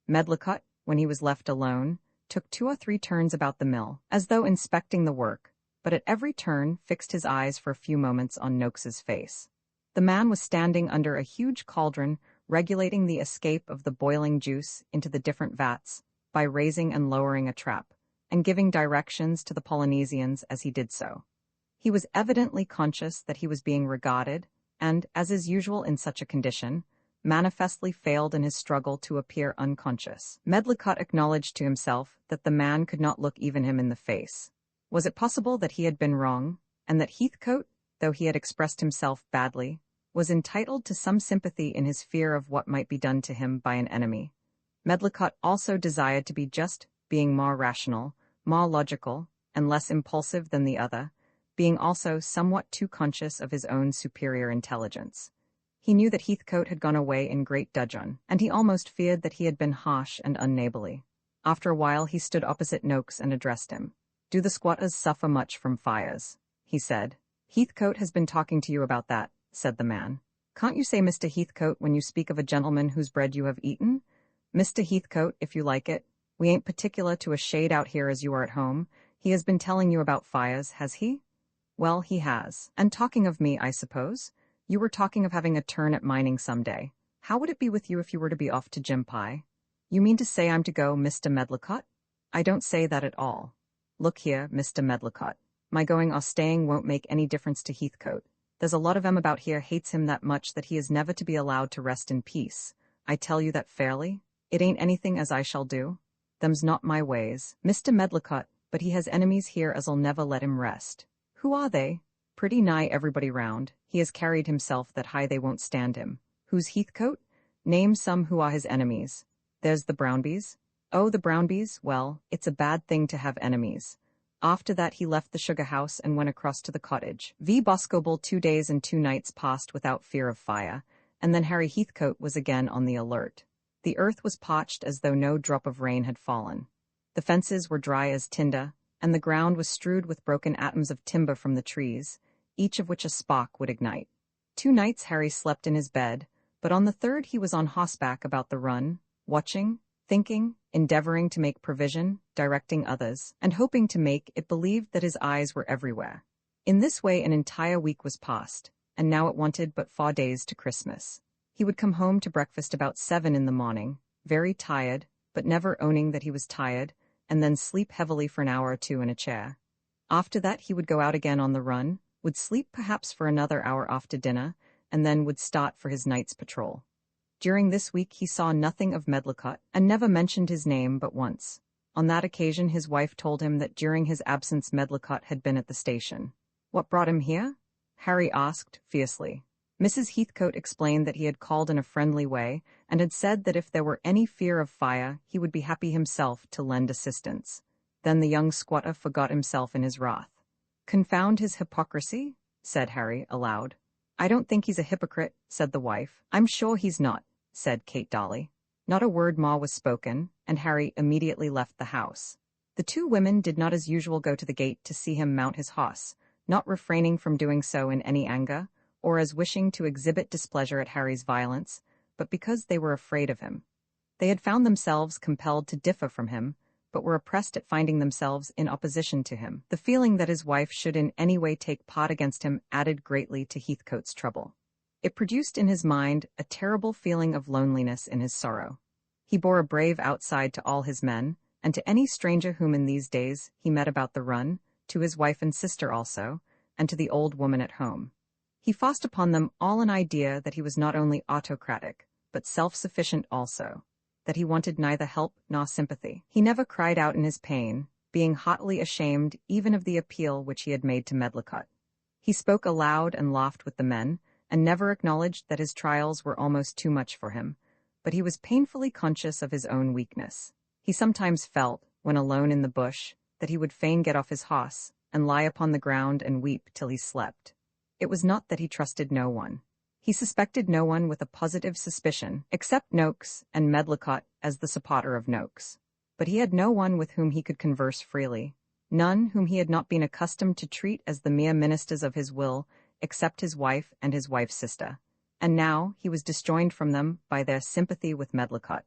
Medlicott, when he was left alone, took 2 or 3 turns about the mill, as though inspecting the work, but at every turn fixed his eyes for a few moments on Noakes's face. The man was standing under a huge cauldron, regulating the escape of the boiling juice into the different vats by raising and lowering a trap, and giving directions to the Polynesians as he did so. He was evidently conscious that he was being regarded, and, as is usual in such a condition, manifestly failed in his struggle to appear unconscious. Medlicott acknowledged to himself that the man could not look even him in the face. Was it possible that he had been wrong, and that Heathcote, though he had expressed himself badly, was entitled to some sympathy in his fear of what might be done to him by an enemy? Medlicott also desired to be just, being more rational, more logical, and less impulsive than the other, being also somewhat too conscious of his own superior intelligence. He knew that Heathcote had gone away in great dudgeon, and he almost feared that he had been harsh and unneighbourly. After a while he stood opposite Noakes and addressed him. "Do the squatters suffer much from fires?" he said. "Heathcote has been talking to you about that," said the man. "Can't you say Mr. Heathcote when you speak of a gentleman whose bread you have eaten? Mr. Heathcote, if you like it. We ain't particular to a shade out here as you are at home. He has been telling you about fires, has he?" "Well, he has. And talking of me, I suppose? You were talking of having a turn at mining some day. How would it be with you if you were to be off to Gympie?" "You mean to say I'm to go, Mr. Medlicott?" "I don't say that at all. Look here, Mr. Medlicott. My going or staying won't make any difference to Heathcote. There's a lot of 'em about here hates him that much that he is never to be allowed to rest in peace. I tell you that fairly. It ain't anything as I shall do. Them's not my ways, Mr. Medlicott, but he has enemies here as'll never let him rest." "Who are they?" "Pretty nigh everybody round. He has carried himself that high they won't stand him." "Who's Heathcote?" "Name some who are his enemies." "There's the Brownbys." "Oh, the Brownbys, well, it's a bad thing to have enemies." After that he left the sugar house and went across to the cottage. V. Boscobel 2 days and 2 nights passed without fear of fire, and then Harry Heathcote was again on the alert. The earth was parched as though no drop of rain had fallen. The fences were dry as tinder, and the ground was strewed with broken atoms of timber from the trees, each of which a spark would ignite. 2 nights Harry slept in his bed, but on the 3rd he was on horseback about the run, watching, thinking, endeavoring to make provision, directing others, and hoping to make it believed that his eyes were everywhere. In this way an entire week was passed, and now it wanted but 4 days to Christmas. He would come home to breakfast about 7 in the morning, very tired, but never owning that he was tired, and then sleep heavily for an hour or 2 in a chair. After that he would go out again on the run, would sleep perhaps for another hour after dinner, and then would start for his night's patrol. During this week he saw nothing of Medlicott, and never mentioned his name but once. On that occasion his wife told him that during his absence Medlicott had been at the station. "What brought him here?" Harry asked, fiercely. Mrs. Heathcote explained that he had called in a friendly way, and had said that if there were any fear of fire, he would be happy himself to lend assistance. Then the young squatter forgot himself in his wrath. "Confound his hypocrisy," said Harry, aloud. "I don't think he's a hypocrite," said the wife. "I'm sure he's not," said Kate Dolly. Not a word more was spoken, and Harry immediately left the house. The 2 women did not as usual go to the gate to see him mount his horse, not refraining from doing so in any anger, or as wishing to exhibit displeasure at Harry's violence, but because they were afraid of him. They had found themselves compelled to differ from him, but were oppressed at finding themselves in opposition to him. The feeling that his wife should in any way take part against him added greatly to Heathcote's trouble. It produced in his mind a terrible feeling of loneliness in his sorrow. He bore a brave outside to all his men, and to any stranger whom in these days he met about the run, to his wife and sister also, and to the old woman at home. He forced upon them all an idea that he was not only autocratic, but self-sufficient also, that he wanted neither help nor sympathy. He never cried out in his pain, being haughtily ashamed even of the appeal which he had made to Medlicott. He spoke aloud and laughed with the men, and never acknowledged that his trials were almost too much for him, but he was painfully conscious of his own weakness. He sometimes felt, when alone in the bush, that he would fain get off his horse, and lie upon the ground and weep till he slept. It was not that he trusted no one. He suspected no one with a positive suspicion, except Noakes and Medlicott as the supporter of Noakes. But he had no one with whom he could converse freely, none whom he had not been accustomed to treat as the mere ministers of his will, except his wife and his wife's sister. And now he was disjoined from them by their sympathy with Medlicott.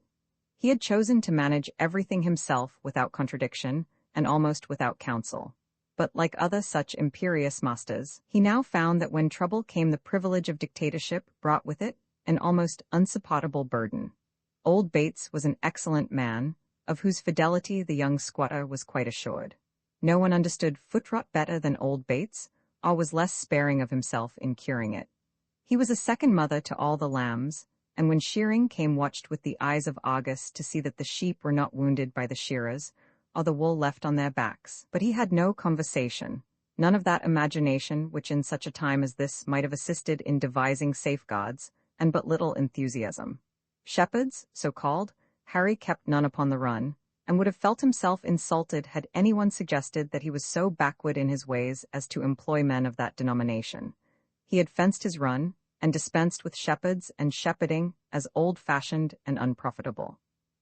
He had chosen to manage everything himself without contradiction, and almost without counsel. But like other such imperious masters, he now found that when trouble came the privilege of dictatorship brought with it an almost unsupportable burden. Old Bates was an excellent man, of whose fidelity the young squatter was quite assured. No one understood foot-rot better than old Bates, or was less sparing of himself in curing it. He was a second mother to all the lambs, and when shearing came watched with the eyes of Argus to see that the sheep were not wounded by the shearers, or the wool left on their backs. But he had no conversation, none of that imagination which in such a time as this might have assisted in devising safeguards, and but little enthusiasm. Shepherds, so called, Harry kept none upon the run, and would have felt himself insulted had anyone suggested that he was so backward in his ways as to employ men of that denomination. He had fenced his run, and dispensed with shepherds and shepherding as old-fashioned and unprofitable.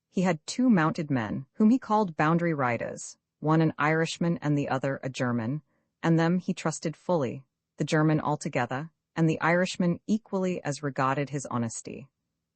He had 2 mounted men, whom he called boundary riders, one an Irishman and the other a German, and them he trusted fully, the German altogether, and the Irishman equally as regarded his honesty.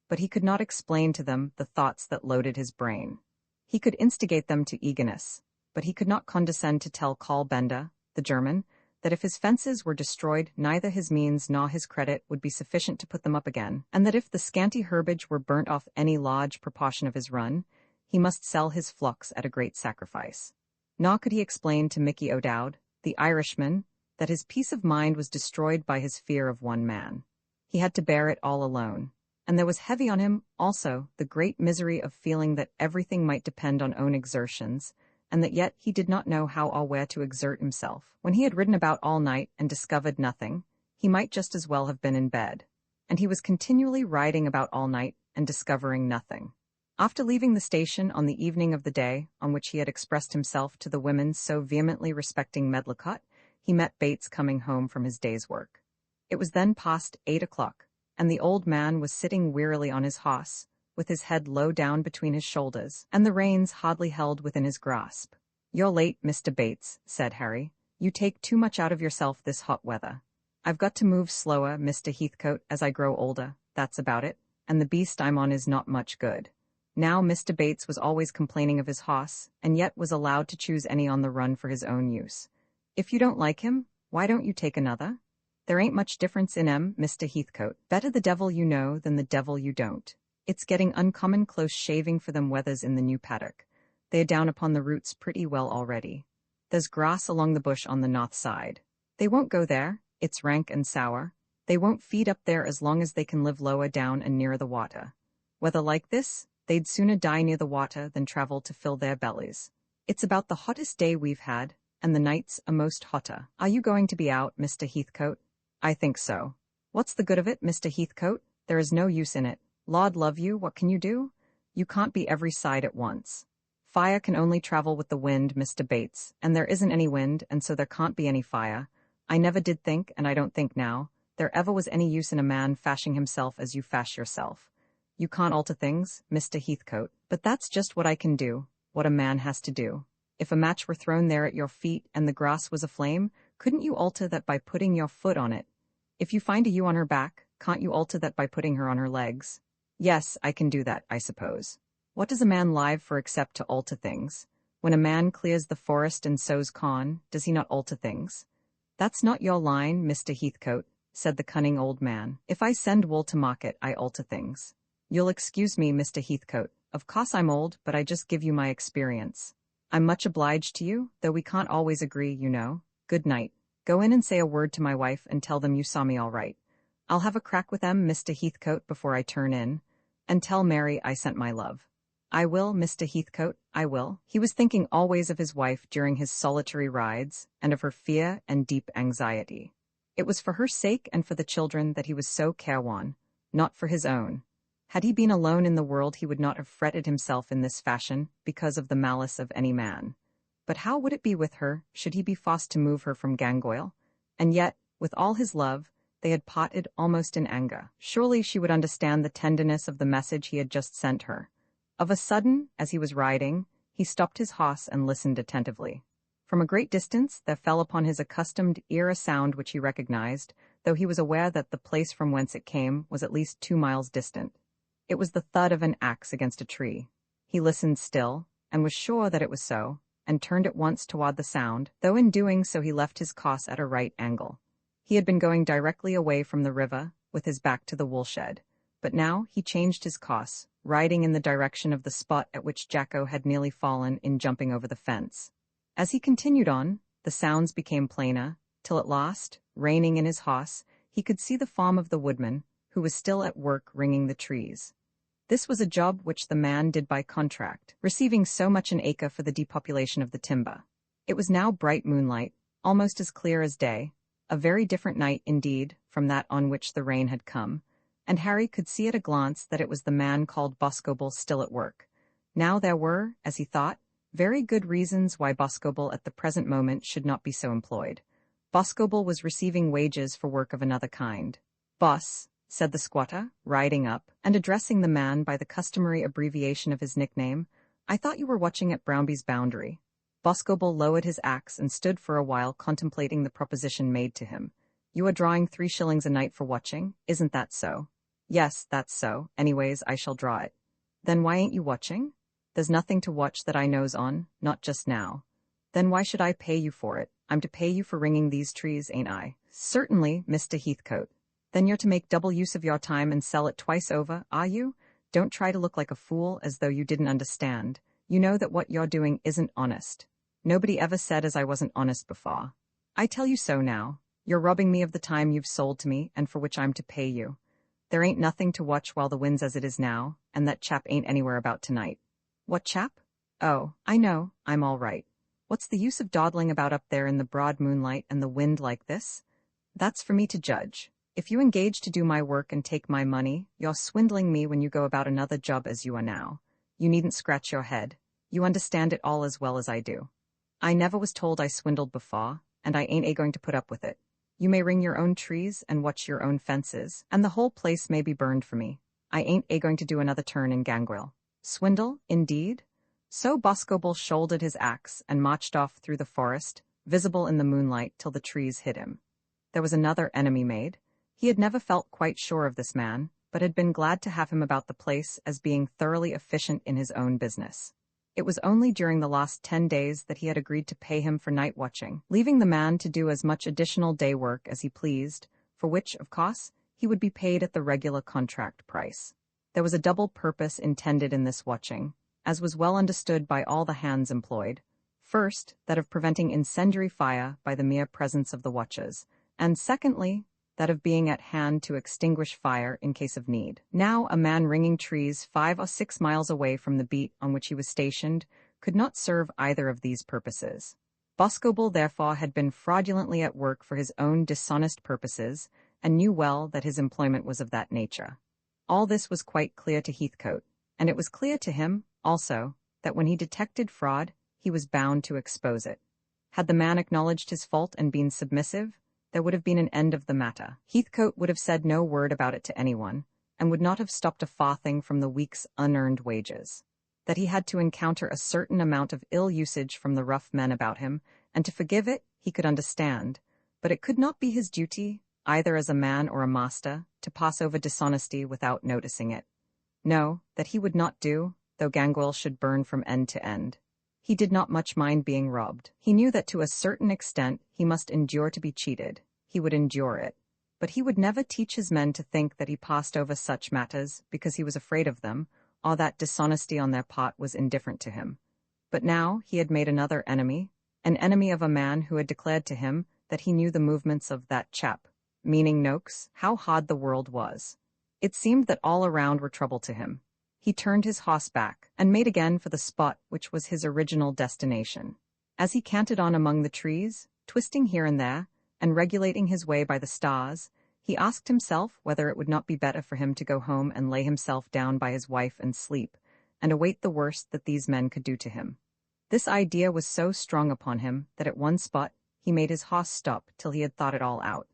But he could not explain to them the thoughts that loaded his brain. He could instigate them to eagerness, but he could not condescend to tell Carl Benda, the German, that if his fences were destroyed neither his means nor his credit would be sufficient to put them up again, and that if the scanty herbage were burnt off any large proportion of his run, he must sell his flocks at a great sacrifice. Nor could he explain to Mickey O'Dowd, the Irishman, that his peace of mind was destroyed by his fear of one man. He had to bear it all alone, and there was heavy on him, also, the great misery of feeling that everything might depend on own exertions, and that yet he did not know how or where to exert himself. When he had ridden about all night and discovered nothing, he might just as well have been in bed, and he was continually riding about all night and discovering nothing. After leaving the station on the evening of the day on which he had expressed himself to the women so vehemently respecting Medlicott, he met Bates coming home from his day's work. It was then past 8 o'clock, and the old man was sitting wearily on his horse, with his head low down between his shoulders, and the reins hardly held within his grasp. "You're late, Mr. Bates," said Harry. "You take too much out of yourself this hot weather. I've got to move slower, Mr. Heathcote, as I grow older, that's about it, and the beast I'm on is not much good." Now Mr. Bates was always complaining of his horse, and yet was allowed to choose any on the run for his own use. "If you don't like him, why don't you take another? There ain't much difference in 'em, Mr. Heathcote. Better the devil you know than the devil you don't. It's getting uncommon close shaving for them weathers in the new paddock. They are down upon the roots pretty well already. There's grass along the bush on the north side. They won't go there, it's rank and sour. They won't feed up there as long as they can live lower down and nearer the water. Weather like this, they'd sooner die near the water than travel to fill their bellies. It's about the hottest day we've had, and the nights a most hotter. Are you going to be out, Mr. Heathcote?" "I think so." "What's the good of it, Mr. Heathcote? There is no use in it. Lord love you, what can you do? You can't be every side at once. Fire can only travel with the wind, Mr. Bates, and there isn't any wind, and so there can't be any fire. I never did think, and I don't think now, there ever was any use in a man fashing himself as you fash yourself. You can't alter things, Mr. Heathcote, but that's just what I can do, what a man has to do. If a match were thrown there at your feet and the grass was aflame, couldn't you alter that by putting your foot on it? If you find a ewe on her back, can't you alter that by putting her on her legs? Yes, I can do that, I suppose. What does a man live for except to alter things? When a man clears the forest and sows corn, does he not alter things? That's not your line, Mr. Heathcote, said the cunning old man. If I send wool to market, I alter things. You'll excuse me, Mr. Heathcote. Of course I'm old, but I just give you my experience. I'm much obliged to you, though we can't always agree, you know. Good night. Go in and say a word to my wife and tell them you saw me all right. I'll have a crack with them, Mr. Heathcote, before I turn in. And tell Mary I sent my love. I will, Mr. Heathcote, I will. He was thinking always of his wife during his solitary rides, and of her fear and deep anxiety. It was for her sake and for the children that he was so careworn, not for his own. Had he been alone in the world he would not have fretted himself in this fashion, because of the malice of any man. But how would it be with her, should he be forced to move her from Gangoil? And yet, with all his love, they had parted almost in anger. Surely she would understand the tenderness of the message he had just sent her. Of a sudden, as he was riding, he stopped his horse and listened attentively. From a great distance there fell upon his accustomed ear a sound which he recognized, though he was aware that the place from whence it came was at least 2 miles distant. It was the thud of an axe against a tree. He listened still, and was sure that it was so, and turned at once toward the sound, though in doing so he left his course at a right angle. He had been going directly away from the river, with his back to the woolshed, but now he changed his course, riding in the direction of the spot at which Jacko had nearly fallen in jumping over the fence. As he continued on, the sounds became plainer, till at last, reining in his horse, he could see the farm of the woodman, who was still at work ringing the trees. This was a job which the man did by contract, receiving so much an acre for the depopulation of the timber. It was now bright moonlight, almost as clear as day, a very different night, indeed, from that on which the rain had come, and Harry could see at a glance that it was the man called Boscobel still at work. Now there were, as he thought, very good reasons why Boscobel at the present moment should not be so employed. Boscobel was receiving wages for work of another kind. "Boss," said the squatter, riding up, and addressing the man by the customary abbreviation of his nickname, "I thought you were watching at Brownby's boundary." Boscobel lowered his axe and stood for a while contemplating the proposition made to him. "You are drawing 3 shillings a night for watching, isn't that so?" "Yes, that's so. Anyways, I shall draw it." "Then why ain't you watching?" "There's nothing to watch that I knows on, not just now." "Then why should I pay you for it? I'm to pay you for ringing these trees, ain't I?" "Certainly, Mr. Heathcote." "Then you're to make double use of your time and sell it twice over, are you? Don't try to look like a fool as though you didn't understand. You know that what you're doing isn't honest. Nobody ever said as I wasn't honest before. I tell you so now. You're robbing me of the time you've sold to me and for which I'm to pay you. There ain't nothing to watch while the wind's as it is now, and that chap ain't anywhere about tonight." "What chap?" "Oh, I know, I'm all right. What's the use of dawdling about up there in the broad moonlight and the wind like this? That's for me to judge. If you engage to do my work and take my money, you're swindling me when you go about another job as you are now. You needn't scratch your head. You understand it all as well as I do. I never was told I swindled before, and I ain't going to put up with it. You may ring your own trees and watch your own fences, and the whole place may be burned for me. I ain't going to do another turn in Gangoil." "Swindle, indeed?" So Boscobel shouldered his axe and marched off through the forest, visible in the moonlight till the trees hid him. There was another enemy made. He had never felt quite sure of this man, but had been glad to have him about the place as being thoroughly efficient in his own business. It was only during the last 10 days that he had agreed to pay him for night watching, leaving the man to do as much additional day work as he pleased, for which, of course, he would be paid at the regular contract price. There was a double purpose intended in this watching, as was well understood by all the hands employed. First, that of preventing incendiary fire by the mere presence of the watchers, and secondly, that of being at hand to extinguish fire in case of need. Now a man ringing trees 5 or 6 miles away from the beat on which he was stationed could not serve either of these purposes. Boscobel therefore had been fraudulently at work for his own dishonest purposes, and knew well that his employment was of that nature. All this was quite clear to Heathcote, and it was clear to him, also, that when he detected fraud, he was bound to expose it. Had the man acknowledged his fault and been submissive, there would have been an end of the matter. Heathcote would have said no word about it to anyone, and would not have stopped a farthing from the week's unearned wages. That he had to encounter a certain amount of ill usage from the rough men about him, and to forgive it, he could understand, but it could not be his duty, either as a man or a master, to pass over dishonesty without noticing it. No, that he would not do, though Gangoil should burn from end to end. He did not much mind being robbed. He knew that to a certain extent he must endure to be cheated. He would endure it. But he would never teach his men to think that he passed over such matters because he was afraid of them, or that dishonesty on their part was indifferent to him. But now he had made another enemy, an enemy of a man who had declared to him that he knew the movements of that chap, meaning Noakes. How hard the world was. It seemed that all around were trouble to him. He turned his horse back, and made again for the spot which was his original destination. As he cantered on among the trees, twisting here and there, and regulating his way by the stars, he asked himself whether it would not be better for him to go home and lay himself down by his wife and sleep, and await the worst that these men could do to him. This idea was so strong upon him that at one spot he made his horse stop till he had thought it all out.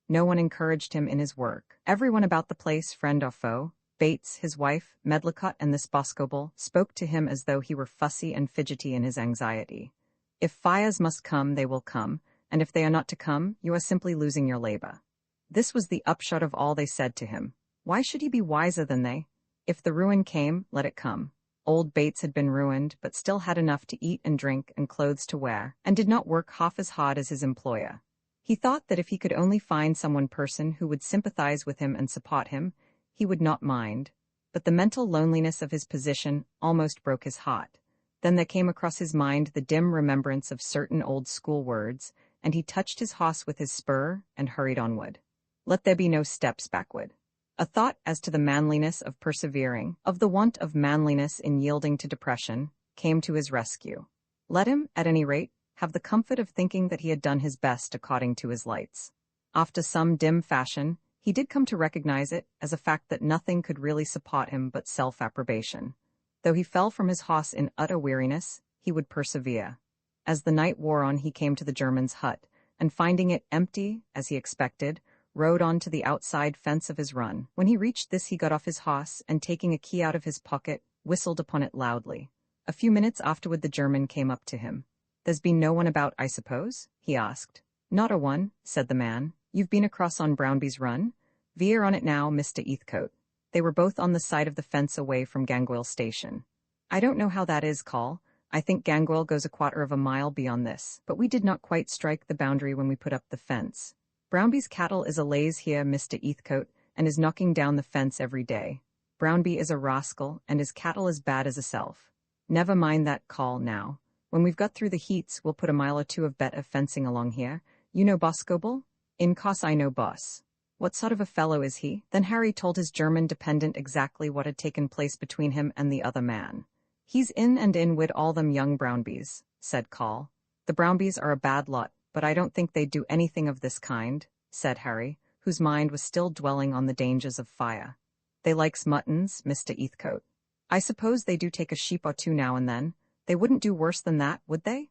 No one encouraged him in his work. Everyone about the place, friend or foe, Bates, his wife, Medlicott, and this Boscobel, spoke to him as though he were fussy and fidgety in his anxiety. If fires must come, they will come, and if they are not to come, you are simply losing your labor. This was the upshot of all they said to him. Why should he be wiser than they? If the ruin came, let it come. Old Bates had been ruined, but still had enough to eat and drink and clothes to wear, and did not work half as hard as his employer. He thought that if he could only find someone person who would sympathize with him and support him, he would not mind. But the mental loneliness of his position almost broke his heart. Then there came across his mind the dim remembrance of certain old school words, and he touched his horse with his spur and hurried onward. Let there be no steps backward. A thought as to the manliness of persevering, of the want of manliness in yielding to depression, came to his rescue. Let him, at any rate, have the comfort of thinking that he had done his best according to his lights. After some dim fashion, he did come to recognize it as a fact that nothing could really support him but self-approbation. Though he fell from his horse in utter weariness, he would persevere. As the night wore on, he came to the German's hut, and finding it empty, as he expected, rode on to the outside fence of his run. When he reached this, he got off his horse, and taking a key out of his pocket, whistled upon it loudly. A few minutes afterward the German came up to him. "There's been no one about, I suppose?" he asked. "Not a one," said the man. "You've been across on Brownby's run?" "Veer on it now, Mr. Heathcote." They were both on the side of the fence away from Gangoil station. "I don't know how that is, Call. I think Gangoil goes a quarter of a mile beyond this, but we did not quite strike the boundary when we put up the fence. Brownby's cattle is a lays here, Mr. Heathcote, and is knocking down the fence every day. Brownby is a rascal, and his cattle as bad as self. Never mind that, Call, now. When we've got through the heats, we'll put a mile or two of better fencing along here. You know Boscobel?" "In course I know Boss." "What sort of a fellow is he?" Then Harry told his German dependent exactly what had taken place between him and the other man. "He's in and in wid all them young Brownbys," said Call. "The Brownbys are a bad lot, but I don't think they'd do anything of this kind," said Harry, whose mind was still dwelling on the dangers of fire. "They likes muttons, Mr. Heathcote. I suppose they do take a sheep or two now and then. They wouldn't do worse than that, would they?"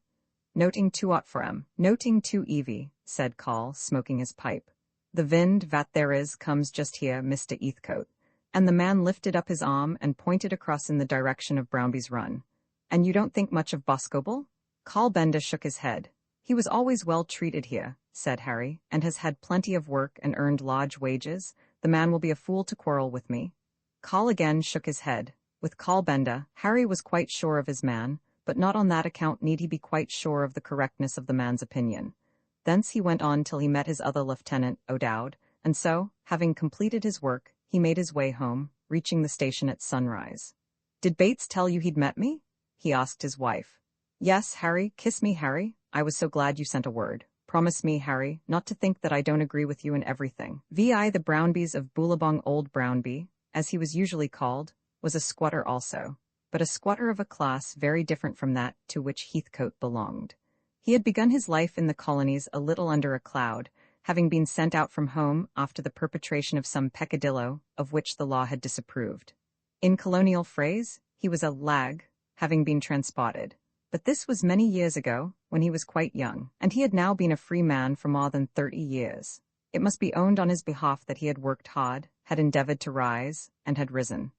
"Noting too ot for 'em, noting too Evie," said Call, smoking his pipe. "The vind vat there is comes just here, Mr. Heathcote," and the man lifted up his arm and pointed across in the direction of Brownby's run. "And you don't think much of Boscobel?" Call Benda shook his head. "He was always well treated here," said Harry, "and has had plenty of work and earned large wages. The man will be a fool to quarrel with me." Call again shook his head. With Call Benda, Harry was quite sure of his man, but not on that account need he be quite sure of the correctness of the man's opinion. Thence he went on till he met his other lieutenant, O'Dowd, and so, having completed his work, he made his way home, reaching the station at sunrise. "Did Bates tell you he'd met me?" he asked his wife. "Yes, Harry, kiss me, Harry. I was so glad you sent a word. Promise me, Harry, not to think that I don't agree with you in everything." Vi the Brownbys of Boolabong. Old Brownby, as he was usually called, was a squatter also, but a squatter of a class very different from that to which Heathcote belonged. He had begun his life in the colonies a little under a cloud, having been sent out from home after the perpetration of some peccadillo of which the law had disapproved. In colonial phrase, he was a lag, having been transported. But this was many years ago, when he was quite young, and he had now been a free man for more than 30 years. It must be owned on his behalf that he had worked hard, had endeavored to rise, and had risen.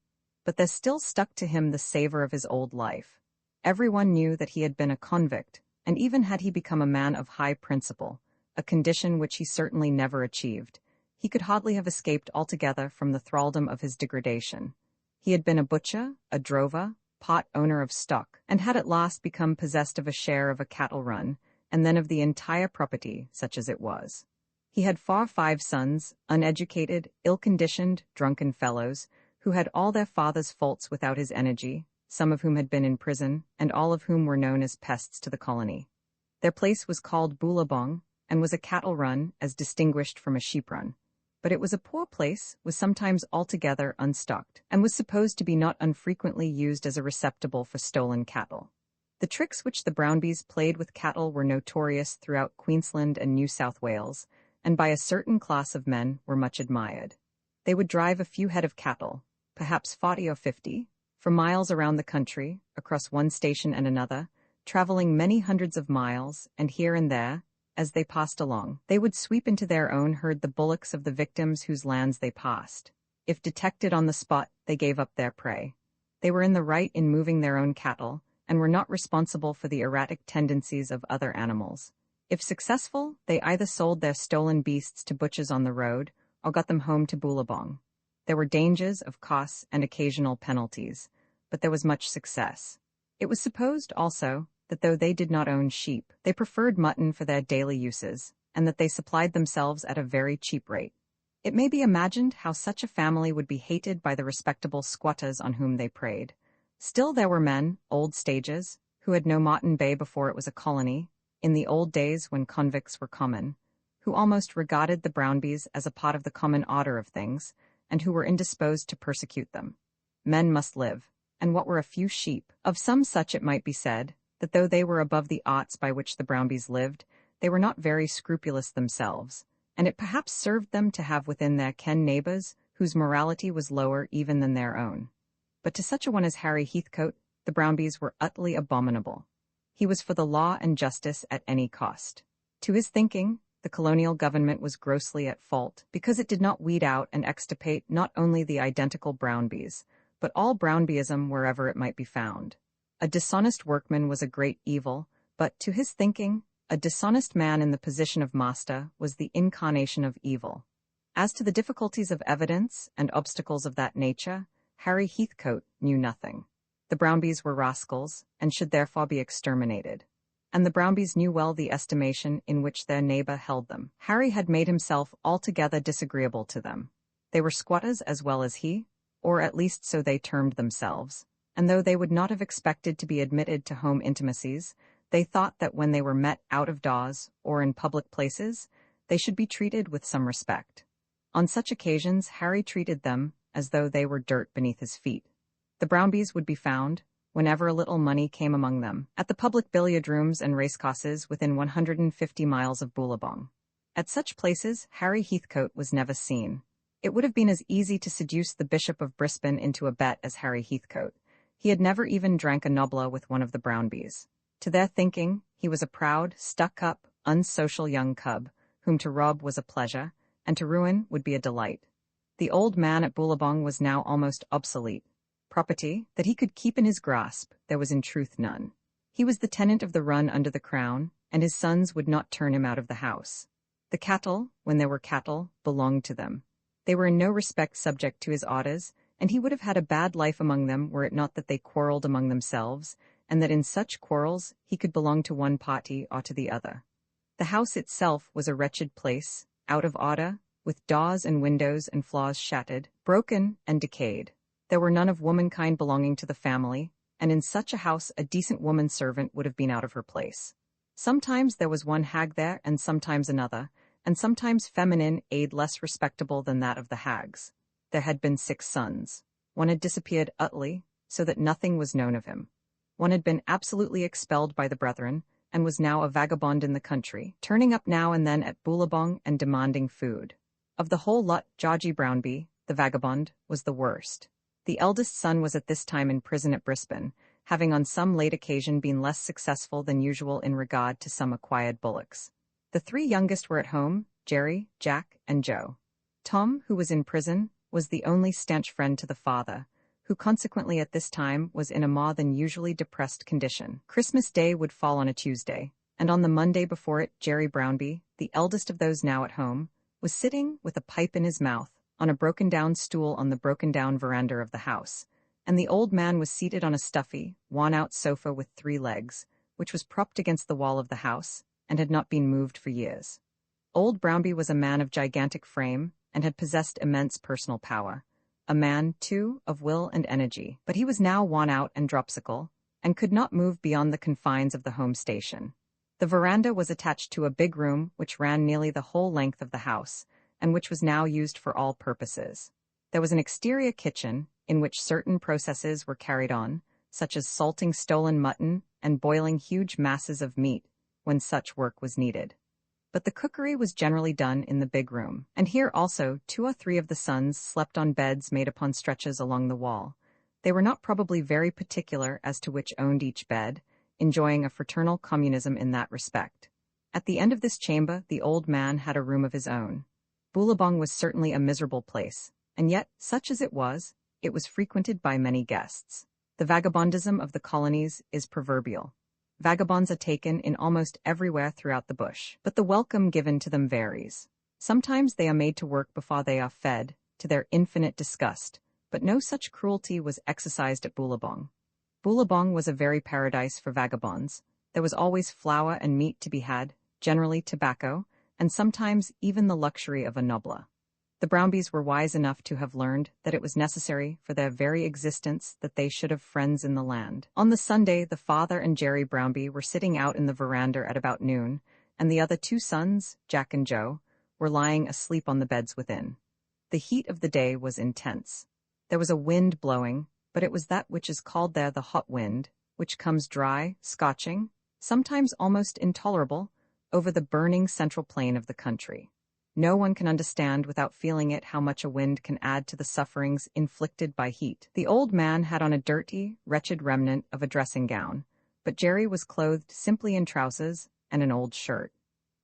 But there still stuck to him the savor of his old life. Everyone knew that he had been a convict, and even had he become a man of high principle, a condition which he certainly never achieved, he could hardly have escaped altogether from the thraldom of his degradation. He had been a butcher, a drover, pot owner of stock, and had at last become possessed of a share of a cattle run, and then of the entire property, such as it was. He had 5 sons, uneducated, ill-conditioned, drunken fellows, who had all their father's faults without his energy, some of whom had been in prison, and all of whom were known as pests to the colony. Their place was called Boolabong, and was a cattle run as distinguished from a sheep run. But it was a poor place, was sometimes altogether unstocked, and was supposed to be not unfrequently used as a receptacle for stolen cattle. The tricks which the Brownbies played with cattle were notorious throughout Queensland and New South Wales, and by a certain class of men were much admired. They would drive a few head of cattle, perhaps 40 or 50, for miles around the country, across one station and another, traveling many hundreds of miles, and here and there, as they passed along, they would sweep into their own herd the bullocks of the victims whose lands they passed. If detected on the spot, they gave up their prey. They were in the right in moving their own cattle, and were not responsible for the erratic tendencies of other animals. If successful, they either sold their stolen beasts to butchers on the road, or got them home to Boolabong. There were dangers, of course, and occasional penalties, but there was much success. It was supposed, also, that though they did not own sheep, they preferred mutton for their daily uses, and that they supplied themselves at a very cheap rate. It may be imagined how such a family would be hated by the respectable squatters on whom they preyed. Still there were men, old stagers, who had known Martin Bay before it was a colony, in the old days when convicts were common, who almost regarded the Brownbies as a part of the common order of things, and who were indisposed to persecute them. Men must live, and what were a few sheep? Of some such it might be said, that though they were above the arts by which the Brownbies lived, they were not very scrupulous themselves, and it perhaps served them to have within their ken neighbours whose morality was lower even than their own. But to such a one as Harry Heathcote, the Brownbies were utterly abominable. He was for the law and justice at any cost. To his thinking, the colonial government was grossly at fault, because it did not weed out and extirpate not only the identical Brownbies, but all Brownbyism wherever it might be found. A dishonest workman was a great evil, but, to his thinking, a dishonest man in the position of master was the incarnation of evil. As to the difficulties of evidence and obstacles of that nature, Harry Heathcote knew nothing. The Brownbies were rascals, and should therefore be exterminated. And the Brownbies knew well the estimation in which their neighbour held them. Harry had made himself altogether disagreeable to them. They were squatters as well as he, or at least so they termed themselves, and though they would not have expected to be admitted to home intimacies, they thought that when they were met out of doors or in public places, they should be treated with some respect. On such occasions Harry treated them as though they were dirt beneath his feet. The Brownbies would be found, whenever a little money came among them, at the public billiard rooms and racecourses within 150 miles of Boolabong. At such places Harry Heathcote was never seen. It would have been as easy to seduce the Bishop of Brisbane into a bet as Harry Heathcote. He had never even drank a nobler with one of the Brownbies. To their thinking, he was a proud, stuck-up, unsocial young cub, whom to rob was a pleasure, and to ruin would be a delight. The old man at Boolabong was now almost obsolete. Property that he could keep in his grasp there was in truth none. He was the tenant of the run under the crown, and his sons would not turn him out of the house. The cattle, when there were cattle, belonged to them. They were in no respect subject to his orders, and he would have had a bad life among them were it not that they quarrelled among themselves, and that in such quarrels he could belong to one party or to the other. The house itself was a wretched place, out of order, with doors and windows and floors shattered, broken, and decayed. There were none of womankind belonging to the family, and in such a house a decent woman servant would have been out of her place. Sometimes there was one hag there, and sometimes another, and sometimes feminine aid less respectable than that of the hags. There had been 6 sons. One had disappeared utterly, so that nothing was known of him. One had been absolutely expelled by the brethren, and was now a vagabond in the country, turning up now and then at Boolabong and demanding food. Of the whole lot, Georgie Brownby, the vagabond, was the worst. The eldest son was at this time in prison at Brisbane, having on some late occasion been less successful than usual in regard to some acquired bullocks. The 3 youngest were at home, Jerry, Jack, and Joe. Tom, who was in prison, was the only stanch friend to the father, who consequently at this time was in a more than usually depressed condition. Christmas Day would fall on a Tuesday, and on the Monday before it Jerry Brownby, the eldest of those now at home, was sitting, with a pipe in his mouth, on a broken-down stool on the broken-down veranda of the house, and the old man was seated on a stuffy, worn-out sofa with 3 legs, which was propped against the wall of the house, and had not been moved for years. Old Brownby was a man of gigantic frame, and had possessed immense personal power. A man, too, of will and energy, but he was now worn out and dropsical, and could not move beyond the confines of the home station. The veranda was attached to a big room which ran nearly the whole length of the house, and which was now used for all purposes. There was an exterior kitchen, in which certain processes were carried on, such as salting stolen mutton and boiling huge masses of meat, when such work was needed. But the cookery was generally done in the big room, and here also 2 or 3 of the sons slept on beds made upon stretchers along the wall. They were not probably very particular as to which owned each bed, enjoying a fraternal communism in that respect. At the end of this chamber the old man had a room of his own. Boulabong was certainly a miserable place, and yet, such as it was frequented by many guests. The vagabondism of the colonies is proverbial. Vagabonds are taken in almost everywhere throughout the bush, but the welcome given to them varies. Sometimes they are made to work before they are fed, to their infinite disgust, but no such cruelty was exercised at Boulabong. Boulabong was a very paradise for vagabonds. There was always flour and meat to be had, generally tobacco, and sometimes even the luxury of a nobla. The Brownbys were wise enough to have learned that it was necessary for their very existence that they should have friends in the land. On the Sunday, the father and Jerry Brownby were sitting out in the veranda at about noon, and the other 2 sons, Jack and Joe, were lying asleep on the beds within. The heat of the day was intense. There was a wind blowing, but it was that which is called there the hot wind, which comes dry, scorching, sometimes almost intolerable, over the burning central plain of the country. No one can understand without feeling it how much a wind can add to the sufferings inflicted by heat. The old man had on a dirty, wretched remnant of a dressing gown, but Jerry was clothed simply in trousers and an old shirt.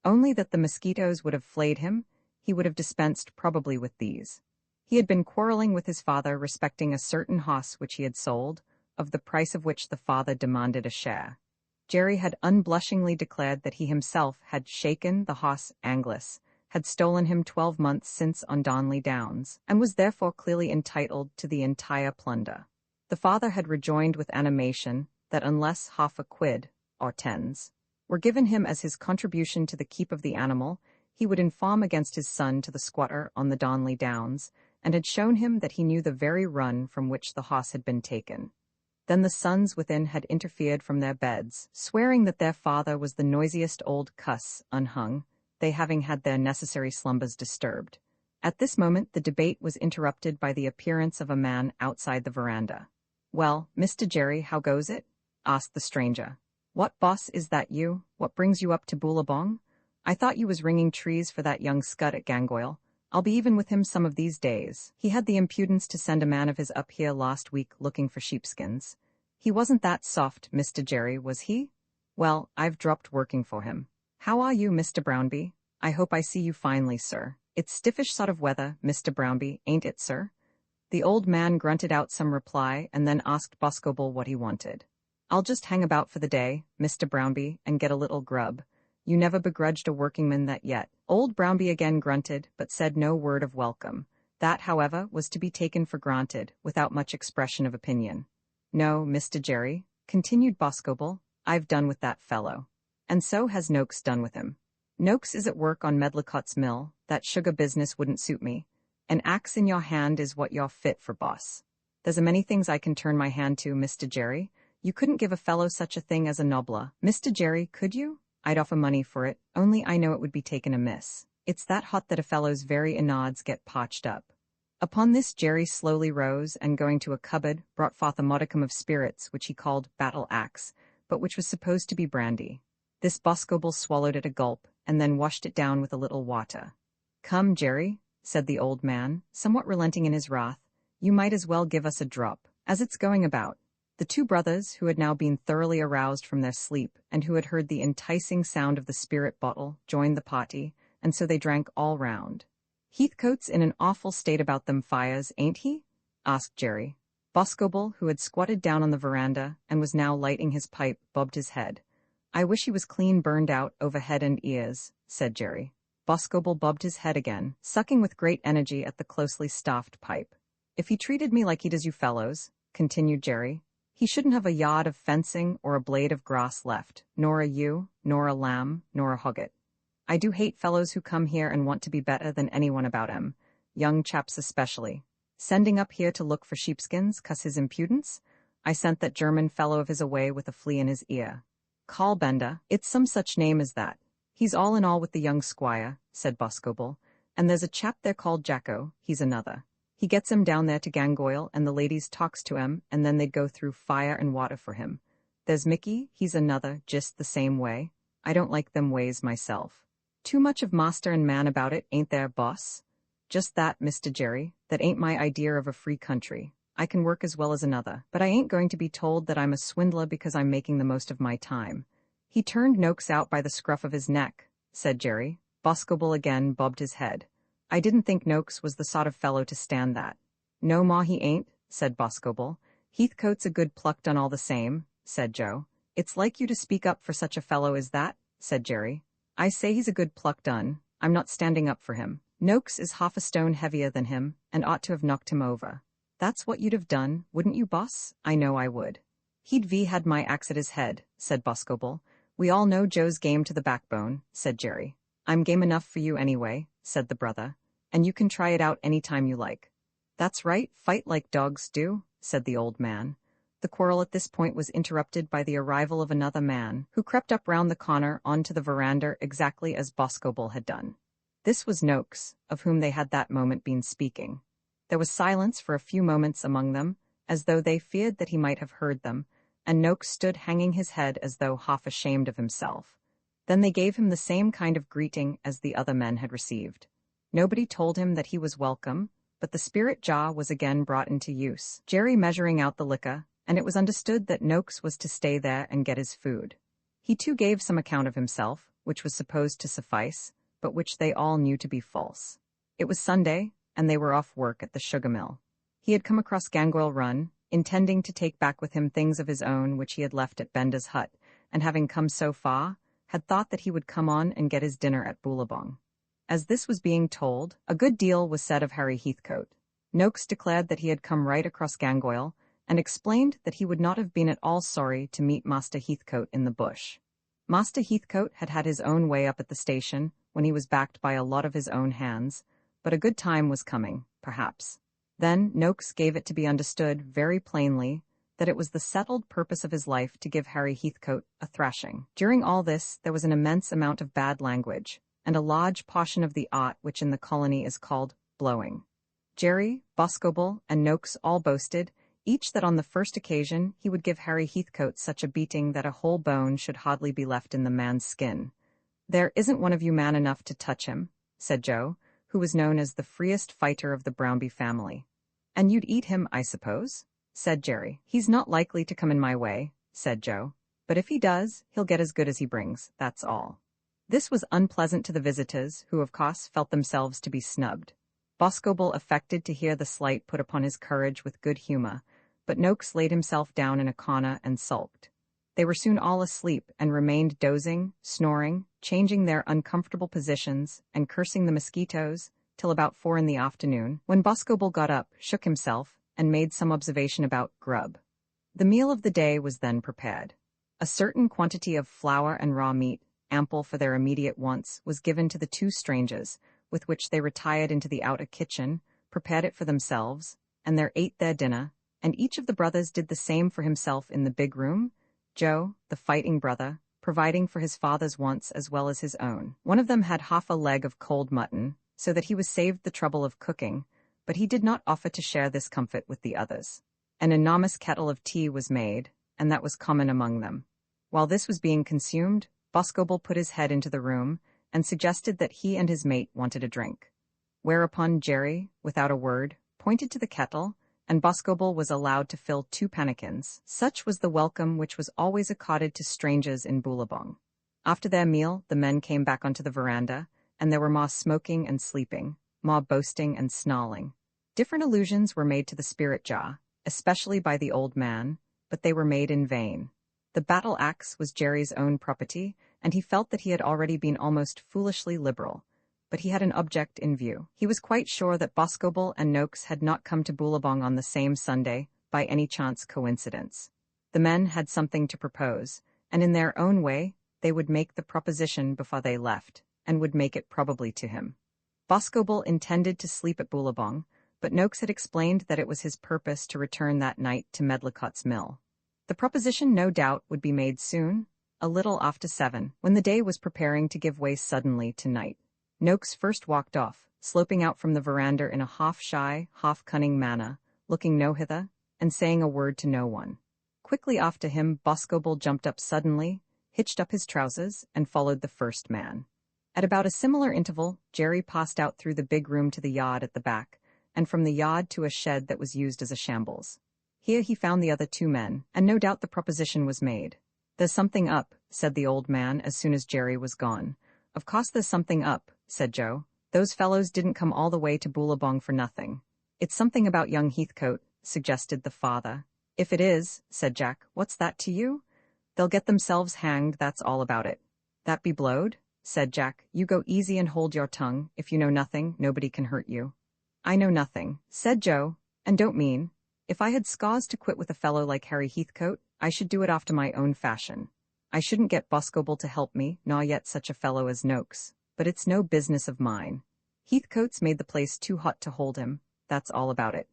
Only that the mosquitoes would have flayed him, he would have dispensed probably with these. He had been quarreling with his father respecting a certain hoss which he had sold, of the price of which the father demanded a share. Jerry had unblushingly declared that he himself had shaken the hoss Angus, had stolen him 12 months since on Darnley Downs, and was therefore clearly entitled to the entire plunder. The father had rejoined with animation that unless half a quid, or tens, were given him as his contribution to the keep of the animal, he would inform against his son to the squatter on the Darnley Downs, and had shown him that he knew the very run from which the hoss had been taken. Then the sons within had interfered from their beds, swearing that their father was the noisiest old cuss unhung, they having had their necessary slumbers disturbed. At this moment the debate was interrupted by the appearance of a man outside the veranda. "Well, Mr. Jerry, how goes it?" asked the stranger. "What, boss, is that you? What brings you up to Boulabong? I thought you was ringing trees for that young scud at Gangoil. I'll be even with him some of these days. He had the impudence to send a man of his up here last week looking for sheepskins. He wasn't that soft, Mr. Jerry, was he? Well, I've dropped working for him. How are you, Mr. Brownby? I hope I see you finely, sir. It's stiffish sort of weather, Mr. Brownby, ain't it, sir?" The old man grunted out some reply and then asked Boscobel what he wanted. "I'll just hang about for the day, Mr. Brownby, and get a little grub. You never begrudged a workingman that yet." Old Brownby again grunted, but said no word of welcome. That, however, was to be taken for granted, without much expression of opinion. "No, Mr. Jerry," continued Boscobel, "I've done with that fellow. And so has Noakes done with him. Noakes is at work on Medlicott's mill. That sugar business wouldn't suit me. An axe in your hand is what you're fit for, boss. There's a many things I can turn my hand to, Mr. Jerry. You couldn't give a fellow such a thing as a nobla. Mr. Jerry, could you? I'd offer money for it, only I know it would be taken amiss. It's that hot that a fellow's very innards get parched up." Upon this Jerry slowly rose, and going to a cupboard, brought forth a modicum of spirits which he called battle axe, but which was supposed to be brandy. This Boscobel swallowed at a gulp, and then washed it down with a little water. "Come, Jerry," said the old man, somewhat relenting in his wrath, "you might as well give us a drop, as it's going about." The 2 brothers, who had now been thoroughly aroused from their sleep, and who had heard the enticing sound of the spirit bottle, joined the party, and so they drank all round. "Heathcote's in an awful state about them fires, ain't he?" asked Jerry. Boscobel, who had squatted down on the veranda, and was now lighting his pipe, bobbed his head. "I wish he was clean burned out over head and ears," said Jerry. Boscobel bobbed his head again, sucking with great energy at the closely staffed pipe. "If he treated me like he does you fellows," continued Jerry, "he shouldn't have a yard of fencing or a blade of grass left, nor a ewe, nor a lamb, nor a hogget. I do hate fellows who come here and want to be better than anyone about 'em, young chaps especially. Sending up here to look for sheepskins, 'cause his impudence? I sent that German fellow of his away with a flea in his ear. Callbender, it's some such name as that. He's all in all with the young squire," said Boscobel, And there's a chap there called Jacko, he's another. He gets him down there to Gangoil and the ladies talks to him and then they'd go through fire and water for him. There's Mickey, he's another, just the same way. I don't like them ways myself. Too much of master and man about it, ain't there, boss? Just that, Mr. Jerry, that ain't my idea of a free country. I can work as well as another, but I ain't going to be told that I'm a swindler because I'm making the most of my time. He turned Noakes out by the scruff of his neck, said Jerry. Boscobel again bobbed his head. I didn't think Noakes was the sort of fellow to stand that. No, ma, he ain't, said Boscobel. Heathcote's a good pluck done all the same, said Joe. It's like you to speak up for such a fellow as that, said Jerry. I say he's a good pluck done. I'm not standing up for him. Noakes is half a stone heavier than him, and ought to have knocked him over. That's what you'd have done, wouldn't you, boss? I know I would. He'd had my axe at his head, said Boscobel. We all know Joe's game to the backbone, said Jerry. I'm game enough for you anyway, said the brother, and you can try it out any time you like. That's right, fight like dogs do, said the old man. The quarrel at this point was interrupted by the arrival of another man, who crept up round the corner onto the veranda exactly as Boscobel had done. This was Noakes, of whom they had that moment been speaking. There was silence for a few moments among them, as though they feared that he might have heard them, and Noakes stood hanging his head as though half ashamed of himself. Then they gave him the same kind of greeting as the other men had received. Nobody told him that he was welcome, but the spirit jar was again brought into use, Jerry measuring out the liquor, and it was understood that Noakes was to stay there and get his food. He too gave some account of himself, which was supposed to suffice, but which they all knew to be false. It was Sunday, and they were off work at the sugar mill. He had come across Gangoil Run, intending to take back with him things of his own which he had left at Benda's hut, and having come so far, had thought that he would come on and get his dinner at Boolabong. As this was being told, a good deal was said of Harry Heathcote. Noakes declared that he had come right across Gangoil, and explained that he would not have been at all sorry to meet Master Heathcote in the bush. Master Heathcote had had his own way up at the station, when he was backed by a lot of his own hands, but a good time was coming, perhaps. Then Noakes gave it to be understood very plainly that it was the settled purpose of his life to give Harry Heathcote a thrashing. During all this there was an immense amount of bad language, and a large portion of the art which in the colony is called blowing. Jerry, Boscobel, and Noakes all boasted, each that on the first occasion he would give Harry Heathcote such a beating that a whole bone should hardly be left in the man's skin. There isn't one of you man enough to touch him, said Joe, who was known as the freest fighter of the Brownby family. And you'd eat him, I suppose? Said Jerry. He's not likely to come in my way, said Joe. But if he does, he'll get as good as he brings, that's all. This was unpleasant to the visitors, who of course felt themselves to be snubbed. Boscobel affected to hear the slight put upon his courage with good humor, but Noakes laid himself down in a corner and sulked. They were soon all asleep and remained dozing, snoring, changing their uncomfortable positions, and cursing the mosquitoes, till about 4 in the afternoon, when Boscobel got up, shook himself, and made some observation about grub. The meal of the day was then prepared. A certain quantity of flour and raw meat, ample for their immediate wants, was given to the 2 strangers, with which they retired into the outer kitchen, prepared it for themselves, and there ate their dinner, and each of the brothers did the same for himself in the big room, Joe, the fighting brother, providing for his father's wants as well as his own. One of them had half a leg of cold mutton, so that he was saved the trouble of cooking, but he did not offer to share this comfort with the others. An enormous kettle of tea was made, and that was common among them. While this was being consumed, Boscobel put his head into the room, and suggested that he and his mate wanted a drink. Whereupon Jerry, without a word, pointed to the kettle, and Boscobel was allowed to fill 2 pannikins. Such was the welcome which was always accorded to strangers in Boolabong. After their meal, the men came back onto the veranda, and there were more smoking and sleeping, more boasting and snarling. Different allusions were made to the spirit jar, especially by the old man, but they were made in vain. The battle axe was Jerry's own property, and he felt that he had already been almost foolishly liberal, but he had an object in view. He was quite sure that Boscobel and Noakes had not come to Boolabong on the same Sunday, by any chance coincidence. The men had something to propose, and in their own way, they would make the proposition before they left, and would make it probably to him. Boscobel intended to sleep at Boolabong, but Noakes had explained that it was his purpose to return that night to Medlicott's mill. The proposition no doubt would be made soon, a little after 7, when the day was preparing to give way suddenly to night. Noakes first walked off, sloping out from the veranda in a half-shy, half-cunning manner, looking no hither, and saying a word to no one. Quickly after him, Boscobel jumped up suddenly, hitched up his trousers, and followed the first man. At about a similar interval, Jerry passed out through the big room to the yard at the back, and from the yard to a shed that was used as a shambles. Here he found the other two men, and no doubt the proposition was made. "There's something up," said the old man as soon as Jerry was gone. "Of course there's something up," said Joe. "Those fellows didn't come all the way to Boolabong for nothing." "It's something about young Heathcote," suggested the father. "If it is," said Jack, "what's that to you? They'll get themselves hanged, that's all about it." "That be blowed," said Jack. "You go easy and hold your tongue. If you know nothing, nobody can hurt you." "I know nothing," said Joe, "and don't mean. If I had scars to quit with a fellow like Harry Heathcote, I should do it after my own fashion. I shouldn't get Boscobel to help me, nor yet such a fellow as Noakes, but it's no business of mine. Heathcote's made the place too hot to hold him, that's all about it."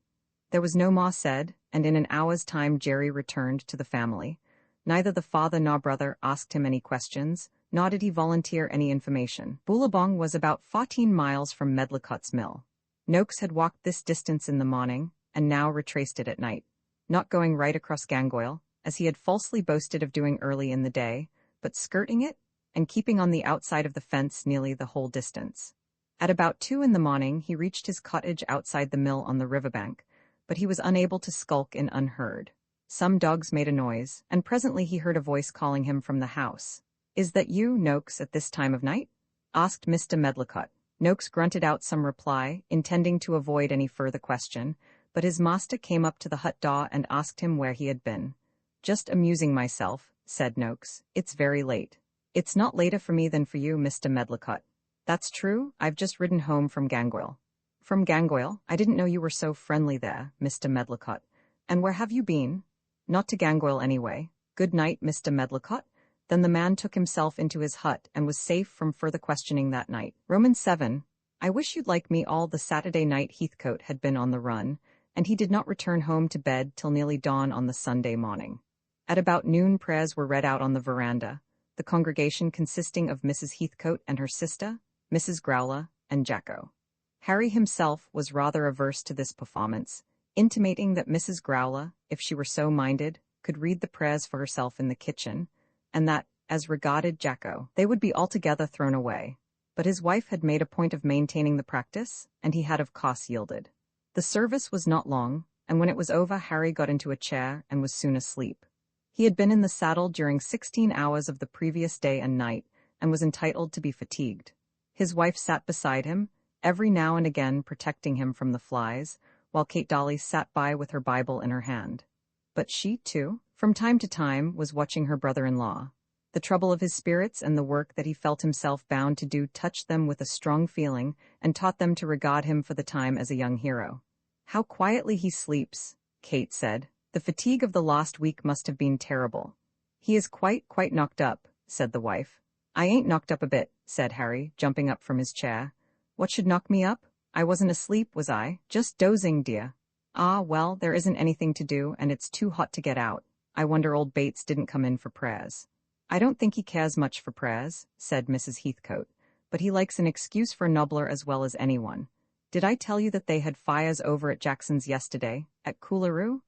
There was no more said, and in an hour's time Jerry returned to the family. Neither the father nor brother asked him any questions, nor did he volunteer any information. Boolabong was about 14 miles from Medlicott's mill. Noakes had walked this distance in the morning, and now retraced it at night, not going right across Gangoil, as he had falsely boasted of doing early in the day, but skirting it, and keeping on the outside of the fence nearly the whole distance. At about 2 in the morning he reached his cottage outside the mill on the riverbank, but he was unable to skulk in unheard. Some dogs made a noise, and presently he heard a voice calling him from the house. "Is that you, Noakes, at this time of night?" asked Mr. Medlicott. Noakes grunted out some reply, intending to avoid any further question, but his master came up to the hut door and asked him where he had been. "Just amusing myself," said Noakes. "It's very late." "It's not later for me than for you, Mr. Medlicott." "That's true, I've just ridden home from Gangoil." "From Gangoil? I didn't know you were so friendly there, Mr. Medlicott. And where have you been?" "Not to Gangoil anyway. Good night, Mr. Medlicott." Then the man took himself into his hut and was safe from further questioning that night. Romans 7. I wish you'd like me all the Saturday night Heathcote had been on the run, and he did not return home to bed till nearly dawn on the Sunday morning. At about noon prayers were read out on the veranda, the congregation consisting of Mrs. Heathcote and her sister, Mrs. Growler, and Jacko. Harry himself was rather averse to this performance, intimating that Mrs. Growler, if she were so minded, could read the prayers for herself in the kitchen, and that, as regarded Jacko, they would be altogether thrown away. But his wife had made a point of maintaining the practice, and he had of course yielded. The service was not long, and when it was over Harry got into a chair and was soon asleep. He had been in the saddle during 16 hours of the previous day and night, and was entitled to be fatigued. His wife sat beside him, every now and again protecting him from the flies, while Kate Dolly sat by with her Bible in her hand. But she, too, from time to time, was watching her brother-in-law. The trouble of his spirits and the work that he felt himself bound to do touched them with a strong feeling, and taught them to regard him for the time as a young hero. "How quietly he sleeps," Kate said. "The fatigue of the last week must have been terrible." "He is quite knocked up," said the wife. "I ain't knocked up a bit," said Harry, jumping up from his chair. "What should knock me up? I wasn't asleep, was I? Just dozing, dear." "Ah, well, there isn't anything to do, and it's too hot to get out. I wonder old Bates didn't come in for prayers." "I don't think he cares much for prayers," said Mrs. Heathcote, "but he likes an excuse for Nobbler as well as anyone. Did I tell you that they had fires over at Jackson's yesterday, at Coolaroo?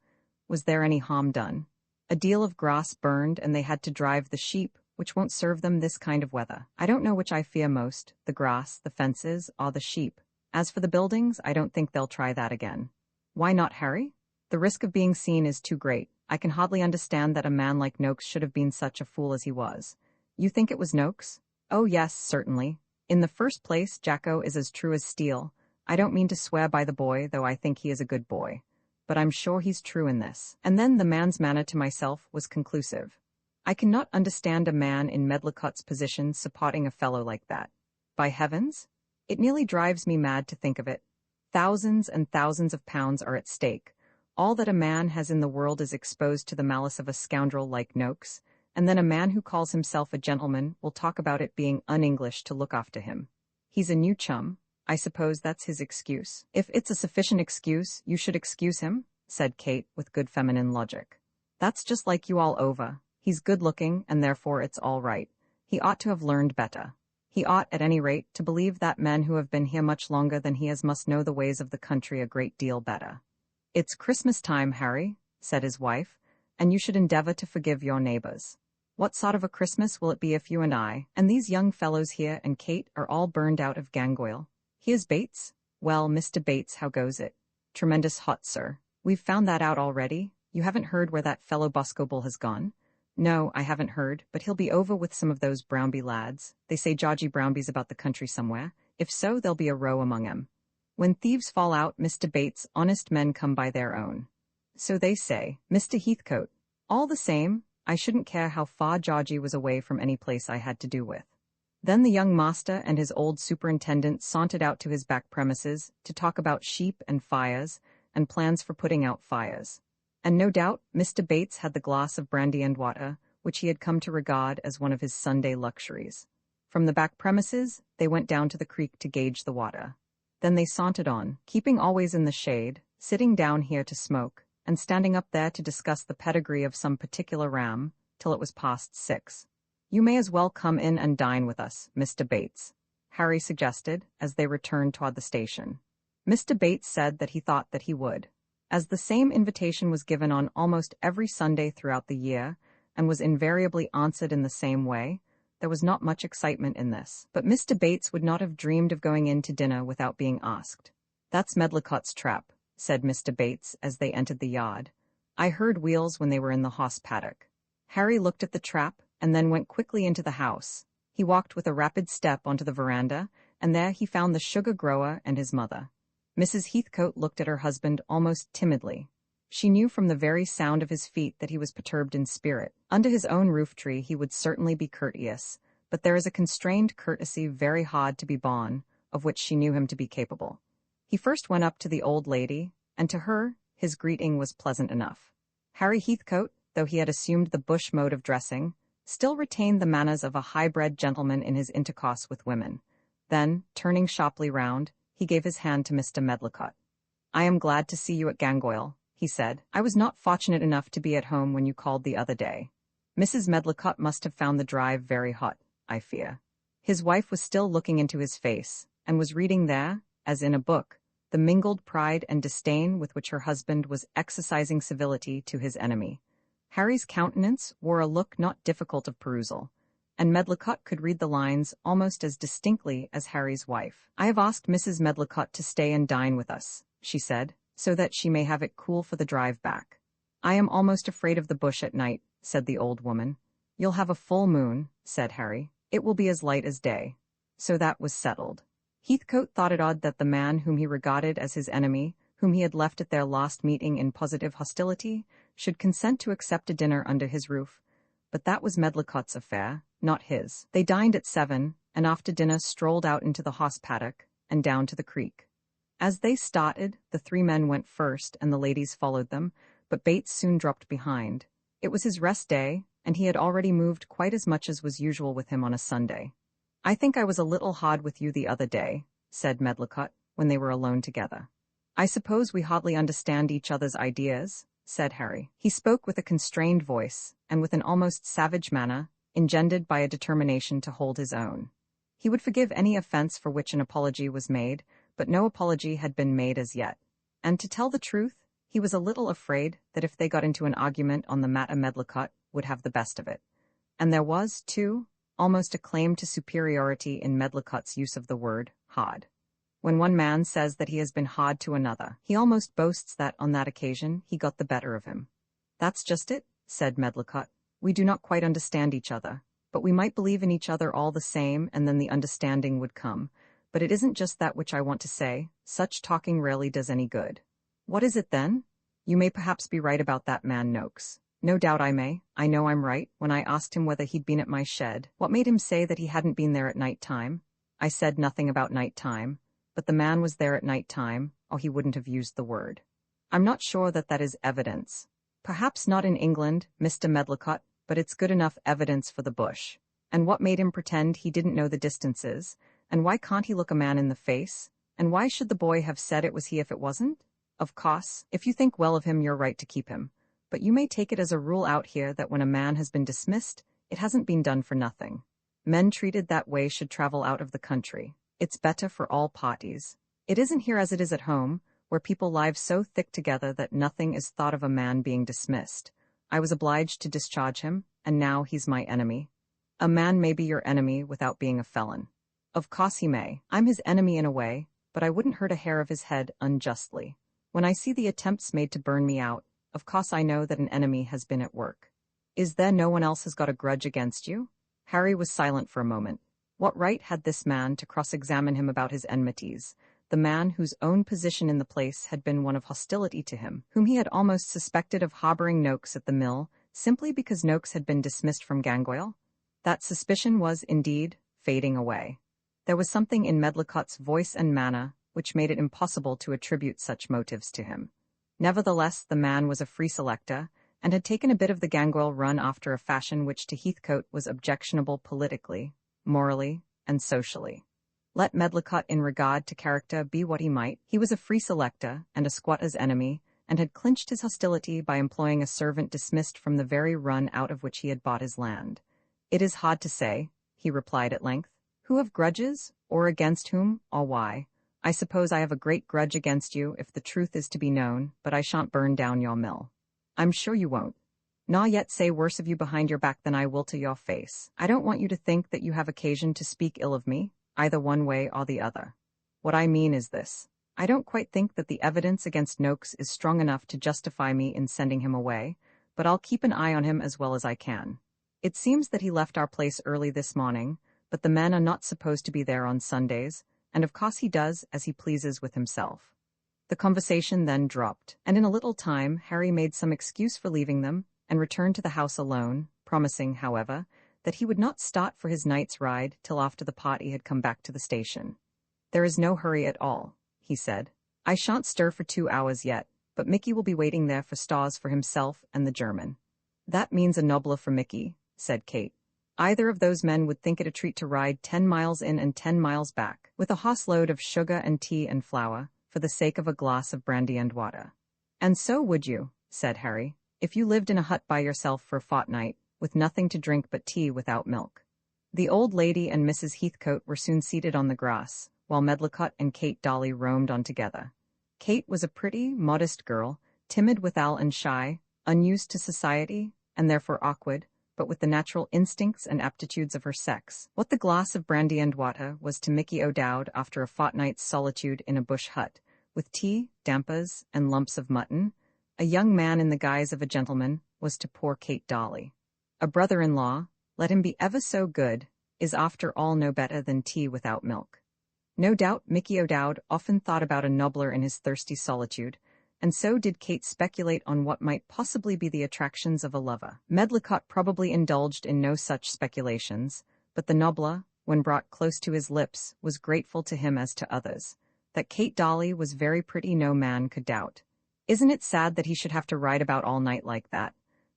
Was there any harm done? A deal of grass burned, and they had to drive the sheep, which won't serve them this kind of weather. I don't know which I fear most, the grass, the fences, or the sheep. As for the buildings, I don't think they'll try that again." "Why not, Harry?" "The risk of being seen is too great. I can hardly understand that a man like Noakes should have been such a fool as he was." "You think it was Noakes?" "Oh yes, certainly. In the first place, Jacko is as true as steel. I don't mean to swear by the boy, though I think he is a good boy. But I'm sure he's true in this." And then the man's manner to myself was conclusive. "I cannot understand a man in Medlicott's position supporting a fellow like that. By heavens! It nearly drives me mad to think of it. Thousands and thousands of pounds are at stake. All that a man has in the world is exposed to the malice of a scoundrel like Noakes, and then a man who calls himself a gentleman will talk about it being un-English to look after him. He's a new chum. I suppose that's his excuse." "If it's a sufficient excuse, you should excuse him," said Kate with good feminine logic. "That's just like you all over. He's good-looking, and therefore it's all right. He ought to have learned better. He ought, at any rate, to believe that men who have been here much longer than he has must know the ways of the country a great deal better. "It's Christmas time, Harry," said his wife, "and you should endeavor to forgive your neighbors. What sort of a Christmas will it be if you and I, and these young fellows here and Kate, are all burned out of Gangoil? Here's Bates." "Well, Mr. Bates, how goes it?" "Tremendous hot, sir." "We've found that out already. You haven't heard where that fellow Boscobel has gone?" "No, I haven't heard, but he'll be over with some of those Brownby lads. They say Georgie Brownby's about the country somewhere. If so, there'll be a row among 'em. When thieves fall out, Mr. Bates, honest men come by their own." "So they say, Mr. Heathcote. All the same, I shouldn't care how far Georgie was away from any place I had to do with." Then the young master and his old superintendent sauntered out to his back premises to talk about sheep and fires, and plans for putting out fires. And no doubt Mr. Bates had the glass of brandy and water, which he had come to regard as one of his Sunday luxuries. From the back premises, they went down to the creek to gauge the water. Then they sauntered on, keeping always in the shade, sitting down here to smoke, and standing up there to discuss the pedigree of some particular ram, till it was past 6. "You may as well come in and dine with us, Mr. Bates," Harry suggested, as they returned toward the station. Mr. Bates said that he thought that he would. As the same invitation was given on almost every Sunday throughout the year, and was invariably answered in the same way, there was not much excitement in this. But Mr. Bates would not have dreamed of going in to dinner without being asked. "That's Medlicott's trap," said Mr. Bates as they entered the yard. "I heard wheels when they were in the hoss paddock." Harry looked at the trap, and then went quickly into the house. He walked with a rapid step onto the veranda, and there he found the sugar grower and his mother. Mrs. Heathcote looked at her husband almost timidly. She knew from the very sound of his feet that he was perturbed in spirit. Under his own roof-tree he would certainly be courteous, but there is a constrained courtesy very hard to be borne, of which she knew him to be capable. He first went up to the old lady, and to her his greeting was pleasant enough. Harry Heathcote, though he had assumed the bush mode of dressing, still retained the manners of a high-bred gentleman in his intercourse with women. Then, turning sharply round, he gave his hand to Mr. Medlicott. "I am glad to see you at Gangoil," he said. "I was not fortunate enough to be at home when you called the other day. Mrs. Medlicott must have found the drive very hot, I fear." His wife was still looking into his face, and was reading there, as in a book, the mingled pride and disdain with which her husband was exercising civility to his enemy. Harry's countenance wore a look not difficult of perusal, and Medlicott could read the lines almost as distinctly as Harry's wife. "I have asked Mrs. Medlicott to stay and dine with us," she said, "so that she may have it cool for the drive back." "I am almost afraid of the bush at night," said the old woman. "You'll have a full moon," said Harry. "It will be as light as day." So that was settled. Heathcote thought it odd that the man whom he regarded as his enemy, whom he had left at their last meeting in positive hostility, should consent to accept a dinner under his roof, but that was Medlicott's affair, not his. They dined at 7, and after dinner strolled out into the hoss paddock, and down to the creek. As they started, the 3 men went first, and the ladies followed them, but Bates soon dropped behind. It was his rest day, and he had already moved quite as much as was usual with him on a Sunday. "I think I was a little hard with you the other day," said Medlicott, when they were alone together. "I suppose we hardly understand each other's ideas," said Harry. He spoke with a constrained voice, and with an almost savage manner, engendered by a determination to hold his own. He would forgive any offense for which an apology was made, but no apology had been made as yet. And to tell the truth, he was a little afraid that if they got into an argument on the matter Medlicott would have the best of it. And there was, too, almost a claim to superiority in Medlicott's use of the word hard. When one man says that he has been hard to another, he almost boasts that on that occasion he got the better of him. "That's just it," said Medlicott. "We do not quite understand each other, but we might believe in each other all the same, and then the understanding would come. But it isn't just that which I want to say. Such talking rarely does any good." "What is it then?" "You may perhaps be right about that man Noakes." "No doubt I may. I know I'm right. When I asked him whether he'd been at my shed, what made him say that he hadn't been there at night time? I said nothing about night time, but the man was there at night time, or he wouldn't have used the word. I'm not sure that that is evidence. Perhaps not in England, Mr. Medlicott, but it's good enough evidence for the bush. And what made him pretend he didn't know the distances? And why can't he look a man in the face? And why should the boy have said it was he if it wasn't? Of course, if you think well of him, you're right to keep him. But you may take it as a rule out here that when a man has been dismissed, it hasn't been done for nothing. Men treated that way should travel out of the country. It's better for all parties. It isn't here as it is at home, where people live so thick together that nothing is thought of a man being dismissed. I was obliged to discharge him, and now he's my enemy. A man may be your enemy without being a felon. Of course he may. I'm his enemy in a way, but I wouldn't hurt a hair of his head unjustly. When I see the attempts made to burn me out, of course I know that an enemy has been at work. Is there no one else has got a grudge against you? Harry was silent for a moment. What right had this man to cross-examine him about his enmities, the man whose own position in the place had been one of hostility to him, whom he had almost suspected of harboring Noakes at the mill, simply because Noakes had been dismissed from Gangoil? That suspicion was, indeed, fading away. There was something in Medlicott's voice and manner which made it impossible to attribute such motives to him. Nevertheless, the man was a free selector, and had taken a bit of the Gangoil run after a fashion which to Heathcote was objectionable politically, morally, and socially. Let Medlicott in regard to character be what he might, he was a free selector and a squatter's enemy, and had clinched his hostility by employing a servant dismissed from the very run out of which he had bought his land. It is hard to say, he replied at length. Who have grudges, or against whom, or why? I suppose I have a great grudge against you if the truth is to be known, but I shan't burn down your mill. I'm sure you won't. Nor yet say worse of you behind your back than I will to your face. I don't want you to think that you have occasion to speak ill of me, either one way or the other. What I mean is this. I don't quite think that the evidence against Noakes is strong enough to justify me in sending him away, but I'll keep an eye on him as well as I can. It seems that he left our place early this morning, but the men are not supposed to be there on Sundays, and of course he does as he pleases with himself. The conversation then dropped, and in a little time Harry made some excuse for leaving them, and returned to the house alone, promising, however, that he would not start for his night's ride till after the party had come back to the station. There is no hurry at all, he said. I shan't stir for 2 hours yet, but Mickey will be waiting there for stars for himself and the German. That means a nobler for Mickey, said Kate. Either of those men would think it a treat to ride 10 miles in and 10 miles back, with a horse-load of sugar and tea and flour, for the sake of a glass of brandy and water. And so would you, said Harry, if you lived in a hut by yourself for a fortnight, with nothing to drink but tea without milk. The old lady and Mrs. Heathcote were soon seated on the grass, while Medlicott and Kate Dolly roamed on together. Kate was a pretty, modest girl, timid withal and shy, unused to society, and therefore awkward, but with the natural instincts and aptitudes of her sex. What the glass of brandy and water was to Mickey O'Dowd after a fortnight's solitude in a bush hut, with tea, dampers, and lumps of mutton, a young man in the guise of a gentleman, was to poor Kate Dolly. A brother-in-law, let him be ever so good, is after all no better than tea without milk. No doubt Mickey O'Dowd often thought about a nobler in his thirsty solitude, and so did Kate speculate on what might possibly be the attractions of a lover. Medlicott probably indulged in no such speculations, but the nobler, when brought close to his lips, was grateful to him as to others. That Kate Dolly was very pretty no man could doubt. Isn't it sad that he should have to ride about all night like that?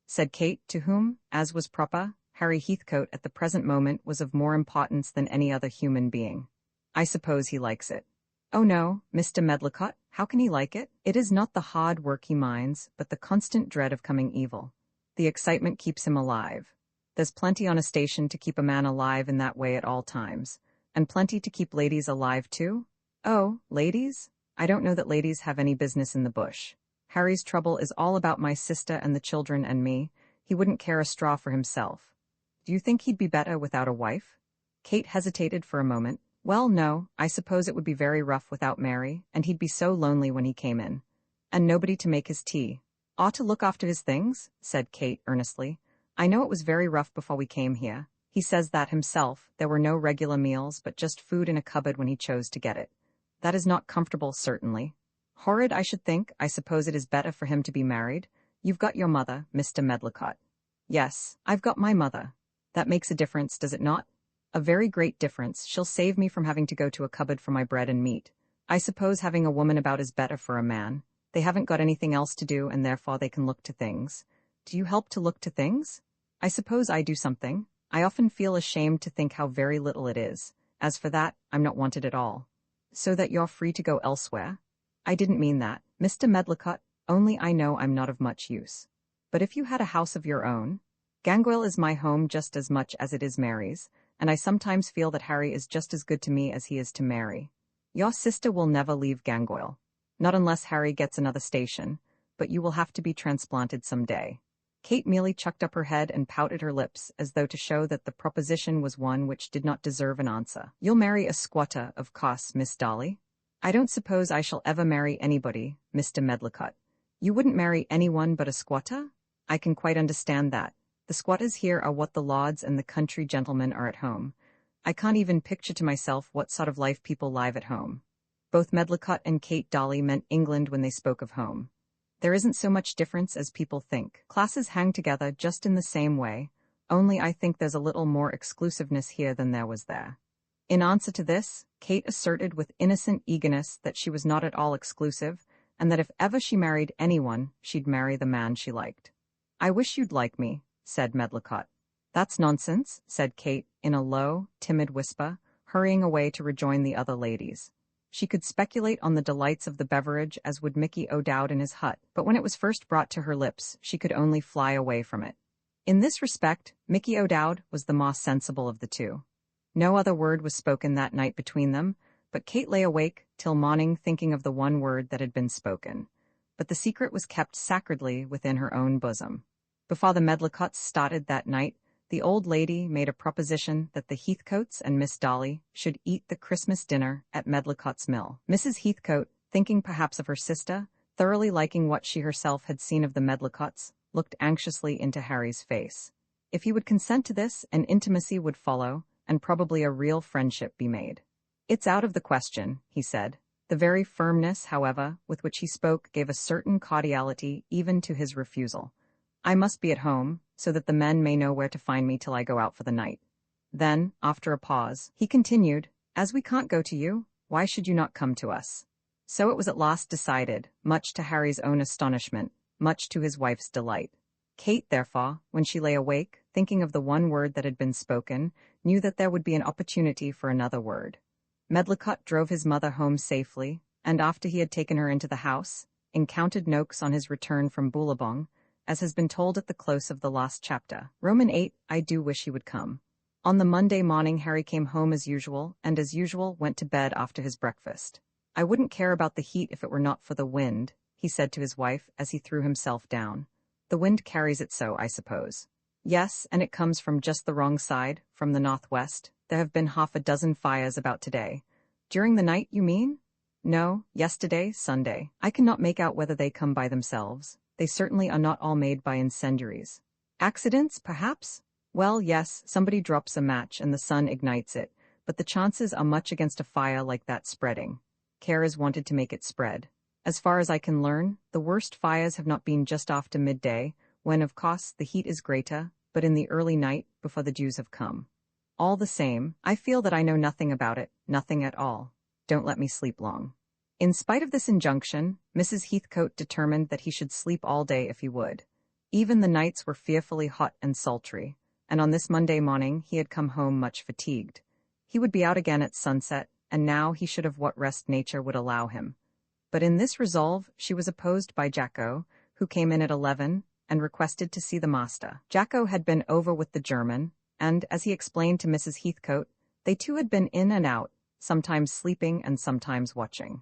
Said Kate, to whom, as was proper, Harry Heathcote at the present moment was of more importance than any other human being. I suppose he likes it. Oh no, Mr. Medlicott, how can he like it? It is not the hard work he minds, but the constant dread of coming evil. The excitement keeps him alive. There's plenty on a station to keep a man alive in that way at all times, and plenty to keep ladies alive too. Oh, ladies? I don't know that ladies have any business in the bush. Harry's trouble is all about my sister and the children and me. He wouldn't care a straw for himself. Do you think he'd be better without a wife? Kate hesitated for a moment. Well, no, I suppose it would be very rough without Mary, and he'd be so lonely when he came in. And nobody to make his tea. Ought to look after his things, said Kate earnestly. I know it was very rough before we came here. He says that himself. There were no regular meals, but just food in a cupboard when he chose to get it. That is not comfortable, certainly. Horrid, I should think. I suppose it is better for him to be married. You've got your mother, Mr. Medlicott. Yes, I've got my mother. That makes a difference, does it not? A very great difference. She'll save me from having to go to a cupboard for my bread and meat. I suppose having a woman about is better for a man. They haven't got anything else to do, and therefore they can look to things. Do you help to look to things? I suppose I do something. I often feel ashamed to think how very little it is. As for that, I'm not wanted at all. So that you're free to go elsewhere? I didn't mean that, Mr. Medlicott, only I know I'm not of much use. But if you had a house of your own, Gangoil is my home just as much as it is Mary's, and I sometimes feel that Harry is just as good to me as he is to Mary. Your sister will never leave Gangoil. Not unless Harry gets another station, but you will have to be transplanted someday. Kate merely chucked up her head and pouted her lips as though to show that the proposition was one which did not deserve an answer. You'll marry a squatter, of course, Miss Dolly. I don't suppose I shall ever marry anybody, Mr. Medlicott. You wouldn't marry anyone but a squatter? I can quite understand that. The squatters here are what the lords and the country gentlemen are at home. I can't even picture to myself what sort of life people live at home. Both Medlicott and Kate Dolly meant England when they spoke of home. There isn't so much difference as people think. Classes hang together just in the same way, only I think there's a little more exclusiveness here than there was there. In answer to this, Kate asserted with innocent eagerness that she was not at all exclusive, and that if ever she married anyone, she'd marry the man she liked. I wish you'd like me, said Medlicott. That's nonsense, said Kate, in a low, timid whisper, hurrying away to rejoin the other ladies. She could speculate on the delights of the beverage as would Mickey O'Dowd in his hut, but when it was first brought to her lips, she could only fly away from it. In this respect, Mickey O'Dowd was the most sensible of the two. No other word was spoken that night between them, but Kate lay awake till morning thinking of the one word that had been spoken. But the secret was kept sacredly within her own bosom. Before the Medlicotts started that night, the old lady made a proposition that the Heathcotes and Miss Dolly should eat the Christmas dinner at Medlicott's mill. Mrs. Heathcote, thinking perhaps of her sister, thoroughly liking what she herself had seen of the Medlicotts, looked anxiously into Harry's face. If he would consent to this, an intimacy would follow, and probably a real friendship be made. It's out of the question, he said. The very firmness, however, with which he spoke gave a certain cordiality even to his refusal. I must be at home, so that the men may know where to find me till I go out for the night. Then, after a pause, he continued, as we can't go to you, why should you not come to us? So it was at last decided, much to Harry's own astonishment, much to his wife's delight. Kate, therefore, when she lay awake, thinking of the one word that had been spoken, knew that there would be an opportunity for another word. Medlicott drove his mother home safely, and after he had taken her into the house, encountered Noakes on his return from Billabong, as has been told at the close of the last chapter. Roman 8, I do wish he would come. On the Monday morning Harry came home as usual, and as usual went to bed after his breakfast. I wouldn't care about the heat if it were not for the wind, he said to his wife as he threw himself down. The wind carries it so, I suppose. Yes, and it comes from just the wrong side, from the northwest. There have been half a dozen fires about today. During the night, you mean? No, yesterday, Sunday. I cannot make out whether they come by themselves. They certainly are not all made by incendiaries. Accidents, perhaps? Well, yes, somebody drops a match and the sun ignites it, but the chances are much against a fire like that spreading. Care is wanted to make it spread. As far as I can learn, the worst fires have not been just after midday, when, of course, the heat is greater, but in the early night, before the dews have come. All the same, I feel that I know nothing about it, nothing at all. Don't let me sleep long. In spite of this injunction, Mrs. Heathcote determined that he should sleep all day if he would. Even the nights were fearfully hot and sultry, and on this Monday morning he had come home much fatigued. He would be out again at sunset, and now he should have what rest nature would allow him. But in this resolve she was opposed by Jacko, who came in at 11, and requested to see the master. Jacko had been over with the German, and, as he explained to Mrs. Heathcote, they two had been in and out, sometimes sleeping and sometimes watching.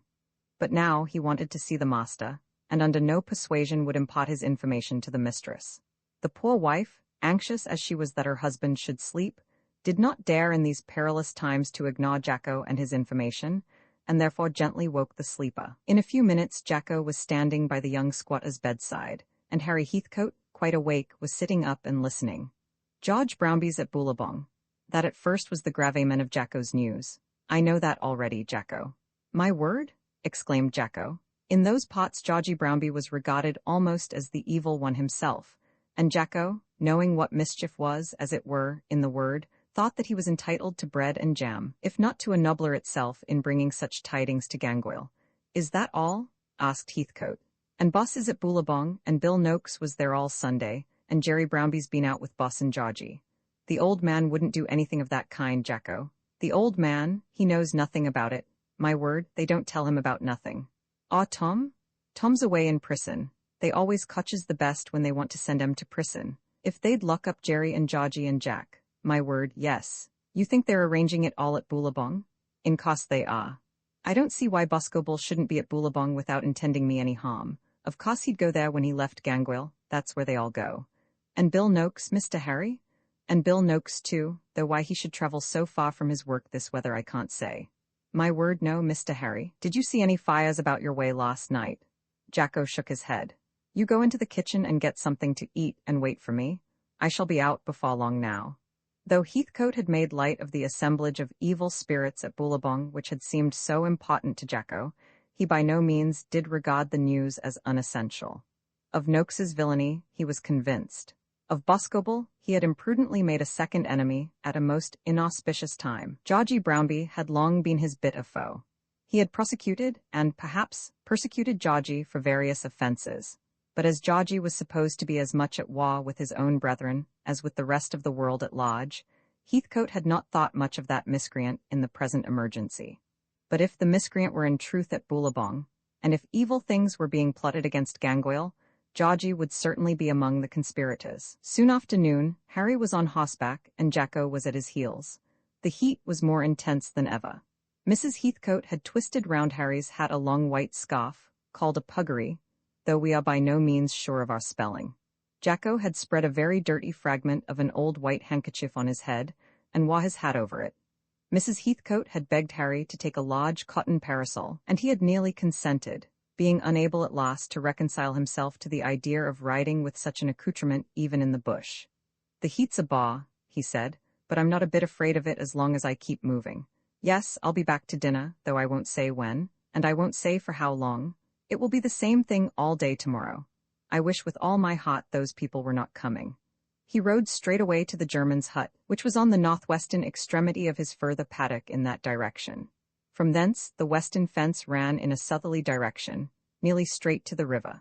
But now he wanted to see the master, and under no persuasion would impart his information to the mistress. The poor wife, anxious as she was that her husband should sleep, did not dare in these perilous times to ignore Jacko and his information, and therefore gently woke the sleeper. In a few minutes Jacko was standing by the young squatter's bedside, and Harry Heathcote, quite awake, was sitting up and listening. George Brownby's at Billabong. That at first was the gravamen of Jacko's news. I know that already, Jacko. My word? Exclaimed Jacko. In those parts Georgie Brownby was regarded almost as the evil one himself, and Jacko, knowing what mischief was, as it were, in the word, thought that he was entitled to bread and jam, if not to a nobler itself, in bringing such tidings to Gangoil. Is that all? Asked Heathcote. And Boss is at Billabong, and Bill Noakes was there all Sunday, and Jerry Brownby's been out with Boss and Georgie. The old man wouldn't do anything of that kind, Jacko. The old man, he knows nothing about it. My word, they don't tell him about nothing. Ah, Tom? Tom's away in prison. They always cotches the best when they want to send 'em to prison. If they'd lock up Jerry and Georgie and Jack. My word, yes. You think they're arranging it all at Boulabong? In course they are. I don't see why Boscobel shouldn't be at Boulabong without intending me any harm. Of course he'd go there when he left Gangoil, that's where they all go. And Bill Noakes, Mr. Harry? And Bill Noakes too, though why he should travel so far from his work this weather I can't say. My word no, Mr. Harry. Did you see any fires about your way last night? Jacko shook his head. You go into the kitchen and get something to eat and wait for me. I shall be out before long now. Though Heathcote had made light of the assemblage of evil spirits at Boulabong which had seemed so important to Jacko, he by no means did regard the news as unessential. Of Noakes's villainy he was convinced. Of Boscobel he had imprudently made a second enemy at a most inauspicious time. Georgie Brownby had long been his bitter foe. He had prosecuted and, perhaps, persecuted Georgie for various offences. But as Georgie was supposed to be as much at war with his own brethren as with the rest of the world at large, Heathcote had not thought much of that miscreant in the present emergency. But if the miscreant were in truth at Boulabong, and if evil things were being plotted against Gangoil, Georgie would certainly be among the conspirators. Soon after noon, Harry was on horseback and Jacko was at his heels. The heat was more intense than ever. Mrs. Heathcote had twisted round Harry's hat a long white scarf, called a puggaree, though we are by no means sure of our spelling. Jacko had spread a very dirty fragment of an old white handkerchief on his head, and wore his hat over it. Mrs. Heathcote had begged Harry to take a large cotton parasol, and he had nearly consented, being unable at last to reconcile himself to the idea of riding with such an accoutrement even in the bush. The heat's a bore, he said, but I'm not a bit afraid of it as long as I keep moving. Yes, I'll be back to dinner, though I won't say when, and I won't say for how long. It will be the same thing all day tomorrow. I wish with all my heart those people were not coming. He rode straight away to the German's hut, which was on the northwestern extremity of his further paddock in that direction. From thence the western fence ran in a southerly direction, nearly straight to the river.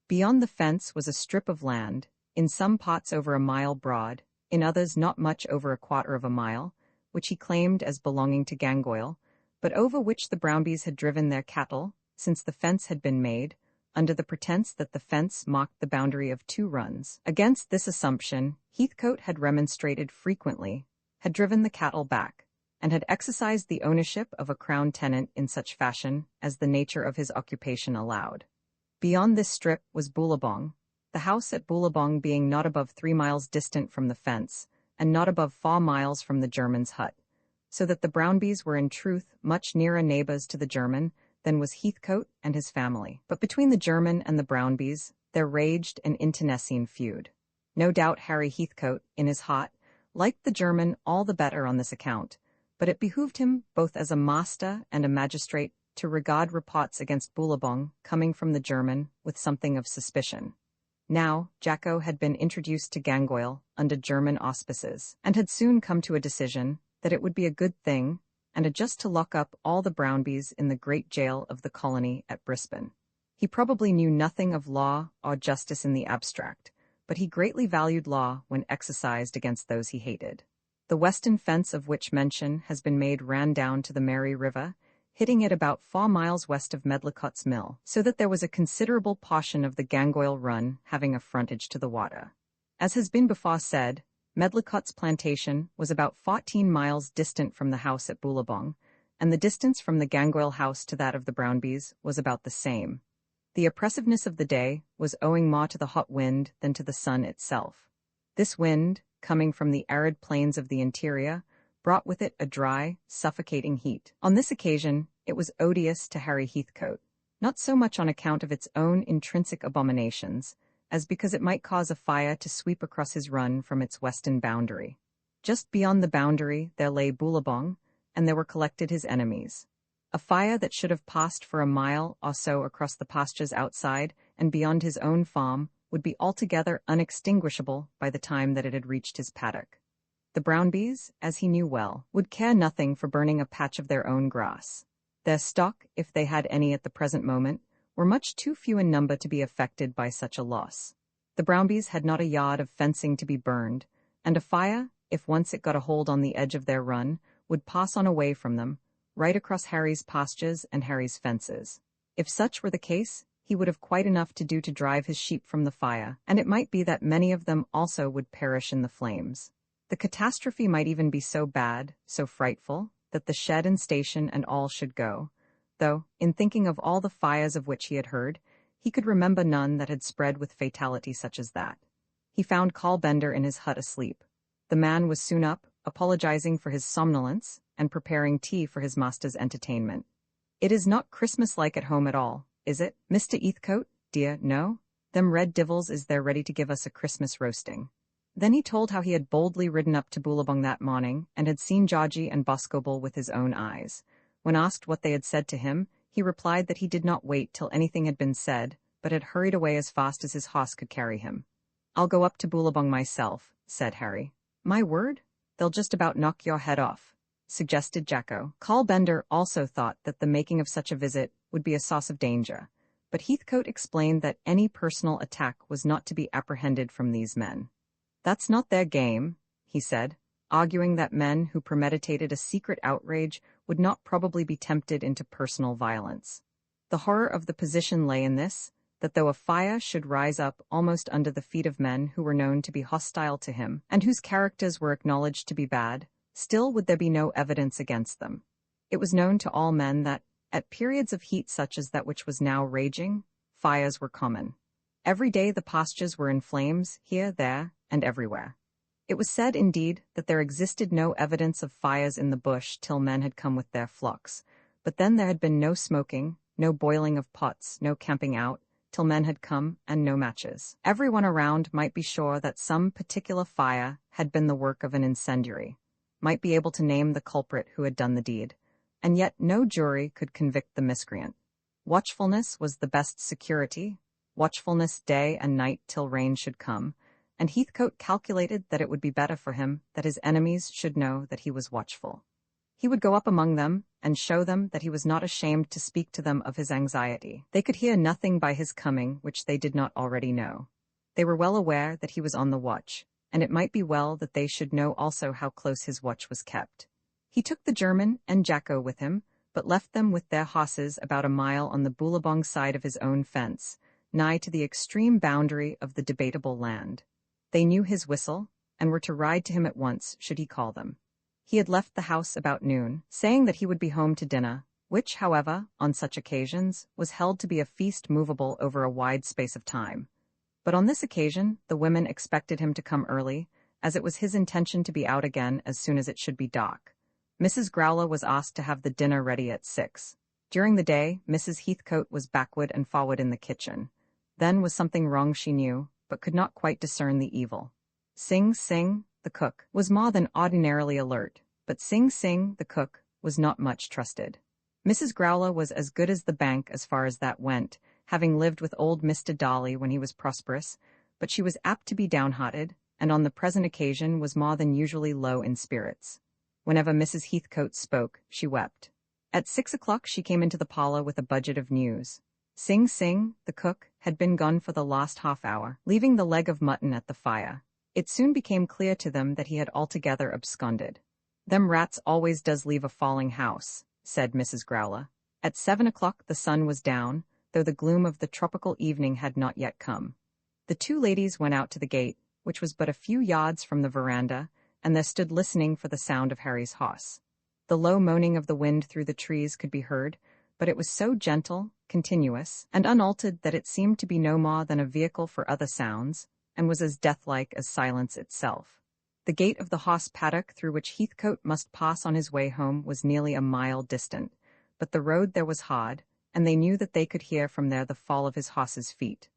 Beyond the fence was a strip of land, in some parts over a mile broad, in others not much over a quarter of a mile, which he claimed as belonging to Gangoil, but over which the Brownbys had driven their cattle, since the fence had been made, under the pretence that the fence marked the boundary of 2 runs. Against this assumption, Heathcote had remonstrated frequently, had driven the cattle back, and had exercised the ownership of a crown tenant in such fashion as the nature of his occupation allowed. Beyond this strip was Boulabong, the house at Boulabong being not above 3 miles distant from the fence, and not above 4 miles from the German's hut, so that the Brownbys were in truth much nearer neighbours to the German than was Heathcote and his family. But between the German and the Brownbys there raged an internecine feud. No doubt Harry Heathcote, in his heart, liked the German all the better on this account, but it behooved him, both as a master and a magistrate, to regard reports against Boulabong coming from the German with something of suspicion. Now, Jacko had been introduced to Gangoil under German auspices, and had soon come to a decision that it would be a good thing and a just to lock up all the Brownbys in the great jail of the colony at Brisbane. He probably knew nothing of law or justice in the abstract, but he greatly valued law when exercised against those he hated. The western fence of which mention has been made ran down to the Mary River, hitting it about 4 miles west of Medlicott's mill, so that there was a considerable portion of the Gangoil run having a frontage to the water. As has been before said, Medlicott's plantation was about 14 miles distant from the house at Boulabong, and the distance from the Gangoil house to that of the Brownbys was about the same. The oppressiveness of the day was owing more to the hot wind than to the sun itself. This wind, coming from the arid plains of the interior, brought with it a dry, suffocating heat. On this occasion, it was odious to Harry Heathcote, not so much on account of its own intrinsic abominations, as because it might cause a fire to sweep across his run from its western boundary. Just beyond the boundary there lay Boulabong, and there were collected his enemies. A fire that should have passed for a mile or so across the pastures outside and beyond his own farm would be altogether unextinguishable by the time that it had reached his paddock. The Brownbys, as he knew well, would care nothing for burning a patch of their own grass. Their stock, if they had any at the present moment, were much too few in number to be affected by such a loss. The Brownbys had not a yard of fencing to be burned, and a fire, if once it got a hold on the edge of their run, would pass on away from them, right across Harry's pastures and Harry's fences. If such were the case, he would have quite enough to do to drive his sheep from the fire, and it might be that many of them also would perish in the flames. The catastrophe might even be so bad, so frightful, that the shed and station and all should go, though, in thinking of all the fires of which he had heard, he could remember none that had spread with fatality such as that. He found Carl Bender in his hut asleep. The man was soon up, apologizing for his somnolence, and preparing tea for his master's entertainment. "It is not Christmas-like at home at all, is it, Mr. Heathcote, dear? No? Them red divils is there ready to give us a Christmas roasting." Then he told how he had boldly ridden up to Boolabong that morning, and had seen Georgie and Boscobel with his own eyes. When asked what they had said to him, he replied that he did not wait till anything had been said, but had hurried away as fast as his horse could carry him. "I'll go up to Boolabong myself," said Harry. "My word? They'll just about knock your head off," suggested Jacko. Carl Bender also thought that the making of such a visit would be a source of danger, but Heathcote explained that any personal attack was not to be apprehended from these men. "That's not their game," he said, arguing that men who premeditated a secret outrage would not probably be tempted into personal violence. The horror of the position lay in this, that though a fire should rise up almost under the feet of men who were known to be hostile to him, and whose characters were acknowledged to be bad, still would there be no evidence against them. It was known to all men that, at periods of heat such as that which was now raging, fires were common. Every day the pastures were in flames, here, there, and everywhere. It was said, indeed, that there existed no evidence of fires in the bush till men had come with their flocks, but then there had been no smoking, no boiling of pots, no camping out, till men had come, and no matches. Everyone around might be sure that some particular fire had been the work of an incendiary, might be able to name the culprit who had done the deed, and yet no jury could convict the miscreant. Watchfulness was the best security, watchfulness day and night till rain should come, and Heathcote calculated that it would be better for him that his enemies should know that he was watchful. He would go up among them, and show them that he was not ashamed to speak to them of his anxiety. They could hear nothing by his coming which they did not already know. They were well aware that he was on the watch, and it might be well that they should know also how close his watch was kept. He took the German and Jacko with him, but left them with their horses about a mile on the Boolabong side of his own fence, nigh to the extreme boundary of the debatable land. They knew his whistle, and were to ride to him at once should he call them. He had left the house about noon, saying that he would be home to dinner, which, however, on such occasions, was held to be a feast movable over a wide space of time. But on this occasion the women expected him to come early, as it was his intention to be out again as soon as it should be dark. Mrs. Growler was asked to have the dinner ready at 6. During the day Mrs. Heathcote was backward and forward in the kitchen. Then was something wrong she knew, but could not quite discern the evil. Sing Sing, the cook, was more than ordinarily alert, but Sing Sing, the cook, was not much trusted. Mrs. Growler was as good as the bank as far as that went, having lived with old Mr. Dolly when he was prosperous, but she was apt to be downhearted, and on the present occasion was more than usually low in spirits. Whenever Mrs. Heathcote spoke, she wept. At 6 o'clock she came into the parlor with a budget of news. Sing Sing, the cook, had been gone for the last half-hour, leaving the leg of mutton at the fire. It soon became clear to them that he had altogether absconded. "Them rats always does leave a falling house," said Mrs. Growler. At 7 o'clock the sun was down, though the gloom of the tropical evening had not yet come. The two ladies went out to the gate, which was but a few yards from the veranda, and there stood listening for the sound of Harry's horse. The low moaning of the wind through the trees could be heard, but it was so gentle, continuous, and unaltered that it seemed to be no more than a vehicle for other sounds, and was as deathlike as silence itself. The gate of the horse paddock through which Heathcote must pass on his way home was nearly a mile distant, but the road there was hard, and they knew that they could hear from there the fall of his horse's feet.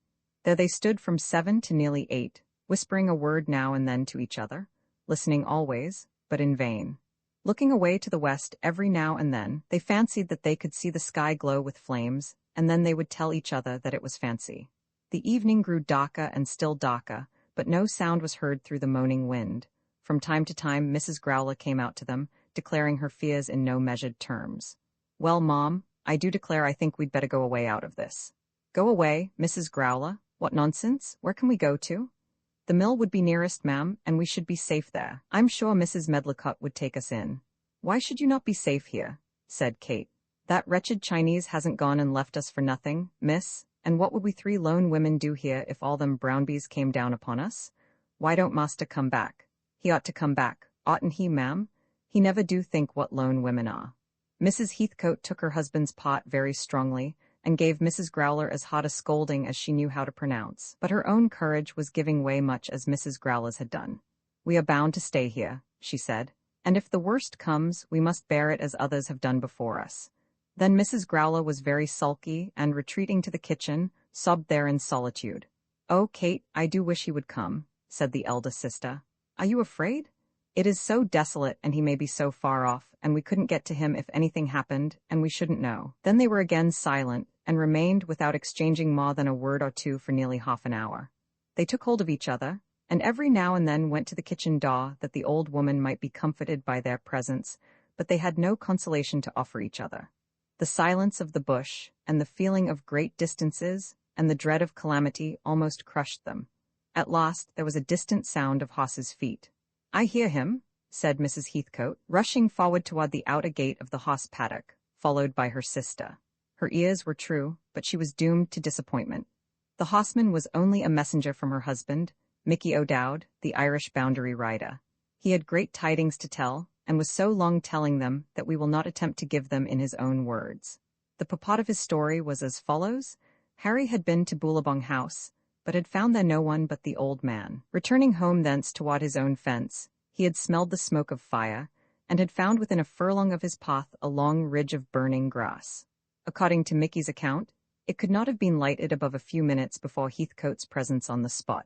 There they stood from 7 to nearly 8, whispering a word now and then to each other, listening always, but in vain. Looking away to the west every now and then, they fancied that they could see the sky glow with flames, and then they would tell each other that it was fancy. The evening grew darker and still darker, but no sound was heard through the moaning wind. From time to time Mrs. Growler came out to them, declaring her fears in no measured terms. "Well, Mom, I do declare I think we'd better go away out of this." "Go away, Mrs. Growler? What nonsense! Where can we go to?" "The mill would be nearest, ma'am, and we should be safe there. I'm sure Mrs. Medlicott would take us in." "Why should you not be safe here?" said Kate. "That wretched Chinese hasn't gone and left us for nothing, miss, and what would we 3 lone women do here if all them Brownbys came down upon us? Why don't master come back? He ought to come back, oughtn't he, ma'am? He never do think what lone women are. Mrs. Heathcote took her husband's pot very strongly, and gave Mrs. Growler as hot a scolding as she knew how to pronounce. But her own courage was giving way much as Mrs. Growler's had done. "We are bound to stay here," she said, "and if the worst comes, we must bear it as others have done before us." Then Mrs. Growler was very sulky, and retreating to the kitchen, sobbed there in solitude. "Oh, Kate, I do wish he would come," said the eldest sister. "Are you afraid? It is so desolate, and he may be so far off, and we couldn't get to him if anything happened, and we shouldn't know." Then they were again silent, and remained without exchanging more than a word or two for nearly half an hour. They took hold of each other, and every now and then went to the kitchen door that the old woman might be comforted by their presence, but they had no consolation to offer each other. The silence of the bush, and the feeling of great distances, and the dread of calamity almost crushed them. At last there was a distant sound of horses' feet. "I hear him," said Mrs. Heathcote, rushing forward toward the outer gate of the horse paddock, followed by her sister. Her ears were true, but she was doomed to disappointment. The horseman was only a messenger from her husband, Mickey O'Dowd, the Irish boundary rider. He had great tidings to tell, and was so long telling them that we will not attempt to give them in his own words. The purport of his story was as follows. Harry had been to Bullabong House, but had found there no one but the old man. Returning home thence toward his own fence, he had smelled the smoke of fire, and had found within a furlong of his path a long ridge of burning grass. According to Mickey's account, it could not have been lighted above a few minutes before Heathcote's presence on the spot.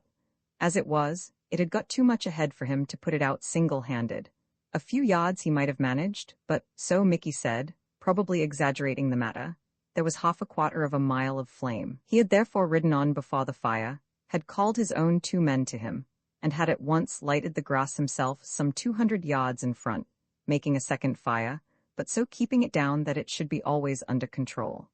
As it was, it had got too much ahead for him to put it out single-handed. A few yards he might have managed, but, so Mickey said, probably exaggerating the matter, there was half a quarter of a mile of flame. He had therefore ridden on before the fire, had called his own 2 men to him, and had at once lighted the grass himself some 200 yards in front, making a second fire, but so keeping it down that it should be always under control.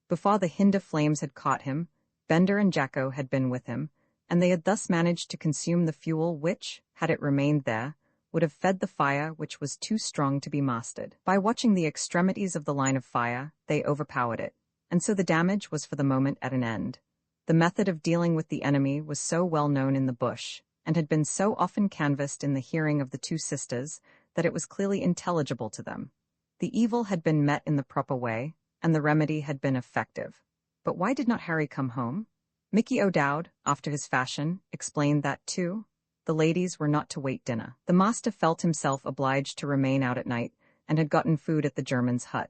Before the hinder flames had caught him, Bender and Jacko had been with him, and they had thus managed to consume the fuel which, had it remained there, would have fed the fire which was too strong to be mastered. By watching the extremities of the line of fire, they overpowered it, and so the damage was for the moment at an end. The method of dealing with the enemy was so well known in the bush, and had been so often canvassed in the hearing of the 2 sisters, that it was clearly intelligible to them. The evil had been met in the proper way, and the remedy had been effective. But why did not Harry come home? Mickey O'Dowd, after his fashion, explained that too. The ladies were not to wait dinner. The master felt himself obliged to remain out at night, and had gotten food at the German's hut.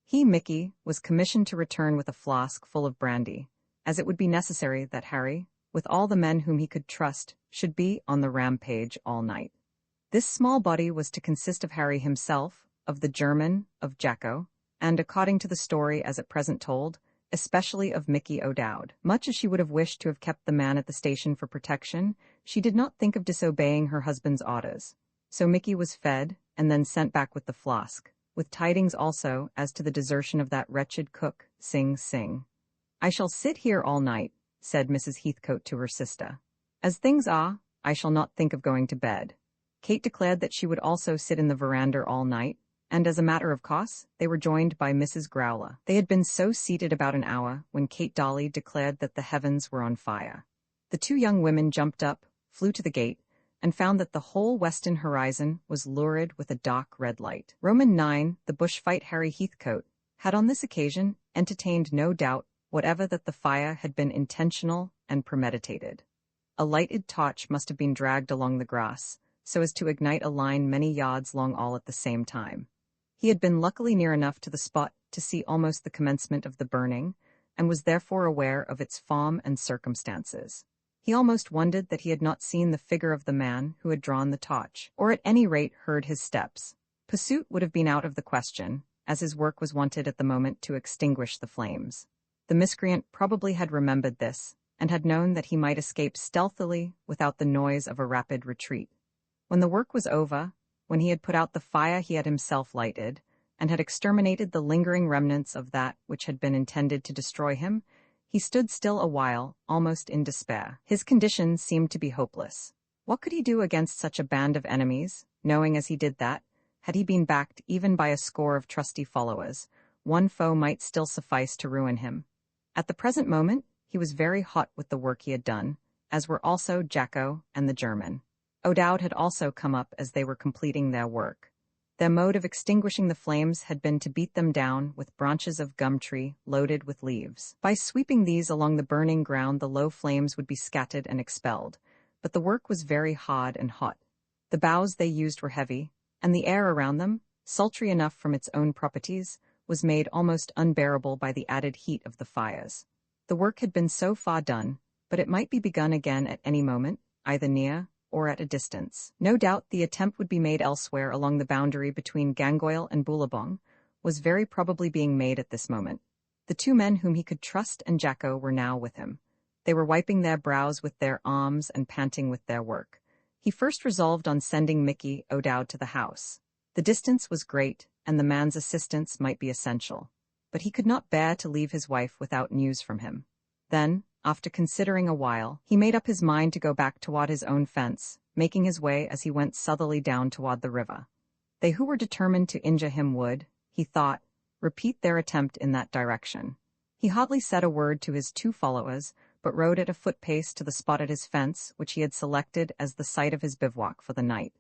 He, Mickey, was commissioned to return with a flask full of brandy, as it would be necessary that Harry, with all the men whom he could trust, should be on the rampage all night. This small body was to consist of Harry himself, of the German, of Jacko, and, according to the story as at present told, especially of Mickey O'Dowd. Much as she would have wished to have kept the man at the station for protection, she did not think of disobeying her husband's orders. So Mickey was fed, and then sent back with the flask, with tidings also as to the desertion of that wretched cook, Sing Sing. "I shall sit here all night," said Mrs. Heathcote to her sister. "As things are, I shall not think of going to bed." Kate declared that she would also sit in the veranda all night, and as a matter of course, they were joined by Mrs. Growler. They had been so seated about an hour when Kate Dolly declared that the heavens were on fire. The 2 young women jumped up, flew to the gate, and found that the whole western horizon was lurid with a dark red light. Roman 9, the bush-fight Harry Heathcote, had on this occasion entertained no doubt whatever that the fire had been intentional and premeditated. A lighted torch must have been dragged along the grass, so as to ignite a line many yards long all at the same time. He had been luckily near enough to the spot to see almost the commencement of the burning, and was therefore aware of its form and circumstances. He almost wondered that he had not seen the figure of the man who had drawn the torch, or at any rate heard his steps. Pursuit would have been out of the question, as his work was wanted at the moment to extinguish the flames. The miscreant probably had remembered this, and had known that he might escape stealthily without the noise of a rapid retreat. When the work was over, when he had put out the fire he had himself lighted, and had exterminated the lingering remnants of that which had been intended to destroy him, he stood still a while, almost in despair. His condition seemed to be hopeless. What could he do against such a band of enemies, knowing as he did that, had he been backed even by a score of trusty followers, one foe might still suffice to ruin him? At the present moment, he was very hot with the work he had done, as were also Jacko and the German. O'Dowd had also come up as they were completing their work. Their mode of extinguishing the flames had been to beat them down with branches of gum tree loaded with leaves. By sweeping these along the burning ground, the low flames would be scattered and expelled, but the work was very hard and hot. The boughs they used were heavy, and the air around them, sultry enough from its own properties, was made almost unbearable by the added heat of the fires. The work had been so far done, but it might be begun again at any moment, either near or at a distance. No doubt the attempt would be made elsewhere along the boundary between Gangoil and Boulabong, was very probably being made at this moment. The two men whom he could trust and Jacko were now with him. They were wiping their brows with their arms and panting with their work. He first resolved on sending Mickey O'Dowd to the house. The distance was great, and the man's assistance might be essential. But he could not bear to leave his wife without news from him. Then, after considering a while, he made up his mind to go back toward his own fence, making his way as he went southerly down toward the river. They who were determined to injure him would, he thought, repeat their attempt in that direction. He hardly said a word to his two followers, but rode at a foot pace to the spot at his fence which he had selected as the site of his bivouac for the night.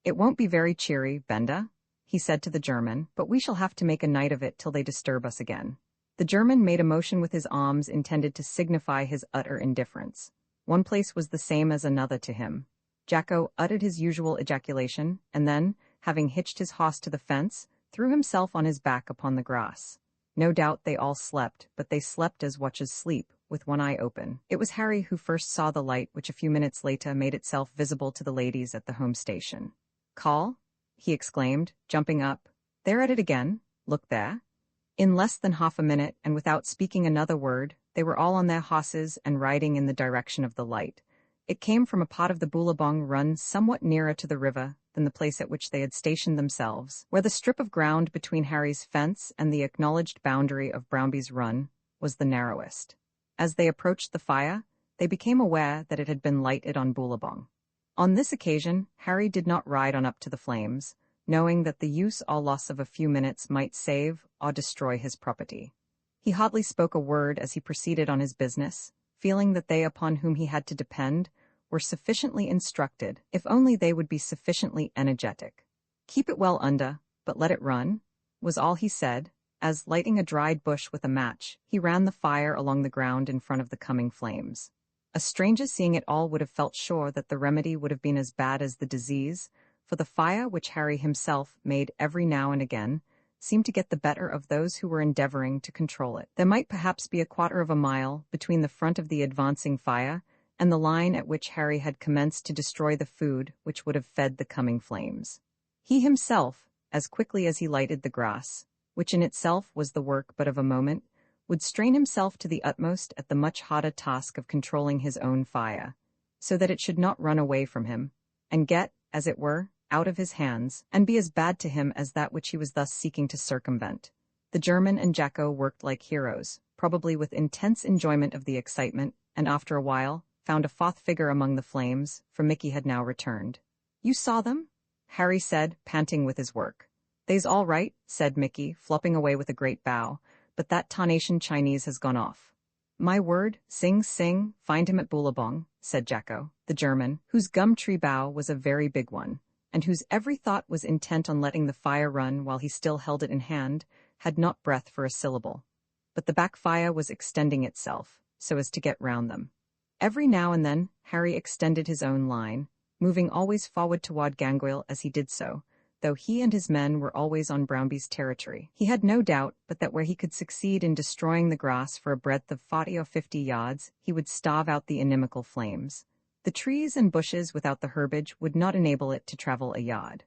"It won't be very cheery, Benda," he said to the German, "but we shall have to make a night of it till they disturb us again." The German made a motion with his arms intended to signify his utter indifference. One place was the same as another to him. Jacko uttered his usual ejaculation, and then, having hitched his horse to the fence, threw himself on his back upon the grass. No doubt they all slept, but they slept as watchers sleep, with one eye open. It was Harry who first saw the light which a few minutes later made itself visible to the ladies at the home station. "Call?" he exclaimed, jumping up. "They're at it again. Look there." In less than half a minute, and without speaking another word, they were all on their horses and riding in the direction of the light. It came from a part of the Boulabong run somewhat nearer to the river than the place at which they had stationed themselves, where the strip of ground between Harry's fence and the acknowledged boundary of Brownby's run was the narrowest. As they approached the fire, they became aware that it had been lighted on Boulabong. On this occasion, Harry did not ride on up to the flames, knowing that the use or loss of a few minutes might save or destroy his property. He hardly spoke a word as he proceeded on his business, feeling that they upon whom he had to depend were sufficiently instructed, if only they would be sufficiently energetic. "Keep it well under, but let it run," was all he said, as, lighting a dried bush with a match, he ran the fire along the ground in front of the coming flames. A stranger seeing it all would have felt sure that the remedy would have been as bad as the disease, for the fire which Harry himself made every now and again seemed to get the better of those who were endeavoring to control it. There might perhaps be a quarter of a mile between the front of the advancing fire and the line at which Harry had commenced to destroy the food which would have fed the coming flames. He himself, as quickly as he lighted the grass, which in itself was the work but of a moment, would strain himself to the utmost at the much harder task of controlling his own fire, so that it should not run away from him, and get, as it were, out of his hands, and be as bad to him as that which he was thus seeking to circumvent. The German and Jacko worked like heroes, probably with intense enjoyment of the excitement, and after a while, found a fourth figure among the flames, for Mickey had now returned. "You saw them?" Harry said, panting with his work. "They's all right," said Mickey, flopping away with a great bow, "but that tarnation Chinese has gone off." "My word, Sing Sing, find him at Boulabong," said Jacko, the German, whose gum tree bough was a very big one, and whose every thought was intent on letting the fire run while he still held it in hand, had not breath for a syllable. But the backfire was extending itself, so as to get round them. Every now and then, Harry extended his own line, moving always forward toward Gangoil as he did so, though he and his men were always on Brownby's territory. He had no doubt but that where he could succeed in destroying the grass for a breadth of 40 or 50 yards, he would starve out the inimical flames. The trees and bushes without the herbage would not enable it to travel a yard.